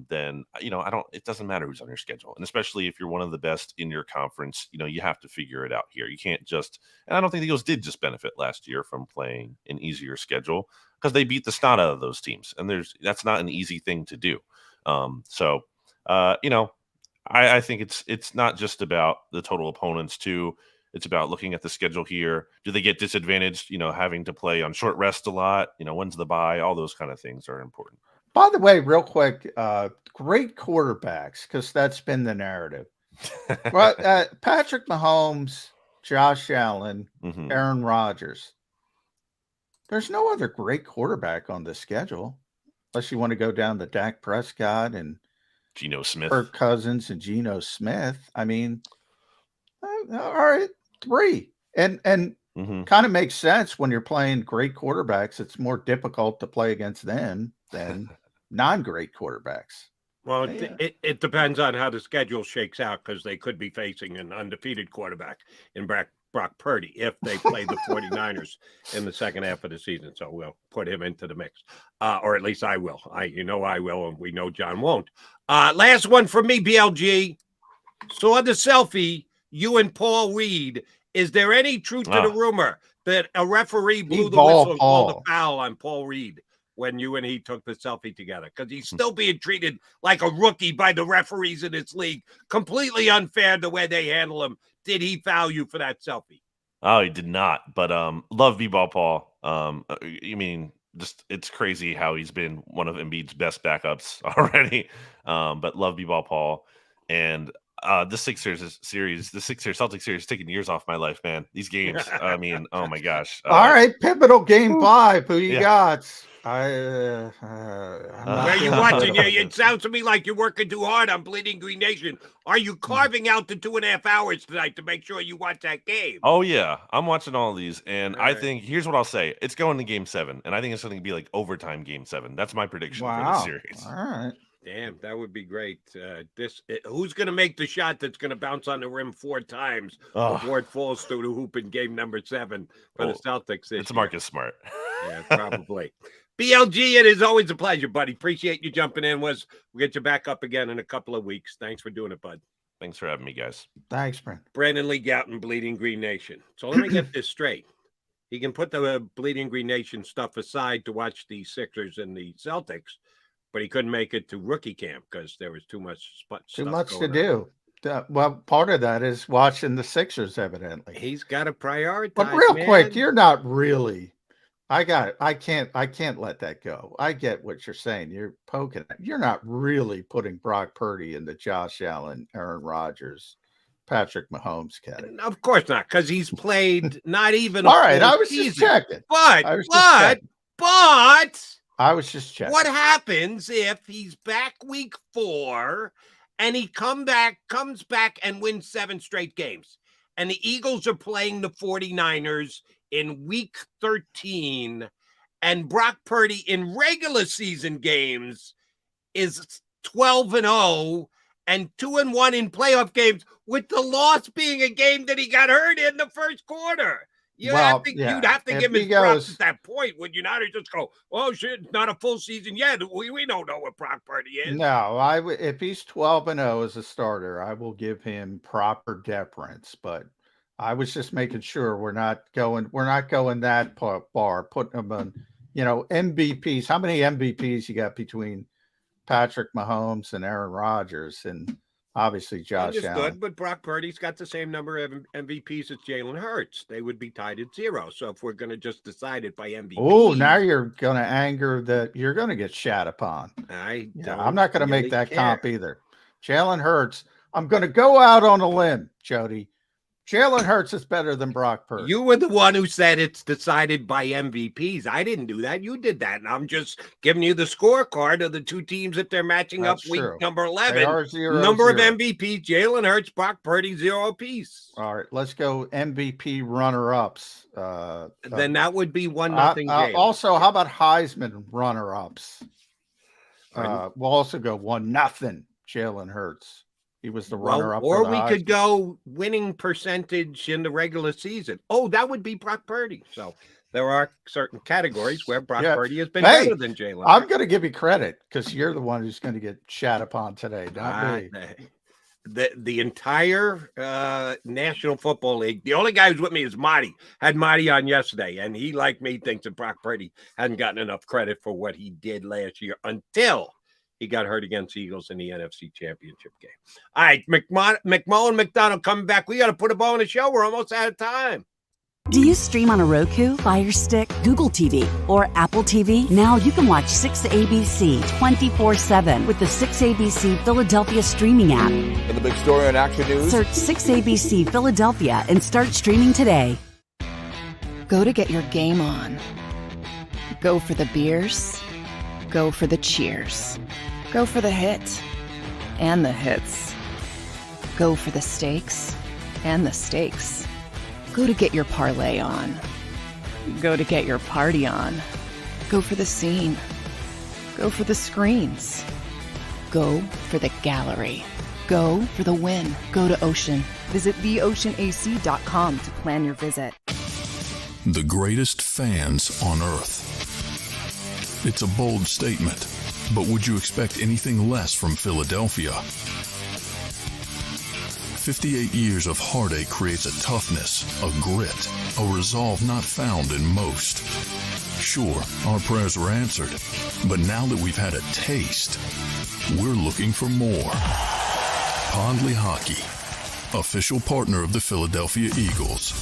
S22: then it doesn't matter who's on your schedule, and especially if you're one of the best in your conference, you have to figure it out here. You can't just, and I don't think the Eagles did just benefit last year from playing an easier schedule because they beat the snot out of those teams, and that's not an easy thing to do. I think it's not just about the total opponents too. It's about looking at the schedule here. Do they get disadvantaged, having to play on short rest a lot? When's the bye? All those kind of things are important.
S4: By the way, real quick, great quarterbacks, because that's been the narrative. Well, Patrick Mahomes, Josh Allen, Aaron Rodgers. There's no other great quarterback on the schedule, unless you want to go down to Dak Prescott and
S22: Geno Smith,
S4: Kirk Cousins, and Geno Smith. I mean, all right, 3. And kind of makes sense when you're playing great quarterbacks. It's more difficult to play against them than non-great quarterbacks.
S2: Well, it depends on how the schedule shakes out, because they could be facing an undefeated quarterback in Brock Purdy if they play the 49ers in the second half of the season. So we'll put him into the mix, or at least I will. I will, and we know John won't. Last one from me, BLG. Saw the selfie, you and Paul Reed. Is there any truth to the rumor that a referee blew the whistle and called a foul on Paul Reed when you and he took the selfie together? Because he's still being treated like a rookie by the referees in this league. Completely unfair the way they handle him. Did he foul you for that selfie?
S22: Oh, he did not. But love B-Ball Paul. Just it's crazy how he's been one of Embiid's best backups already. But love B-Ball Paul. And the Sixers Celtics series is taking years off my life, man. These games, I mean, oh my gosh.
S4: All right, pivotal game 5. Who you got?
S2: Where are you watching? It sounds to me like you're working too hard on Bleeding Green Nation. Are you carving out the 2.5 hours tonight to make sure you watch that game?
S22: Oh yeah, I'm watching all of these, and I think here's what I'll say: it's going to Game 7, and I think it's going to be like overtime Game 7. That's my prediction for the series.
S4: All right.
S2: Damn, that would be great. Who's going to make the shot that's going to bounce on the rim 4 times before it falls through the hoop in game number 7 for the Celtics?
S22: It's Marcus Smart.
S2: Yeah, probably. BLG, it is always a pleasure, buddy. Appreciate you jumping in. We'll get you back up again in a couple of weeks. Thanks for doing it, bud.
S22: Thanks for having me, guys.
S4: Thanks, Brent.
S2: Brandon Lee Gouton, Bleeding Green Nation. So let me get this straight. He can put the Bleeding Green Nation stuff aside to watch the Sixers and the Celtics, but he couldn't make it to rookie camp because there was too much stuff
S4: to do. Well, part of that is watching the Sixers, evidently.
S2: He's got to prioritize.
S4: But real quick, you're not really. I got it. I can't let that go. I get what you're saying. You're poking. You're not really putting Brock Purdy in the Josh Allen, Aaron Rodgers, Patrick Mahomes category.
S2: Of course not, because he's played not even.
S4: All right, I was just checking.
S2: But I
S4: was just checking.
S2: What happens if he's back week 4 and he comes back and wins 7 straight games, and the Eagles are playing the 49ers in week 13, and Brock Purdy in regular season games is 12-0 and 2-1 in playoff games, with the loss being a game that he got hurt in the first quarter. You'd have to give him his props at that point, would you not? Or just go, oh shit, it's not a full season yet. We don't know what Brock Purdy is.
S4: No, if he's 12-0 as a starter, I will give him proper deference, but I was just making sure we're not going that far, putting them on, MVPs. How many MVPs you got between Patrick Mahomes and Aaron Rodgers, and obviously Josh Allen?
S2: But Brock Purdy's got the same number of MVPs as Jalen Hurts. They would be tied at 0. So if we're going to just decide it by MVP,
S4: oh, now you're going to you're going to get shat upon.
S2: I'm
S4: not going to make that comp either. Jalen Hurts. I'm going to go out on a limb, Jody. Jalen Hurts is better than Brock Purdy.
S2: You were the one who said it's decided by MVPs. I didn't do that. You did that. And I'm just giving you the scorecard of the two teams that they're matching
S4: That's
S2: up week
S4: true.
S2: number
S4: They
S2: 11.
S4: are 0-0.
S2: Number of MVPs, Jalen Hurts, Brock Purdy, 0 apiece.
S4: All right, let's go MVP runner-ups.
S2: Then that would be 1-0.
S4: Also, how about Heisman runner-ups? We'll also go 1-0 Jalen Hurts. He was the runner-up.
S2: Or we could go winning percentage in the regular season. Oh, that would be Brock Purdy. So there are certain categories where Brock Purdy has been better than Jalen.
S4: I'm going to give you credit because you're the one who's going to get shat upon today, not me.
S2: The entire National Football League, the only guy who's with me is Marty. Had Marty on yesterday, and he, like me, thinks that Brock Purdy hadn't gotten enough credit for what he did last year until he got hurt against the Eagles in the NFC Championship game. All right, McMullen, McDonald coming back. We got to put a bow on the show. We're almost out of time.
S5: Do you stream on a Roku, Fire Stick, Google TV, or Apple TV? Now you can watch 6ABC 24/7 with the 6ABC Philadelphia streaming app.
S6: For the big story on Action News,
S5: Search 6ABC Philadelphia and start streaming today.
S7: Go to get your game on. Go for the beers. Go for the cheers. Go for the hit and the hits. Go for the stakes and the stakes. Go to get your parlay on. Go to get your party on. Go for the scene. Go for the screens. Go for the gallery. Go for the win. Go to Ocean. Visit theoceanac.com to plan your visit.
S8: The greatest fans on earth. It's a bold statement, but would you expect anything less from Philadelphia? 58 years of heartache creates a toughness, a grit, a resolve not found in most. Sure, our prayers were answered, but now that we've had a taste, we're looking for more. Pondley Hockey, official partner of the Philadelphia Eagles.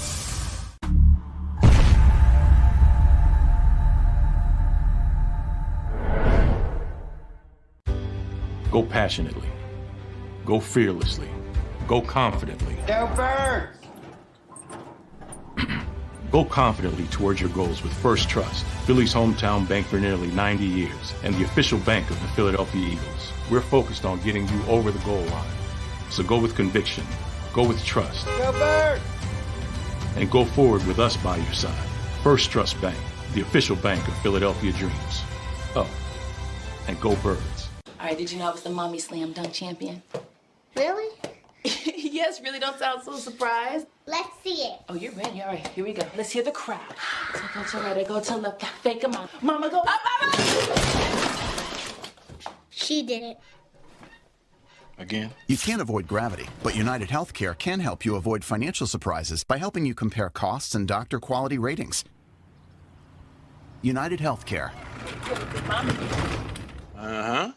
S9: Go passionately. Go fearlessly. Go confidently.
S6: Go Birds!
S9: Go confidently towards your goals with First Trust, Philly's hometown bank for nearly 90 years, and the official bank of the Philadelphia Eagles. We're focused on getting you over the goal line. So go with conviction. Go with trust.
S6: Go Birds!
S9: And go forward with us by your side. First Trust Bank, the official bank of Philadelphia Dreams. Oh, and go Birds.
S10: All right, did you know I was the mommy slam dunk champion?
S11: Really?
S10: Yes, really, don't sound so surprised.
S11: Let's see it.
S10: Oh, you're ready. All right, here we go. Let's hear the crowd. So go to right, I go to left, fake them out. Mama, go up, mama!
S11: She did it.
S12: Again? You can't avoid gravity, but United Healthcare can help you avoid financial surprises by helping you compare costs and doctor quality ratings. United Healthcare.
S6: Uh-huh.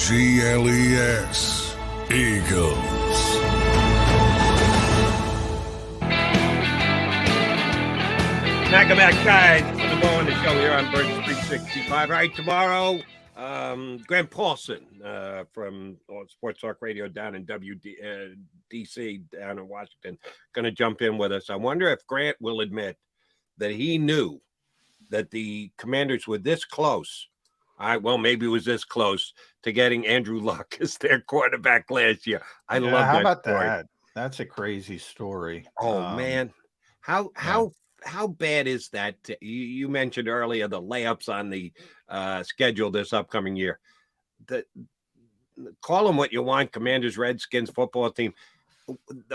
S15: EAGLES, Eagles.
S2: Welcome back, guys. Put the ball on the show here on Birds 365. All right, tomorrow, Grant Paulson from Sports Talk Radio down in DC, down in Washington, going to jump in with us. I wonder if Grant will admit that he knew that the Commanders were this close. All right, well, maybe it was this close to getting Andrew Luck as their quarterback last year. I love that.
S4: How about
S2: story.
S4: that? That's a crazy story.
S2: Oh, man. How bad is that? You mentioned earlier the layups on the schedule this upcoming year. Call them what you want, Commanders, Redskins football team.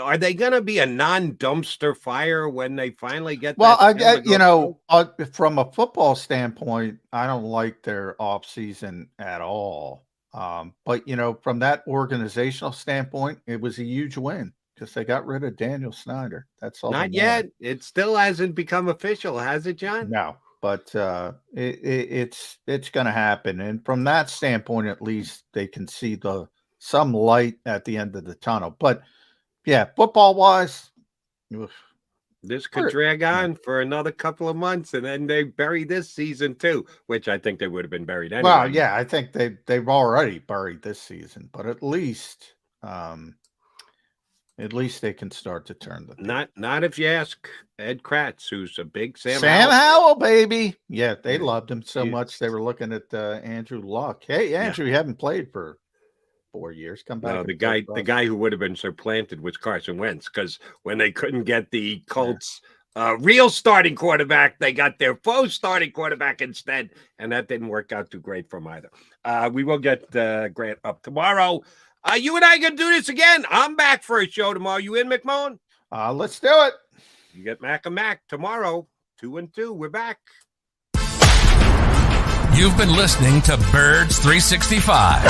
S2: Are they going to be a non-dumpster fire when they finally get?
S4: Well, from a football standpoint, I don't like their off season at all. But from that organizational standpoint, it was a huge win. because they got rid of Daniel Snyder. That's all.
S2: Not yet. It still hasn't become official, has it, John?
S4: No, but it's going to happen. And from that standpoint, at least they can see some light at the end of the tunnel. But yeah, football wise,
S2: this could drag on for another couple of months, and then they bury this season too, which I think they would have been buried anyway.
S4: Well, yeah, I think they've already buried this season, but at least they can start to turn the
S2: not if you ask Ed Kratz, who's a big Sam
S4: Howell baby. Yeah, they loved him so much they were looking at Andrew Luck. Hey, Andrew, you haven't played for 4 years. Come back.
S2: No, the guy who would have been supplanted was Carson Wentz, because when they couldn't get the Colts real starting quarterback, they got their faux starting quarterback instead, and that didn't work out too great for him either. We will get Grant up tomorrow. You and I gonna do this again. I'm back for a show tomorrow. You in, McMullen?
S4: Let's do it.
S2: You get Mac and Mac tomorrow. 2 and 2. We're back.
S1: You've been listening to Birds 365,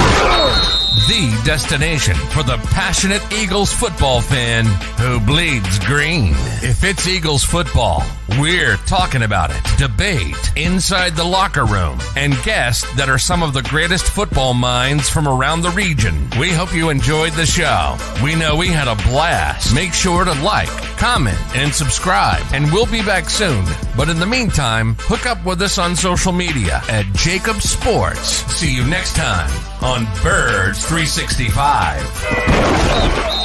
S1: the destination for the passionate Eagles football fan who bleeds green. If it's Eagles football, we're talking about it. Debate, inside the locker room, and guests that are some of the greatest football minds from around the region. We hope you enjoyed the show. We know we had a blast. Make sure to like, comment, and subscribe, and we'll be back soon. But in the meantime, hook up with us on social media at JAKIB Sports. See you next time on Birds 365.